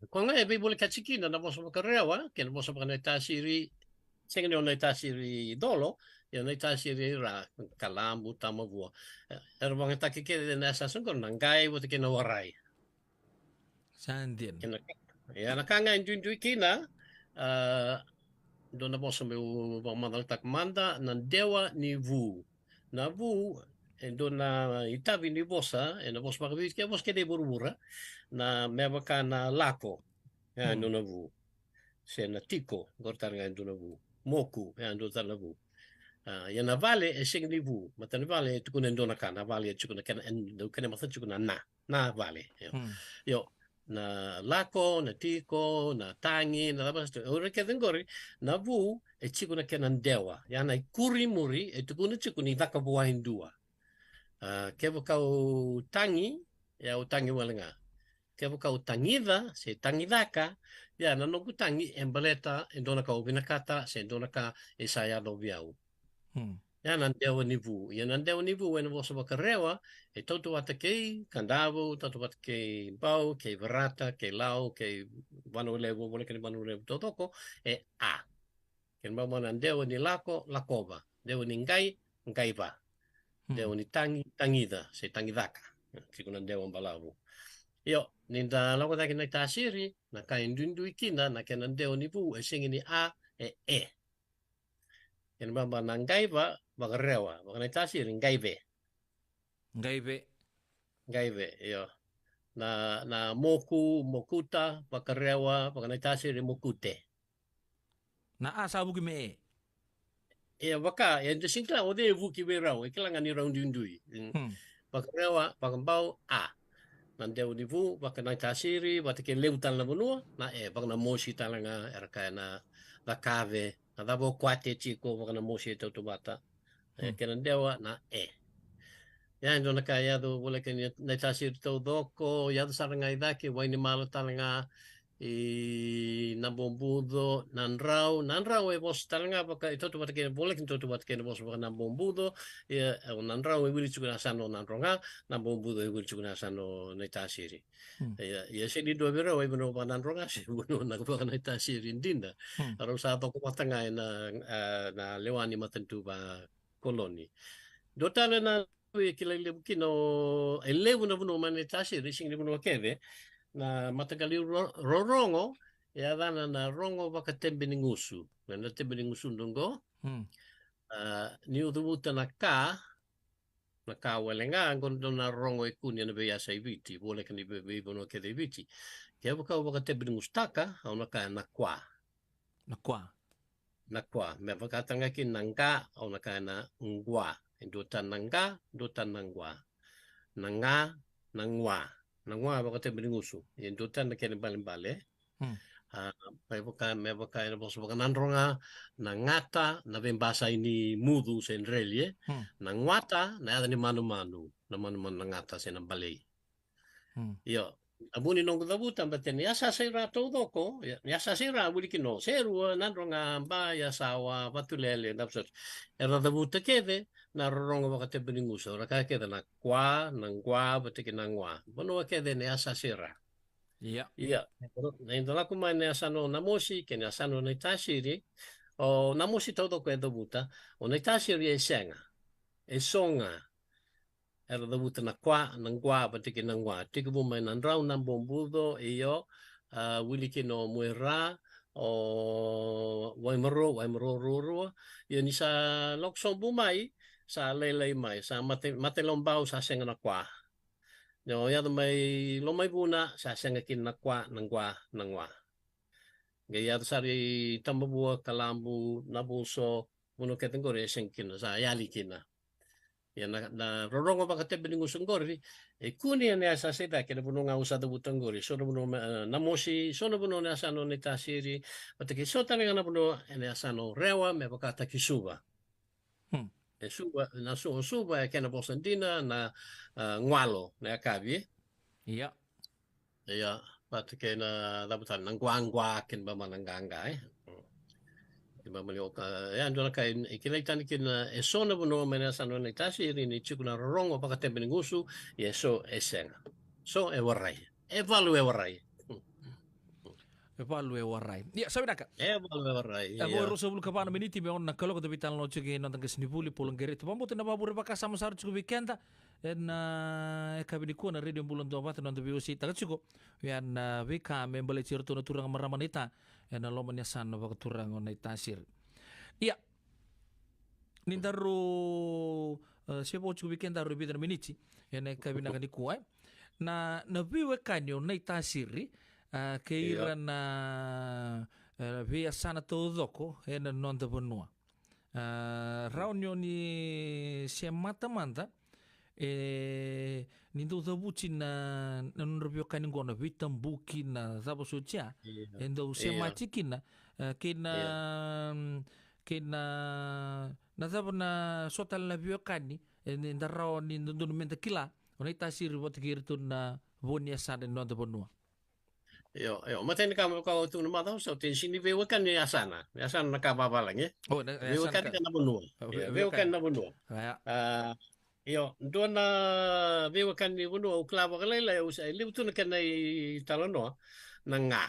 Kung nga boleh kachikina na bosa makarewa, kaya bosa makanetasiri, sing no netasiri dolo, ya netasiri ra kalambu tamavua. Era bang takike na sa sungkor nangai buti kina waray. Sandin. Ya nakanga indui kina, do na bosa me madal takmanda nan dewa ni vu. Na vu do na itabi ni bosa na bos makabit kaya bos kede burubura na mebaka na lako ya no na vu se na tiko gortar nga do na vu moku ya do tar na vu ya na vale e sing ni vu matan vale tukuna do na kana vale tukuna kana do kana matan tukuna na vale yo na lako na tiko na tangi na labas ora kedengori na vu e tukuna kana dewa ya na kuri muri e tukuna tukuni takabuain dua kevo kau tangi ya utangi walenga kevo kau tangida se tangidaka ya na no kutangi embaleta endona kau binakata se endona ka esaya do viau ya nan dewa nivu ya nan dewa nivu when was bakarewa e toto watakei kandavo toto watakei bau ke verata ke lau ke vanu levo boleh ke vanu levo totoko e a ken ba nan dewa ni lako lakoba dewa ni ngai ba dewa ni tangida se tangidaka kikuna dewa balavu yo ninda lako taki na tasiri na kain dundu ikina na kenan dewa ni bu e singini a e ken ba ngai ba bagarewa bagana tasiri ngaibe yo na mokuta bagarewa bagana tasiri mokute na asabu kime ya baka ya singkla ode vuki berau iklangan ni round dundui bakarewa bagambau a nande univu bakana tasiri batike leutan la bonua na bakana moshi talanga erka na la cave na dabo kwate chico bakana moshi to bata kenan dewa na ya ndo na kaya do boleh kan na tasiri to doko ya saranga idake waini malo talanga nambombudo nanrau e bos talanga baka itu tu batke boleh kinto tu batke bos baka nambombudo ya nanrau e wili chukuna sano nanronga nambombudo e wili chukuna sano netasiri ya se di do bero e bono nanronga se bono na baka netasiri ndinda aro sa to ko matanga na lewani matentu ba koloni dotale na kilele kino elevu na bono manetasiri sing di bono keve na matagali rorongo ya dana na rongo baka tembe ni ngusu na tembe ni ngusu ndongo ni udubuta na ka walenga ngondo na rongo ikuni na beya saibiti bole kan ibe bono ke debiti ke baka tembe ni ngustaka au na ka na kwa me baka tanga kin nanga au na ka na ngwa ndotan nangwa nangwa baka tembe ngusu yendotan na kene bale me baka na bos baka nanronga nangata na bembasa ini mudu senrelie nangwata na ada ni manu nangata sen balei Ia, abuni nongo da buta bateni asa sera to doko, ya asa sera buli kino seru nandro ngamba ya sawa batulele napsot. Era da buta kede na rongo bakate beninguso, raka kede na kwa, nangwa batiki nangwa. Bono kede ne asa sera. Iya. Iya, na indola kuma ne asa no namoshi ke ne asa no ne tashiri. O namoshi to doko e da buta, o ne tashiri e senga. E songa. Era da buta na kwa, nangwa batiki nangwa. Tika bumai nandrau nambombudo iyo wili kino muera o waimaro rurua. Iyo ni sa lokso bumai sa lelei mai sa mate lombau sa senga na kwa. Yo ya mai lomai buna sa senga kin na kwa nangwa. Gaya sari tambabua kalambu nabuso buno ketengore sengkina sa yali kina. Ya na rorongo bakate beningu sungori kuni ne asa seda ke buno nga usada butangori so buno namoshi so buno ne asa no ne tasiri patake so tane na buno ne asa no rewa me bakata kisuba e suba na suba ke na bosandina na ngwalo ne akabi iya patake na dabutan nang gwangwa ken ba mananganga Iba malioka ya ndo kai ikilaitan kin esona buno mena sano na tasi ni chikuna rongo pakate beningusu yeso esenga so e warai evalu e warai ya sabi naka evalu e warai abo roso bulu kapana meniti me onna kalo ko bitan lo chege no tanga snipuli pulong gere to bambo tena babure baka sama sar chugo weekenda en kabini ko na radio bulon do bat no do biosi taga chugo yan weka me bale cirto no turang maramanita en lo manya san no baka turang on tasir iya nindaro sebo chugo weekenda ro bidan meniti en kabina kani kuai na biwe kanyo na tasiri keira na via sana todo doko ena nonda bonua raunio ni se mata nindo dabuci na nrobio kaningo na vitam buki na zabo socia endo se machikina kena na zabo na sotal na bio kani enda rao ni ndo menta kila ona tasiri bot girtu na bonia sana nonda bonua Yo, mateni kamu kau tu nama tahu so ten sini vewakan ni asana na kaba balang ya. Oh, vewakan kan na bunua. Vewakan na bunua. Yo, dona vewakan ni bunua uklava kalai usai liu tu nak nai talono nanga.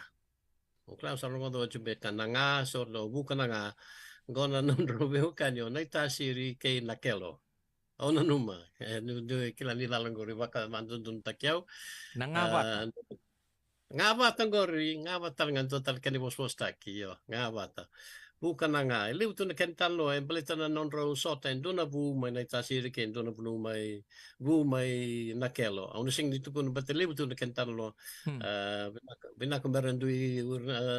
Uklava salongo do jumbetan nanga so lo bukan nanga. Gona nundro vewakan yo nai tasiri kei nakelo. Ona numa. Nu kila ni lalangori baka mandun takiau. Nanga Ngabata ngori, ngabata ngan total kani bos taki yo, ngabata. Bukan nga, liu tu na kentalo en balita na non ro sota en dona bu mai na tasiri ken dona bu mai nakelo. Au sing ditu kun bate liu tu na kentalo. Bina kumberendui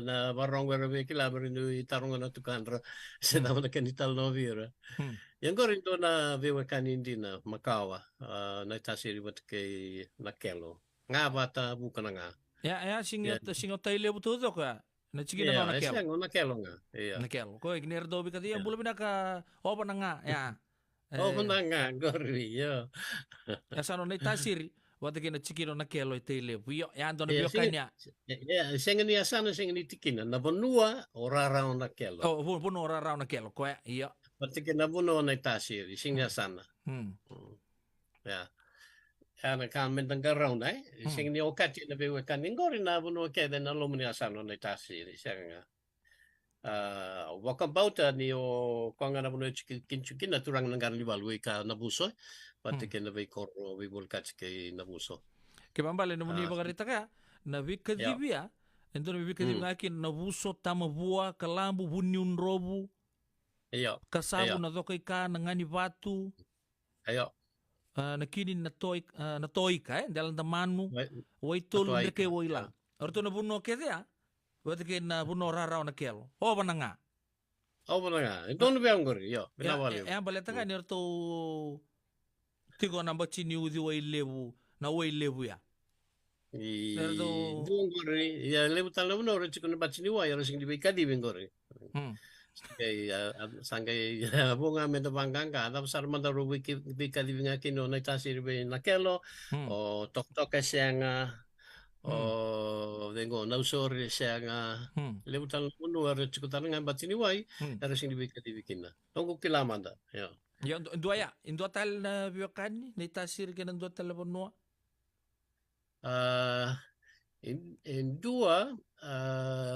na barong wera be kila berendui tarungan na tukandra. Sena na kenitalo vira. Yang gori dona vewa kanindina makawa na tasiri bat ke nakelo. Ngabata bukan nga. Ya singot taile buto do ka na chigi na nakel. Ya, nakel nga. Iya. Nakel. Ko igner do bi kadi ang bulo binaka opa na nga ya. Opa na nga gori yo. Ya sano na tasiri wata kina chigi no nakel o taile buyo ya ando na biyo kanya. Ya, senga ni asana senga ni tikina na bonua ora raw nakel. Oh, bono ora raw nakel ko ya. Pati kina bono na tasiri singa sana. Ya. Ana kan mentang garau nai sing ni okati na bewe kan ngori na bunu ke na lomuni asano na tasiri sanga wakabauta ni o konga na bunu kinchukin na turang nangar libalui ka nabuso pati ke na be korro we bol catch ke nabuso ke bambale no muni bagarita ka na vikadibia ento na vikadibia ki nabuso tamabua kalambu bunyun robu kasabu na dokai ka nangani batu nakini na toy ka dalam tamanu wai tolu ndeke wai la orto na buno ke dia wate ke na buno rarao na kelo o bananga don't be angry yo binawali ya baleta ka ni orto tigo na bachi ni udi wai lebu na wai lebu ya ngori ya lebu tala buno ro chikon bachi ni wai ro sing di bikadi bengori Sangkai bunga mento bangkangka atau besar manta rubi bika divinga kino na tasir be nakelo o tok sianga o vengo na usor sianga lebutan unu are cikutan ngan batini wai are sing dibika divikina tongku kilamanda ya ya indua tal na biokani ni tasir ke indua tal bonua in dua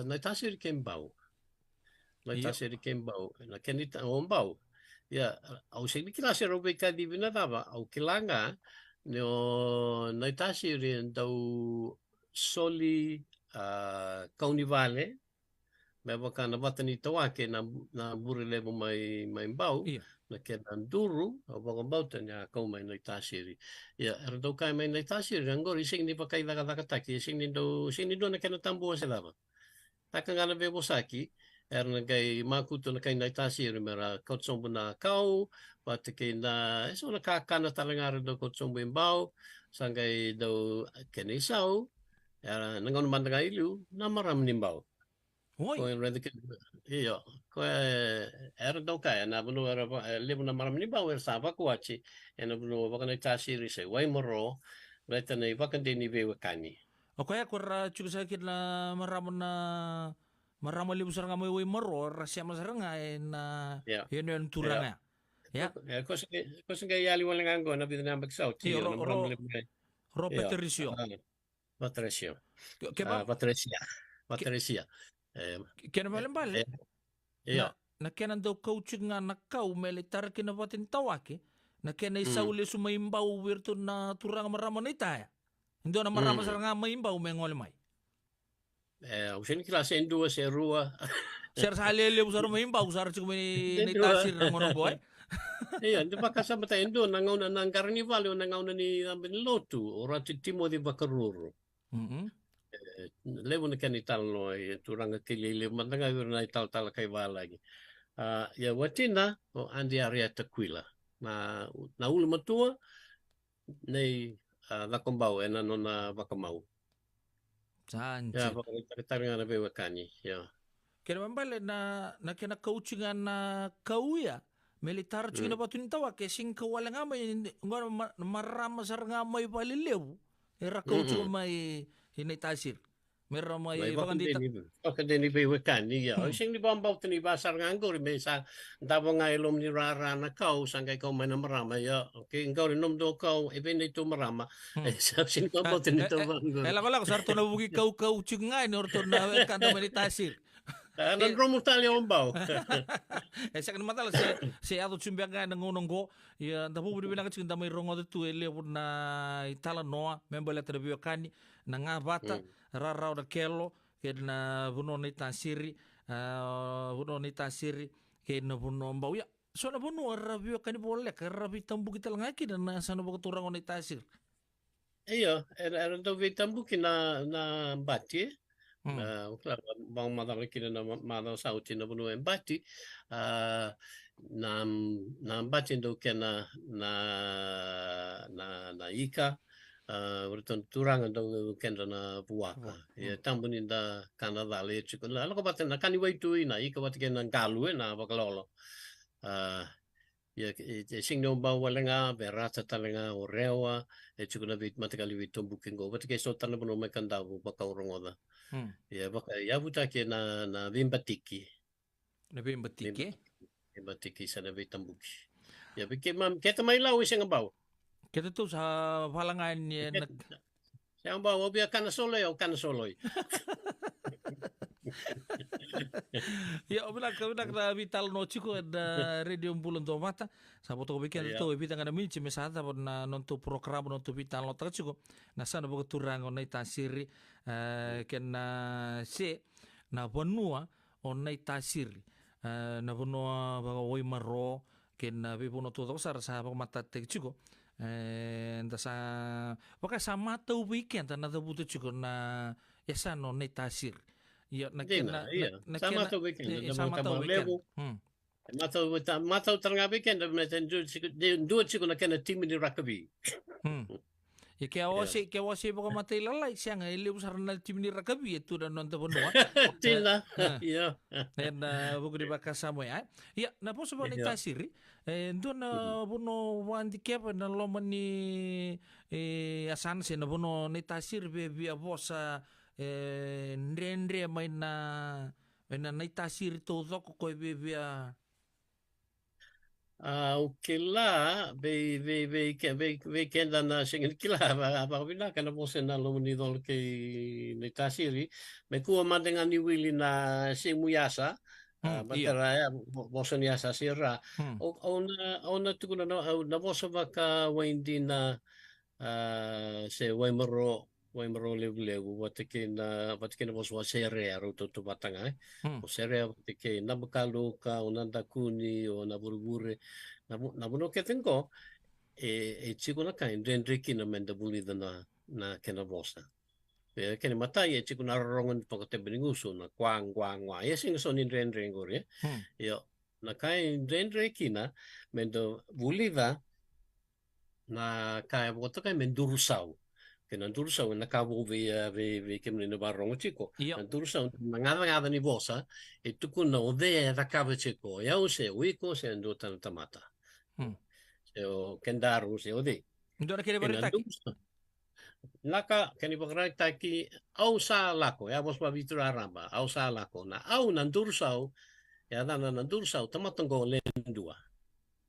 na tasir kembau na tasir kembau na kenita ombau ya au sing kilase robe ka divina tava au kilanga no na tasir tau soli kaunivale meba kana batani tawake na burile mai bau na kenan duru au bau tanya kau mai na tasiri ya erdo kai mai na tasiri angor sing ni pakai taka sing ni do na kenan tambo selama takangana bebosaki erna kai makuto na kai na tasiri mera kotsombo na kau patike na so na kakana talangar do kotsombo bau sangai do kenisau era nangon mandanga ilu na maram nimbau ko en rede iyo ko era do kai na bunu era lebu na maram nimbau er saba ko achi ena bunu bakana tasiri se wai moro rete nei bakande ni be wakani o ya kur chukusakit na maramo libu saranga mo wai moro rasia masaranga na yun turanga ya ko singa yali wala ngango na bidana bagsau ti ro Patricio Patricia kena bale na kena do coaching nga nakau militar kena batin tawake na kena isauli sumaimbau wirtu na turang maramo na itaya indo na maramo saranga maimbau mengol mai usin klase endua serua ser salele usar maimbau usar cuma ni tasir ngono boy iya di bakasa mata endo nangauna nang karnival o nangauna ni ambin lotu ora timo di bakaruru levo na kanital no turanga kilile mandanga na tal kai wala lagi ya watina o andi area takwila na ulu matua nei vakombau ena nona vakamau sanche ya vakaritaranga na bewakani ya kena bale na kena coachingan na kauya militar chuna batun tawa ke sing kawala nga may ngor marama sar nga may palilew era coach may hinay tasir meron may bakandita ni bewekan ni ya sing ni bambau tani basar nga ngor may sa tabo nga ilom ni rara na kau sangkay kau may na marama ya okay ngor inom do kau even ito marama sing bambau tani to ngor ela sar to na bugi kau chunga ni orto na kanta may tasir Nan romo tali ombau. Sa kan matala si ato chumbianga ngonong go ya tapu budi bina kacing damai rongo tu ele na itala noa member letter biokani na ngabata rarau da kelo ke na buno ni tasiri ke na buno ombau ya so na buno biokani boleh karena bitambu kita langaki dan sana buka turang ni tasir. Iya, era do bitambu kina na bati. Bang madal kina na madal sauti na bunu embati na embati do kena na ika berton turang do kena na buaka ya tambuni da Canada le chico la ko baten na kani waitu ina ika bat kena galu na bakalolo ya sing no ba walenga berata talenga orewa chico na bit matakali witum bukingo bat ke so tan bunu mekanda bu bakaurungoda ya baka ya buta ke na bimbatiki sana bitambuki ya bike mam kita mai lau isang bau kita tuh sa falangan ya sang bau obi kana soloy o kana soloy ya obila ka vital no chico da radio bulan to mata saboto ko bikin to evita ngana minchi mesata por na nonto program nonto vital no chico na sana bo turang on tasiri ken na se na bonua on tasiri na bonua ba oi maro ken na bibuno to sar sa ba mata te chico nda sa baka sama to weekend na da buto chico na esa no tasiri ya sama to weekend matau tanga weekend meten dua chico na kena tim ni rugby Ya kaya wasi baka matay lalay siya nga ili usar na tim ni rakabi itu dan nonton benua. Tila. Iya. En buku di baka samo ya. Ya na po sa ni tasiri. Doon na buno wandi kepa na loman ni asan si na buno ni tasir be bosa ndre may na tasir to ko be Ukila be kenda na singin kila ba bina kana po sa nalong ni dol kay nitasiri may kuha man dengan ni Willy na si Muyasa batera ya bosan yasa sira ona tukuna na bosa baka Wendy na se Waimaro levu watakin bos wa sere aro to batanga o sere watakin na bakalu ka onanda kuni o na burbure na buno ketenko chico na kain dendre kina menda buli na kena bosa kena mata ye chico na rongon pakote beninguso na kwang wa ye sing so ni dendre ngore yo na kain dendre kina menda buli na kaya boto kay mendurusau kena durusau na kabo ve kemne na barong chico na durusau ngada ni bosa itu kun no de da kabo chico ya use wiko se ndo tan tamata so kendaru se ode ndo na kere barita naka keni barita ki au sa lako ya bos babitura ramba au sa lako na au na durusau ya na durusau tamatongo lendua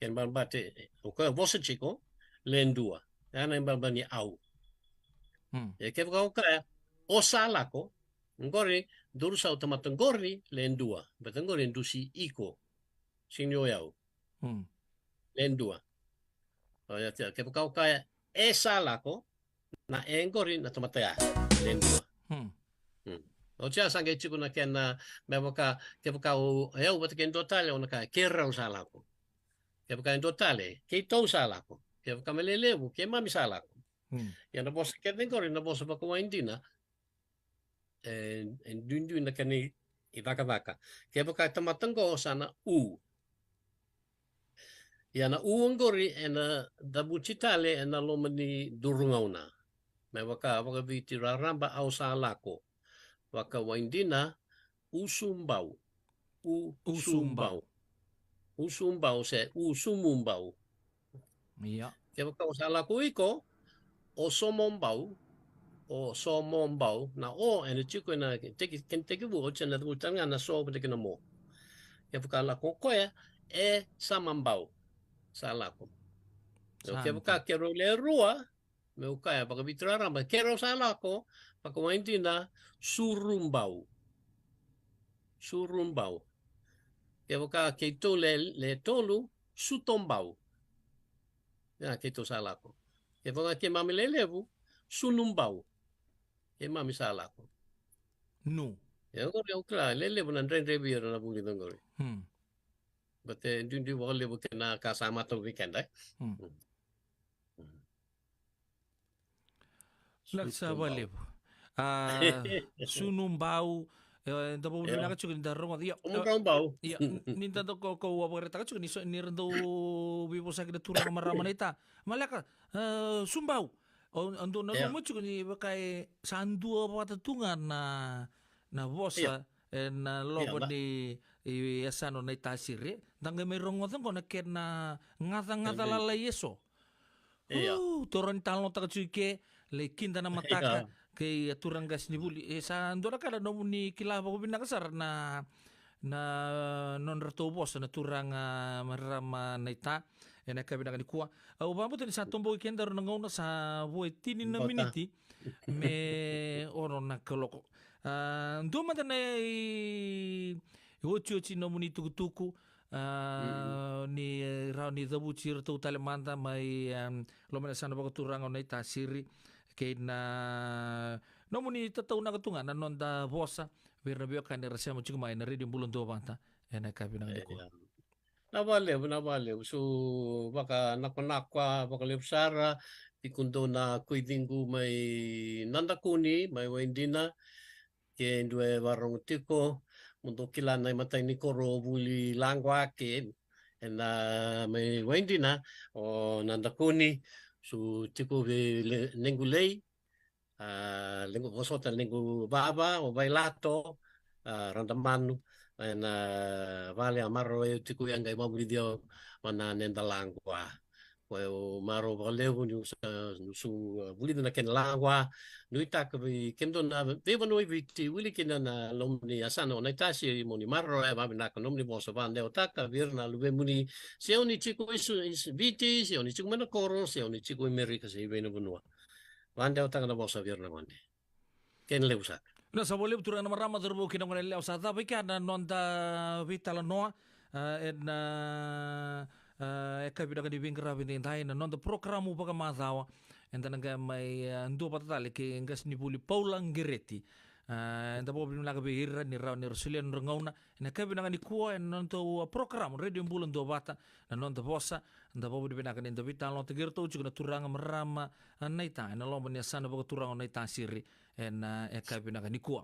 ken barbate o ko bosa chico lendua ya na barbani au ke kau kaya osalako ngori durusa automaton gorni lendua betengori indusi iko sinyo yau lendua oh ya ke kau kaya esalako na engori na tomataya lendua o cha sange chiku na kena meboka ke kau eu betken totale ona kaya kera usalako ke kau totale ke to usalako ke kau melelebu ke mami salako yang na bosa keten kori na bosa baka Waindina en dundu na kani ibaka kaya baka tamatangko sana ya na ngori na dabuchitale na lomani durungauna may baka biti raramba au salako baka Waindina usumbau se usumumbau kaya baka usalako iko o somombau na ene chico na teki bu chena du tanga na so bete na mo ya buka la kokoya samambau salako ke buka kero le rua me ukaya baka bitrara ma kero salako baka Waindina surumbau ke buka ke to le tolu sutombau ya ke to salako ke vanga ke mami lelevu sunumbau ke mami salako ya ngori ukla lelevu nan rendre biar na bungi ngori bate dundi wale bu kena kasama to weekend laksa balevu sunumbau Dapo na ka chukin darong ya. Umumbau. Ya, ninta to ko wabareta ka chukin ni rendo bibo sa kinatura ka maraman ita. Malaka sumbau. Ando na mo chukin ni bakay sandu patatungan na bosa na lobo ni yasano na itasiri. Tangga may rongotan ko na kena ngata lalay yeso. Toron talon ta chuke le kinda na mataka. Kay turang gas ni buli sa andora kada no ni kilaba ko binakasar na non ratobos na turang marama naita ena ka binakani kuwa o bambo tin sa tombo kenda ro ngona sa boy tini na miniti me oro na koloko ndo mata na ochi no muni tukutuku ni rauni dabu chir to talemanda mai lo mena sana ba turang naita siri kay na nomuni tataw na katungan na nonda bosa pero biyo ka nirasya mo chigumay na rin yung bulong doon banta yan ay kapi ng liko nabalew so baka nakonakwa baka lepsara ikundo na kuidingu may nandakuni may Waindina kaya ndwe warong tiko mundo kilana matay ni koro buli langwa ke na may Waindina o nandakuni su tiku be nengu lei lengu vosota lengu baba o bailato randamanu na vale amaro e tiku yang gai mabuli dio mana nenda langua o maro valeu ni su buli na ken langua nui tak vi kendo na beba noi viti wili kena na lomni asano na tasi moni maro e ba na konomni boso van de otaka virna lube muni se oni tiku isu viti se oni tiku mana koro se oni tiku Amerika se beno bunua van de otaka na boso virna mande ken leusa na sa boleh turang nama ramah terbu kina ngone leo sa tapi kan nonta vitala noa eka bida di bingkara bini tai na nonta programu pakai masawa enta naga mai ndo patali ke ngas ni buli Paulang Gereti enta bo bini laga bihira ni rau ni Rosilian Rengauna na kabi naga ni kuwa nonta program radio bulan do bata na nonta bosa enta bo bini naga ni enta vitala nonta gerto juga na turang merama naita na lomba ni sana bo turang naita siri eka bini naga ni kuwa.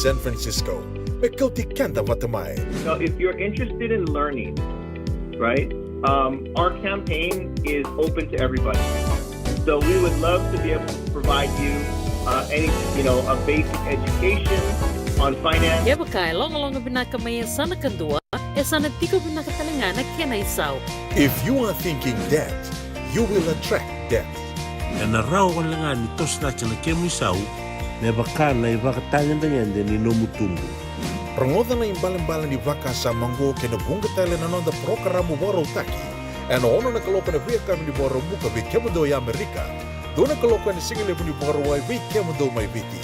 San Francisco. So if you're interested in learning, right, our campaign is open to everybody. So we would love to be able to provide you a basic education on finance. Ya bakay long binaka may sana kadua, sana tiko binaka talangana kena isaw. If you are thinking that, you will attract that. Na raw ko lang nga nitos na siya na kemisaw, na baka na ibakatangan na yan din inomutumbo. Prangoda na imbalan-balan ni Vaka sa Mango kena bunga tala na nonda programa Boro Taki. And ono na kaloka na via kami ni Boro Buka vi kemado ya Amerika. Doon na kaloka na singile po ni Boro Wai vi kemado may biti.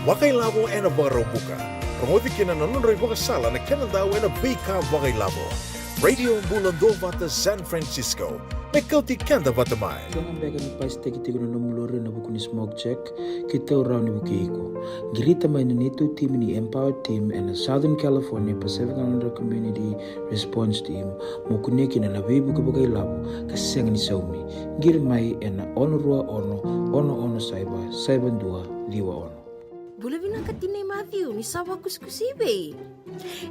Wakay labo ena Boro Buka. Prangodi kena nanonray Vaka sala na kena daw ena vika wakay labo. Radio Bulando Vata San Francisco. Mekauti kanda vatamai. Jangan bega ni pas tegi na namulore na buku ni smoke check kita orang ni buku iko. Girita mai ni tu team ni Empower Team and Southern California Pacific Islander Community Response Team mukune kina na bebu ke bagai labo kaseng ni saumi. Gir mai ena ono saiba dua liwa ono. Boleh binang katinay Matthew ni sawa kuskusibe.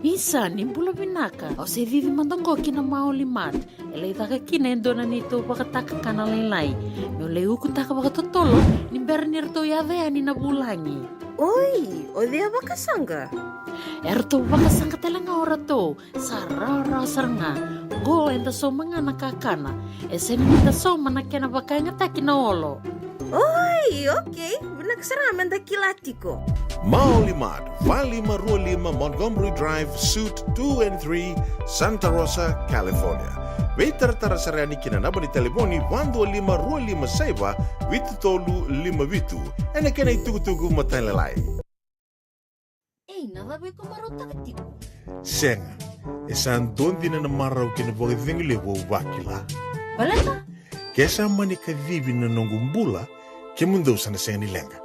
Isa ni bula binaka. O se vivi mandongo kina maoli mat. Ele taka kina endona ni to pakataka kana lailai. No le uku taka pakatotolo ni bernir to yavea ni nabulangi. Oi, o dea bakasanga. Erto bakasanga telanga ora to. Sarara saranga. Go enda so mga nakakana. Esen minta so manakena bakanga takina olo. Oi, okay. Nagsaraman da kilatiko. Maulimad, Valley Marulima, Montgomery Drive, Suite 2 and 3, Santa Rosa, California. Vetar tarasarani kina naba ni telefoni 125 saiba vitu tolu 5 vitu. Ene kena itugu matalelai. Nada be ko marota katiko. Senga, esan tonti na marau kina boga vingile wo wakila. Balata? Kesa mani ka vivi na nongumbula, ke mundo sana senga ni lenga.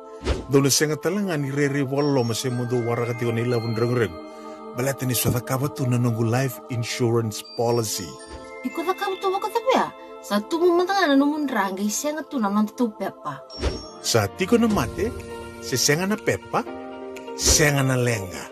Dona senga talanga ni rere walo ma se mundo warakati ona ila reng. Balata ni swada kabatu na nongu life insurance policy. Iko da kabuto waka tapea. Sa tumu matanga na numun ranga senga tu na tu pepa. Sa tiko na mate, se senga na pepa, senga na lenga.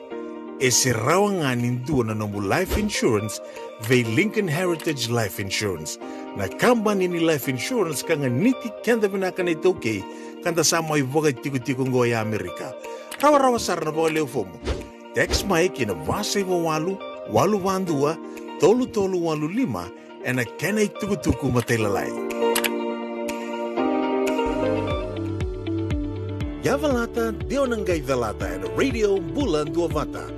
E se rawa nindu na nongu life insurance ve Lincoln Heritage Life Insurance. Na company ni life insurance kanga niti kenda binaka na itoke kanda sama ivoga tiko ngoya Amerika. Rawa sar na boga leo fomo. Text mai kina vasa iwa walu vandua, tolu walu lima, ena kena ituku matelalai. Yavalata, deo nangai valata, ena radio bulan dua vata.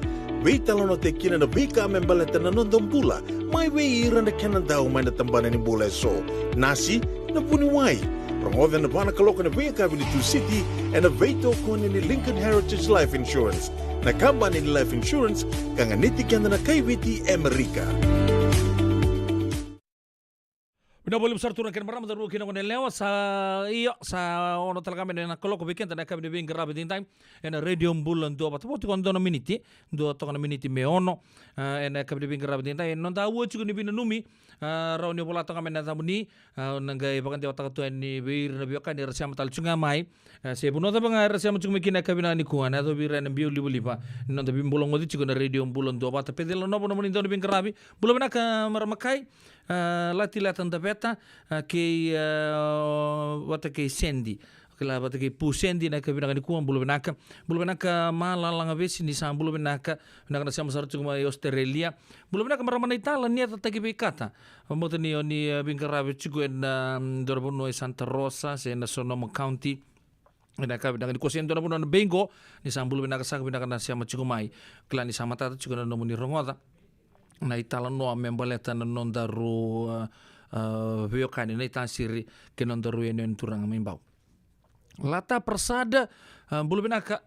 Weitalono te kina na bika membaleta na nondong bula, mai wei ira na kena dau mai na tambana ni bula so. Nasi, na puni wai. Promoda na bana kaloka na wei kabili tu city, ena veito kone ni Lincoln Heritage Life Insurance. Na company ni life insurance, kanga niti kanda na kaiwiti Amerika. Bina boleh besar turun kena maram daru kena kena lewa sa ono talaga mena na koloko weekend na kami deving grabe din time ena radio bulan dua batu tu kondo na miniti dua tokana miniti me ono ena kami deving grabe din time non tahu cukup ni bina numi rauni bola tokana mena tamuni nangai bakan dia otak tu ni bir na biakan ni rasa matal cunga mai se buno ta banga rasa macam mekina kami na ni kuana tu bir na biu liba non tapi bolong ngodi cukup na radio bulan dua batu pedelo no bono meni dona bin grabe bulan mena ka maramakai lati-latan da beta ke wata ke sendi kala wata ke pu sendi na ke binaka ni kuan bulu binaka malala vesi ni sam bulu binaka na sama sar cuma Australia bulu binaka maramana Italia ni ata ke bekata moto ni oni bingkarabe cugo en dorbono Santa Rosa se na Sonoma County ina ka binaka ni kosen dona bono bengo ni sam bulu binaka sa binaka na sama cugo mai kala ni sama tata cugo na nomuni rongoda na itala noa membaleta na nondaru viokani na itasiri ke nondaru enen turang mimbau. Lata persada bulu binaka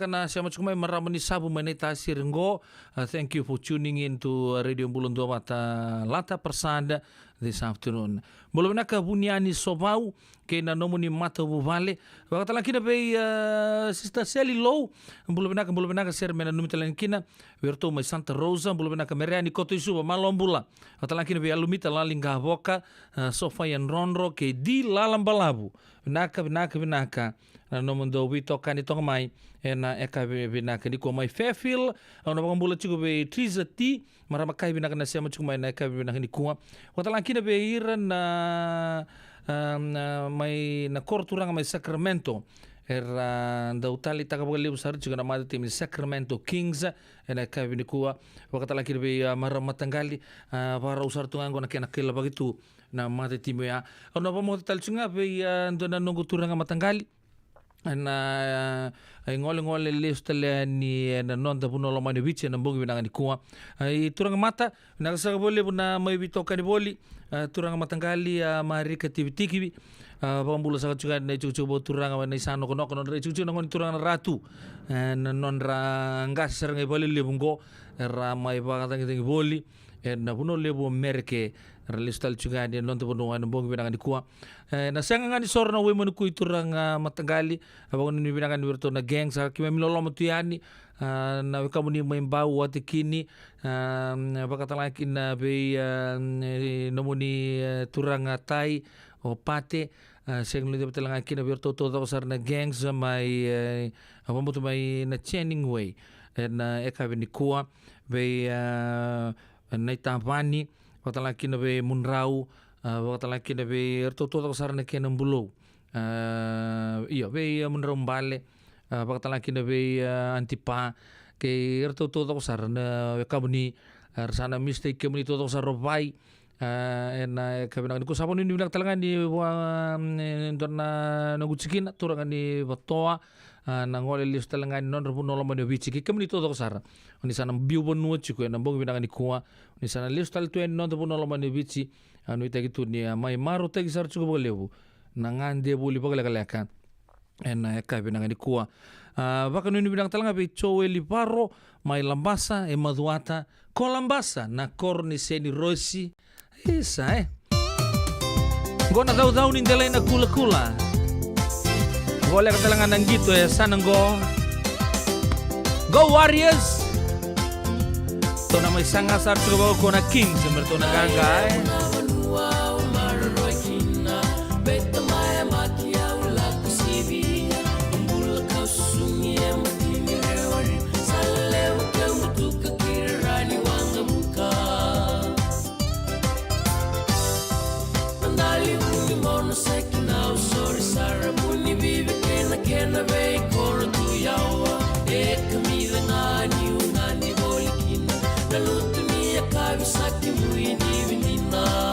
na siapa cuma meramani sabu menita siringo. Thank you for tuning in to Radio Bulun Dua Mata Lata persada this afternoon. Bulu binaka buniani sobau ke na nomuni mata buvale. Wakata lagi na bay Sister Sally Low. Bulu binaka ser mena numitalan kina. Wirto mai Santa Rosa bulu binaka mereani koto isuba malombula. Wakata lagi na bay alumita lalingga boka sofa yan ronro ke di lalam balabu. Binaka na nomundo wito kani tong mai ena eka binaka ni ko mai Fairfield ona bang bula chugo be Triza T marama kai binaka na sema chugo mai na eka binaka ni kuwa watalang kina be iran na mai na korturanga mai Sacramento era da utali taka boga libu sar chugo na mada tim Sacramento Kings ena eka binikuwa watalang kina be marama tanggali para usar tungango na kena kila bagitu na mate timo ya ona pa mo talchunga pe ndona nongo turanga matanggali na ngole listele ni na nonda puno lo mani biche na bongi binanga ni kuwa turanga mata na sa bole buna mai bitoka ni boli turanga matanggali marika tibitiki pambula sa chuga na chuchu turanga na isano kono kono chuchu na ngoni turanga ratu na nonra ngas seranga boli lebungo ra mai bagata ngi boli na puno lebo merke realistal juga dia nonton penuhan bong binangan di kuah na sangat ngani sor na women ku iturang matagali abang ni binangan wirto na gang sa kime milolo mutiani na kamu ni membau wati kini bakata laki na be nomuni turang tai o pate seng lu betul ngaki na wirto to pasar na gangs mai apa mutu mai na Channing Way e ka ni kua ve nei Tavani watalaki na ve Munrau watalaki na ve ertoto sarana kena bulo iyo ve Munrau Mbale watalaki na ve Antipa ke ertoto sarana kabuni sana mistake kemuni toto sarovai na kabina ko sabon ni bilang talaga ni na gutsikin turangan ni batoa na ngole list talaga ni non rupu noloma ni bichiki kemuni toto sara ni sana biu bonu chiku na bong binang ni kuwa ni sana list tal tu non rupu noloma ni bichi anu ita gitu ni mai maru tagi sar chiku boleu na ngande buli bagala na kabina ni kuwa baka ni binang talaga be chowe liparo mai lambasa e maduata kolambasa na korni seni rosi isa gona daw ni delay na kula-kula boleh katalangan gitu sana go Warriors to na may sangasar sugabaw ko na King semerto na gangay Sakti muini vinina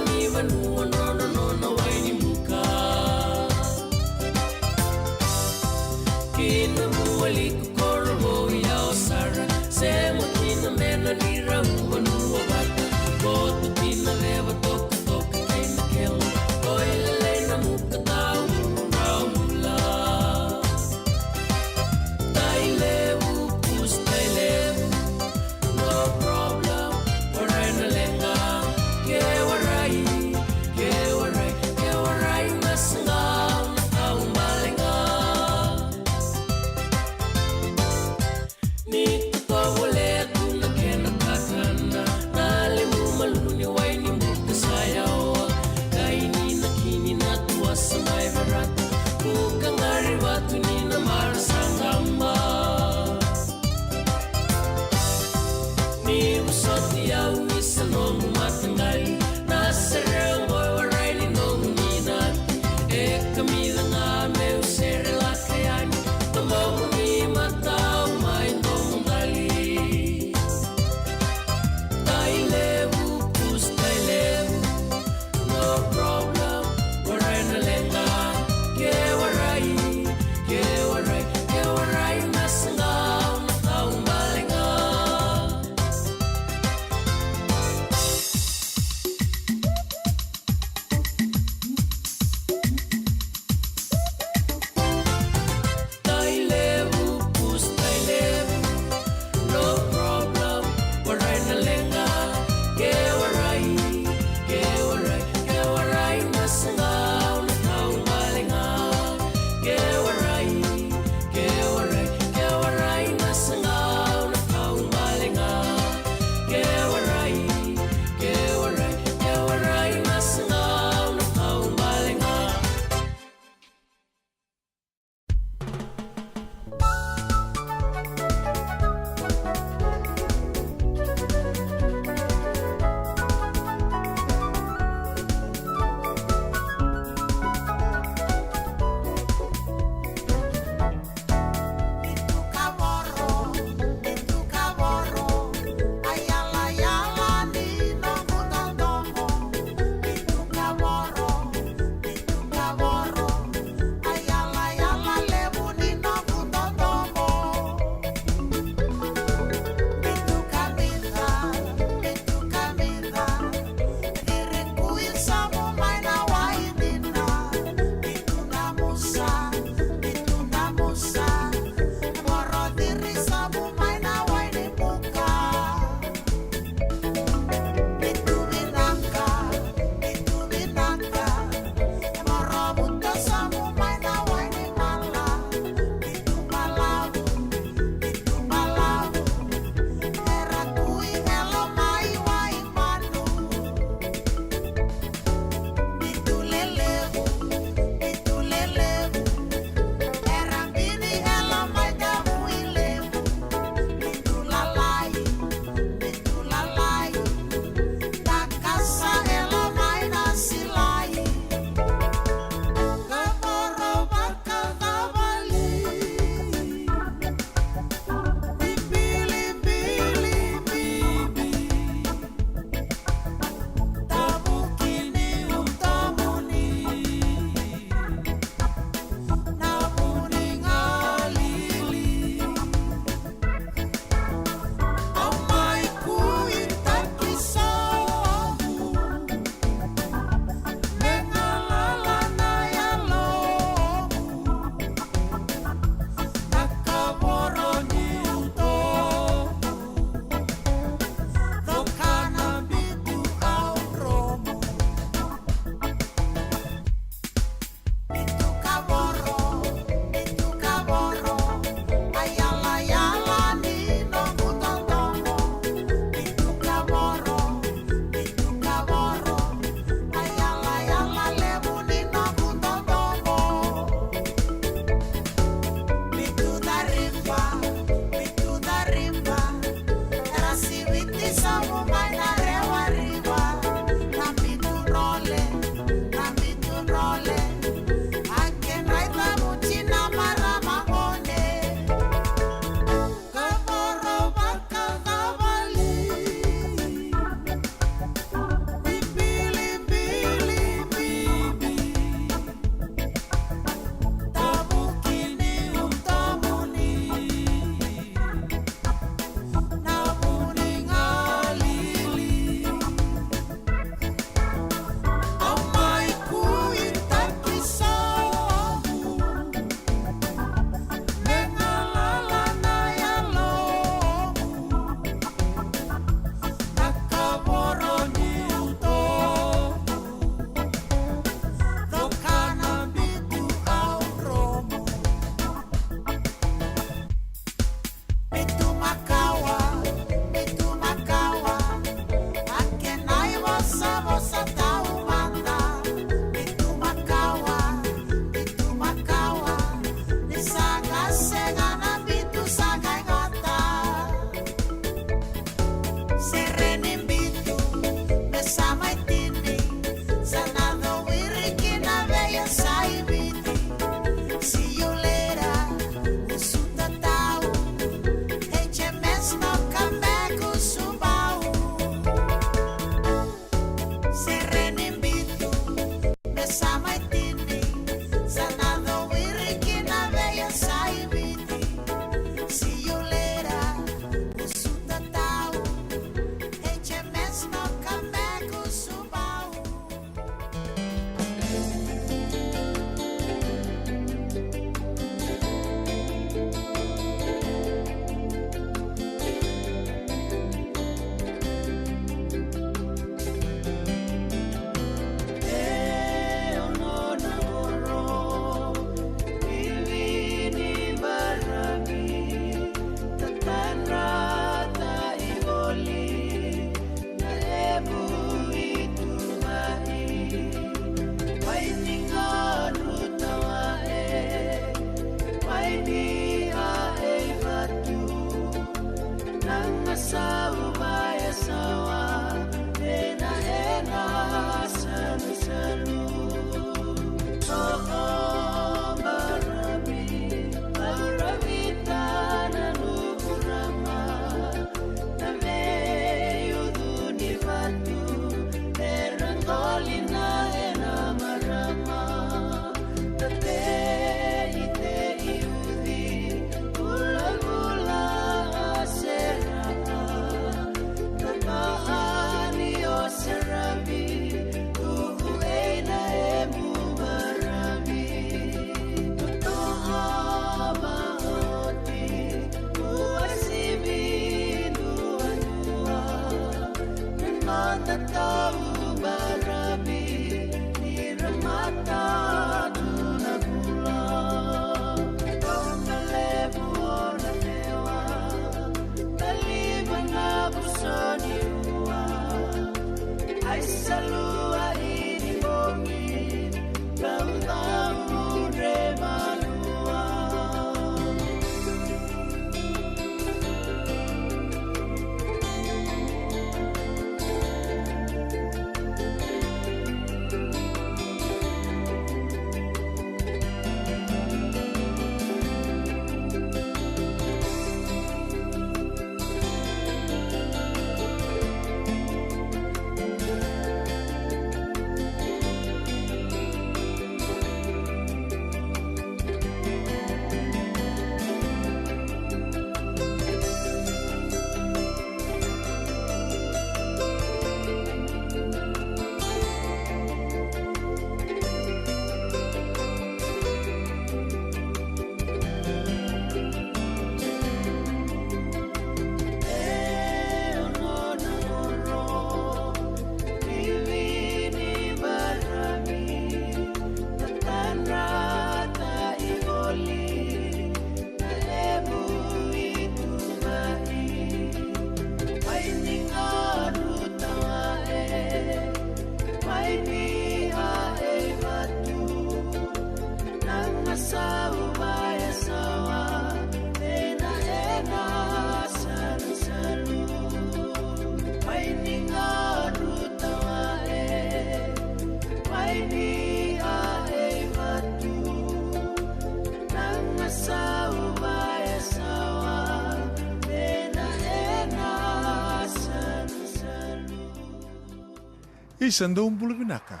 Kisa ndo umbulu binaka.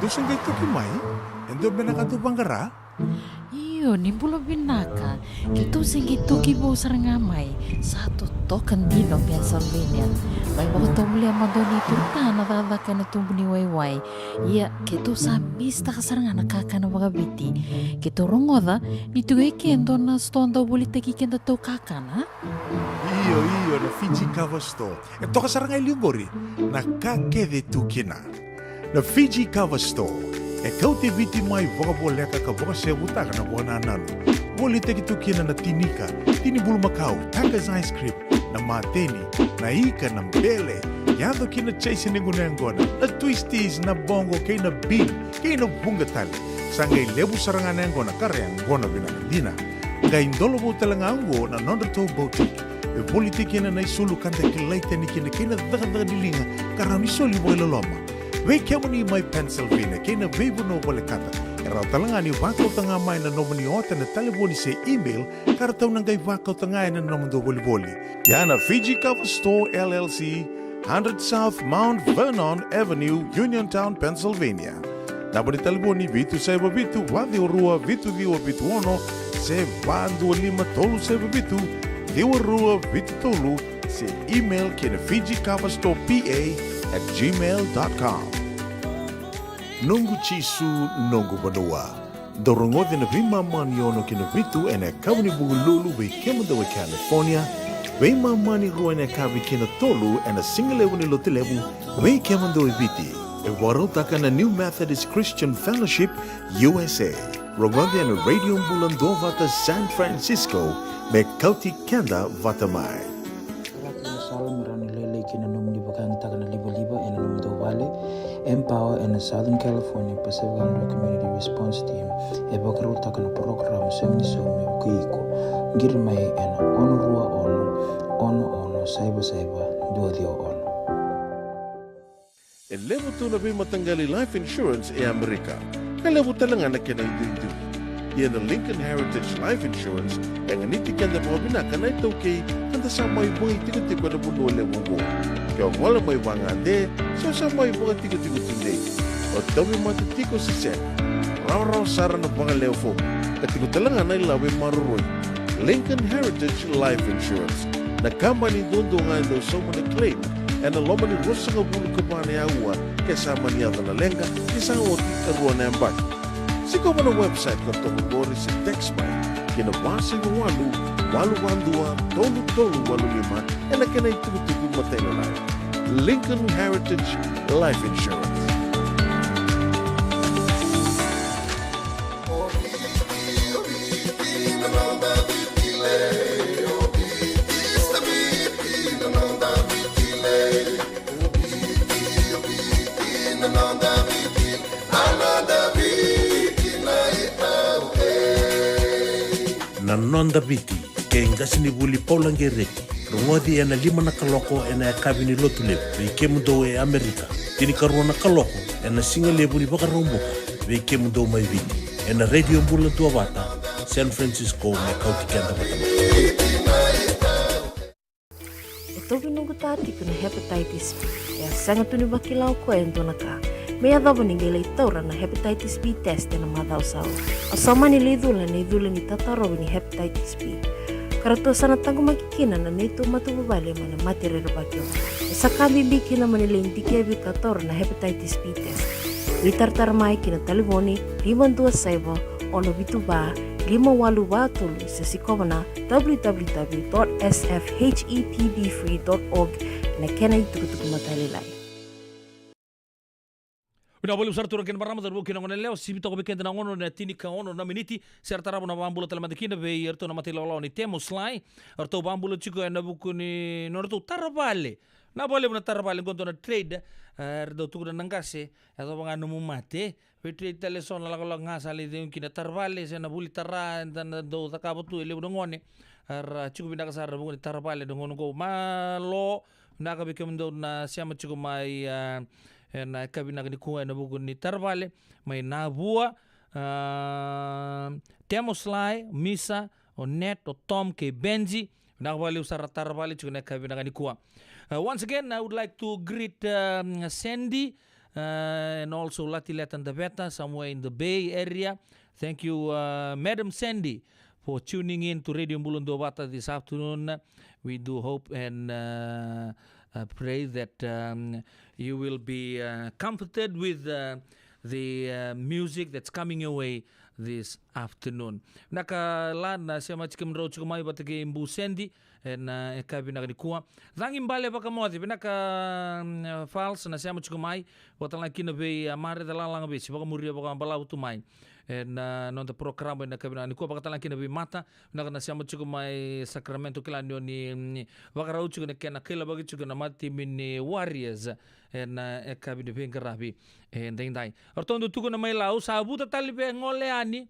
Dosen kay tuki mai. Endo binaka tu bangara. Iyo, nimbulo binaka. Kito singito kibo sarangamay. Satu token dino Pennsylvania. May baka tumuli ang madoni turta na tataka na tumbuni wayway. Iya, kito sabista ka saranga nakaka na mga biti. Kito rongoda, nito kendo na stonda ulit kikenda to kakana. Iyo, na Fiji Cover Store. Toka saranga ilibori. Nakakede tukina. Na Fiji Cover Store. Kau te viti mai voka leka ka voka se butaka na bona nalo. Woli te kitukina na tinika, tini bulu makau, Taka's ice cream, na mateni, na ika na mbele. Yado kina chase ni gunengona, na twisties na bongo kay na bean, kay na bunga tali. Sangay lebu sarangan ngona karyang gona binakadina. Ngay indolo mo talangango na nondato boutique. E politiki na isulu kanta kilaita ni kina daga dilinga karami soli boy loloma. Wei kemuni mai Pennsylvania, kena vebu no boleh kata. Era talangani wakau tanga mai na nomoni ota na telefoni se email, kara tau nangai wakau tanga na nomon do boli. Yana Fiji Cover Store LLC, 100 South Mount Vernon Avenue, Uniontown, Pennsylvania. Nabo ni telefoni vitu seba vitu, wadi urua vitu diwa vitu ono, se bandu lima tolu seba vitu, diwa rua vitu tolu, se email kena Fiji Cover Store PA@gmail.com. Nungu chisu nungu banua. Dorongo de na vima maniono kina vitu ene kawni bugululu be kemda we California. We mani rua ene kavi kina tolu ene singalewu ni lotilewu we kemda we viti. E warotaka na New Methodist Christian Fellowship USA. Rongode ene Radio Mbulando vata San Francisco me kauti kenda vata mai. Kina nomni bakang takana liba ena nomdo wale Empower ena Southern California Pacific Islander Community Response Team e bakaro takana program semni somi kuiko ngirmai ena ono rua ono saiba dua dio ono. E levo tu na matanggali life insurance e Amerika. Ka levo talanga na kena itu. Ia na Lincoln Heritage Life Insurance e nganiti kenda mo binaka na ito kay kanta sa may bungi tigo-tigo na buno le mo. Kaya wala may wangande, so sa may bunga tigo-tigo tunde. O dami matitiko si Sen. Raw sara na bunga leofo. Katigo talanga na ilawi maruroy. Lincoln Heritage Life Insurance. Na company doon nga daw sa mga claim. E na loma ni rosa nga bulu ka pa na yawa kasama niya na lenga isang oti karuan na yambak. Siko mo na website ka tungkol sa TextBuy. Kinabasi ng walu-walua, tolu-walulima, e na kanay tugtugin matay na lang. Lincoln Heritage Life Insurance. Na nonda biti, ke ngasini buli paulange reki. Rungodi ena 5 na kaloko ena kabini lotule, ke mundo e Amerika. Tini karuana kaloko ena singa lebu ni baka romboka, ke mundo mai biti. Ena Radio Mbulando Wata, San Francisco me kauti kenda watama. Ito binungu tati kuna hepatitis B. Ya sangat tuni bakilau ko ento naka. May adabo ni gilay taura na hepatitis B test na madausaw. Asama ni lidula ni tataro ni hepatitis B. Karato sana tango makikina na nito matubabali mana matirero bakyo. Sa kambi biki na manila hindi kebi tator na hepatitis B test. Litartar mai kina taliboni 527 ono bituba 58 sa sikomana www.sfhetbfree.org na kenay tukutuk matalilay. Una boleh usar turun kena marama terbuka kena ngoneleo sibito ko bekenda na ngono na tinika ngono na miniti serta rabu na bambulo talaman kina be yerto na matila law ni temo slai erto bambulo chiko na buku ni norto tarabale na boleh na tarabale gonto na trade erdo tuku na nangase eto banga numu mate we trade teleson la la ngasali de kina tarabale se na buli tarra dan do takabutu ele ngone chiko binaka sar buku ni tarabale ngono go malo na ka bekemdo na siama chiko mai na kabina ni kuwa na buku ni tarvale mai na bua temoslai misa o net o tom ke benji na wali usara tarvale chuna kabina ni kuwa. Once again I would like to greet Sandy and also Latilet and Daveta, somewhere in the Bay Area. Thank you, Madam Sandy, for tuning in to Radio Mbulundo Bata this afternoon. We do hope and pray that you will be comforted with the music that's coming your way this afternoon. Naka lana siya machikim road chukumay batagi Mbu Sandy na ekabi nakanikuwa. Dangin bale baka moti pinaka false na siya machikumay watang kinabe amare dalalang be si baka muria baka balau tumay. Na non programa na kabina ni ko pakatalan kinabi mata na siya machikumay Sacramento kilanyo ni baka rauchu na kena kila bagi chuko na mati min Warriors na ekabi ni pengarabi dai. Ortondo tuko na may lau sabuta talibe ngole ani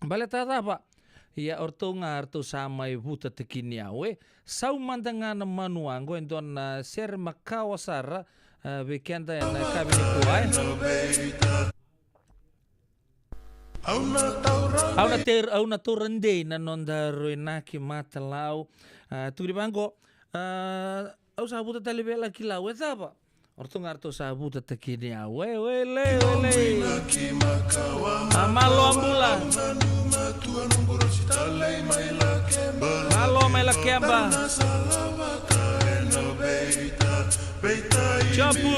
baleta apa? Ya orto ngarto samay buta tekiniawe sau mandanga na manuango endon ser makawasara bekenda na kabini kuai. Au na torande na nonda roinaki matalau tu di bangko au sabuta talibe la kilau etapa orto ngarto sabuta tekiniawe wele amalo ambula Malo mai la kemba Chapu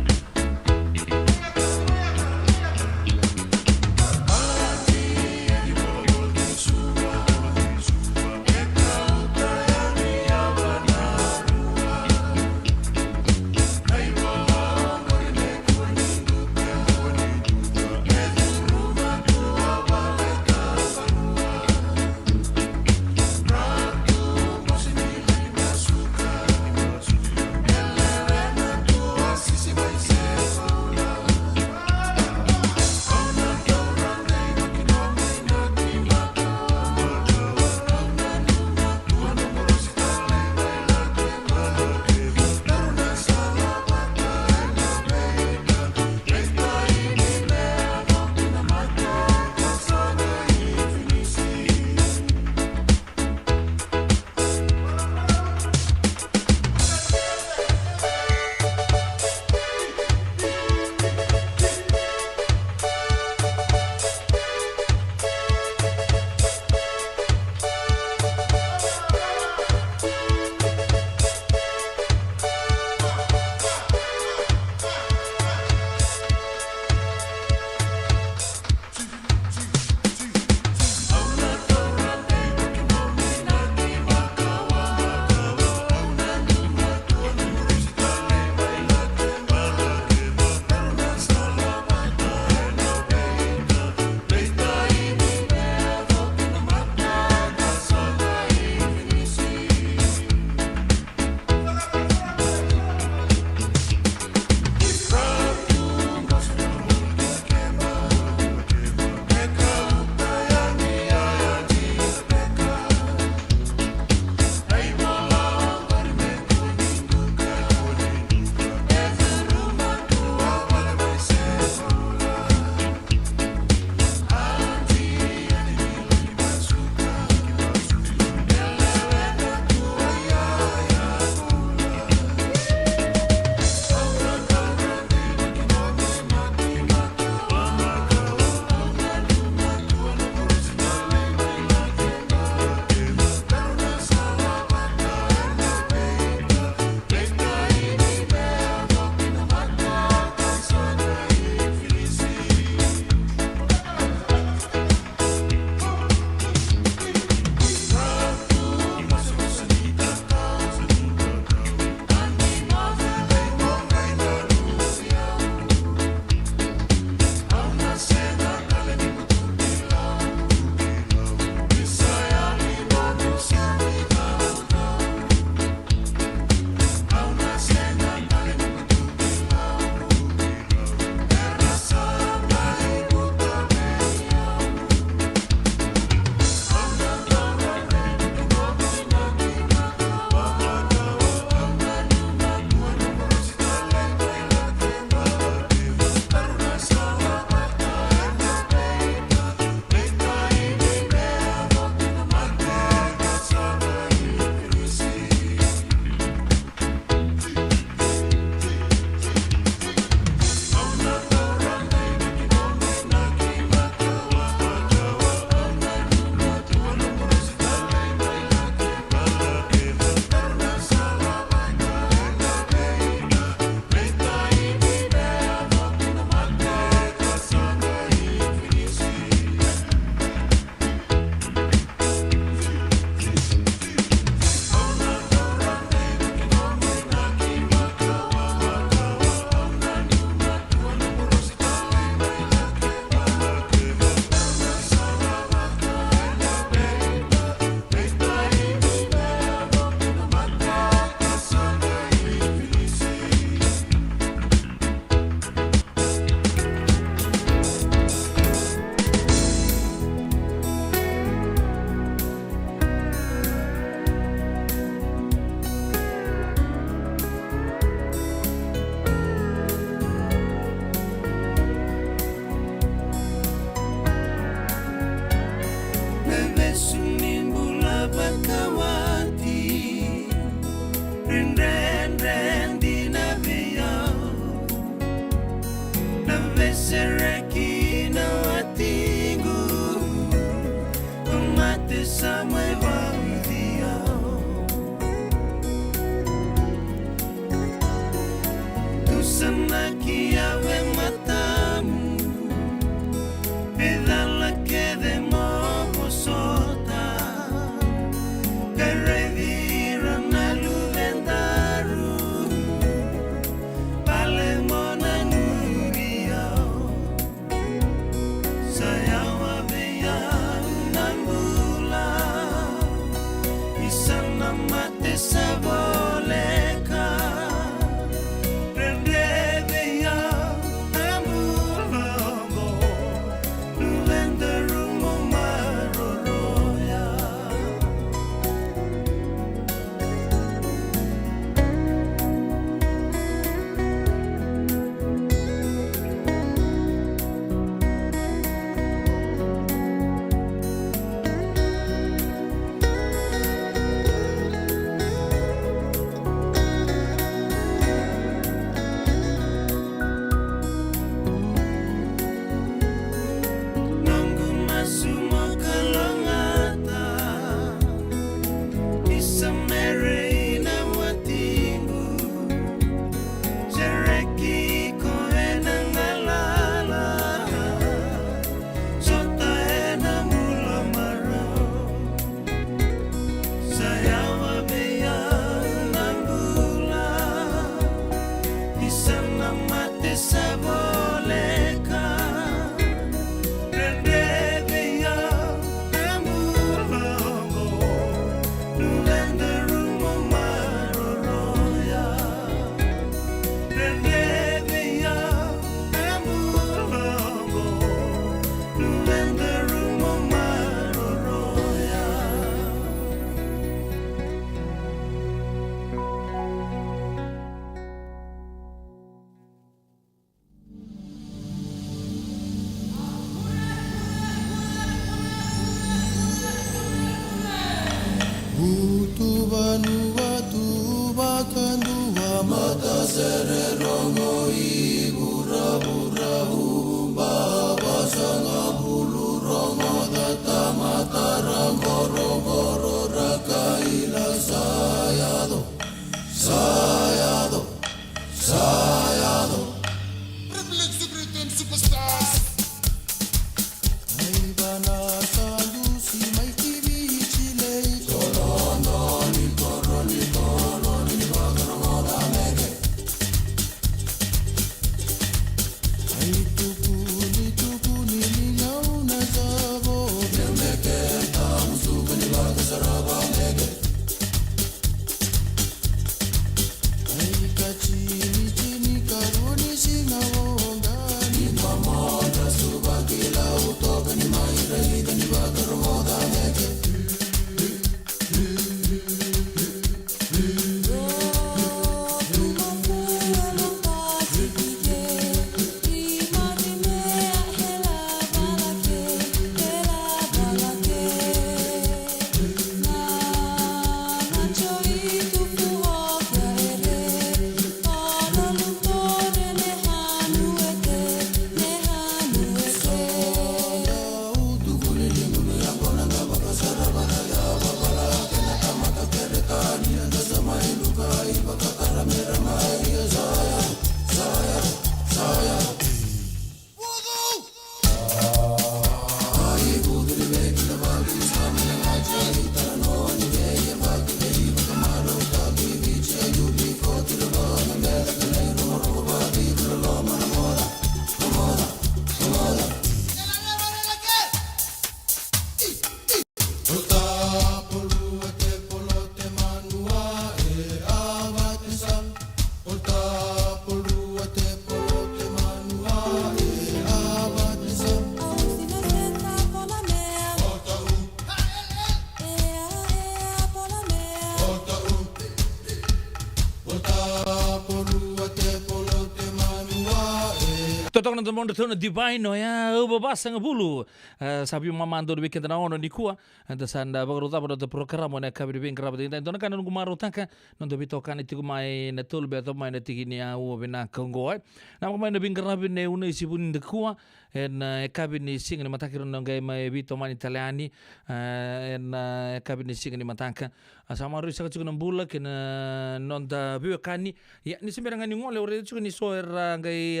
Totong na mondo tona divine no ya ubabasa nga bulu sabi mamando de weekend na ono ni kuwa anda sanda bagro tapa do programa na kabiri ben graba de então na kanun gumaro taka non do bito kan itigo mai na tulbe to mai na tigini ya u bena kongo na mai na ben graba ne una isibun de kuwa en kabini singa ni matakiro no ngai mai bito mani italiani en kabini singa ni mataka asama ru saka chukuna bula kena non da biwa kani ya ni semberanga ni ngole ore chukuni soera ngai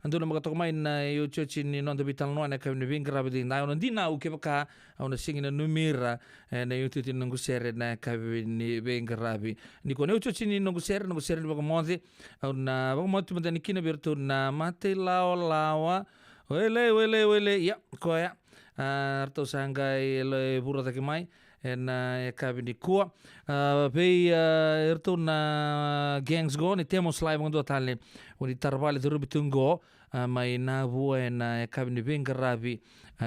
ando na magatok mai na yo chochi ni non da bital no na kabini ben graba de na ono dina u kebaka ona singa na numira na yo tuti nungu sere na kabini ben grabi ni ko ne chochi ni nungu sere ni bagamode ona bagamode mudani kina bertu na mate lawa Wele, ya, koya. Arto sanggai le pura taki mai. En kabini kua. Pei erto na gangs go. Ni temos live ngondo tali. Uni tarvali terubi tunggo. Mai na bua en kabini bengarabi.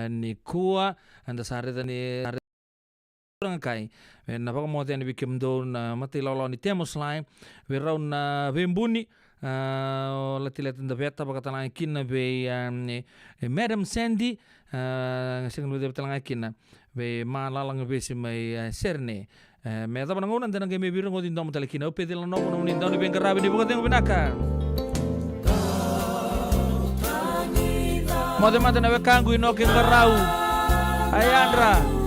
Ni kua. Anda sare tani orang kai. Na baka mo tani bikim do na mati lolo ni temos live. Verau na bembuni. Lati-lati da beta baka talang kina be Madam Sandy singa be talang kina be malalang be si mai serne me da banang unan tanang me birong odin dom talakina o pedil no no ni dom be ngarabi ni buka teng benaka mo de mata na we kangu ino ke ngarau ayandra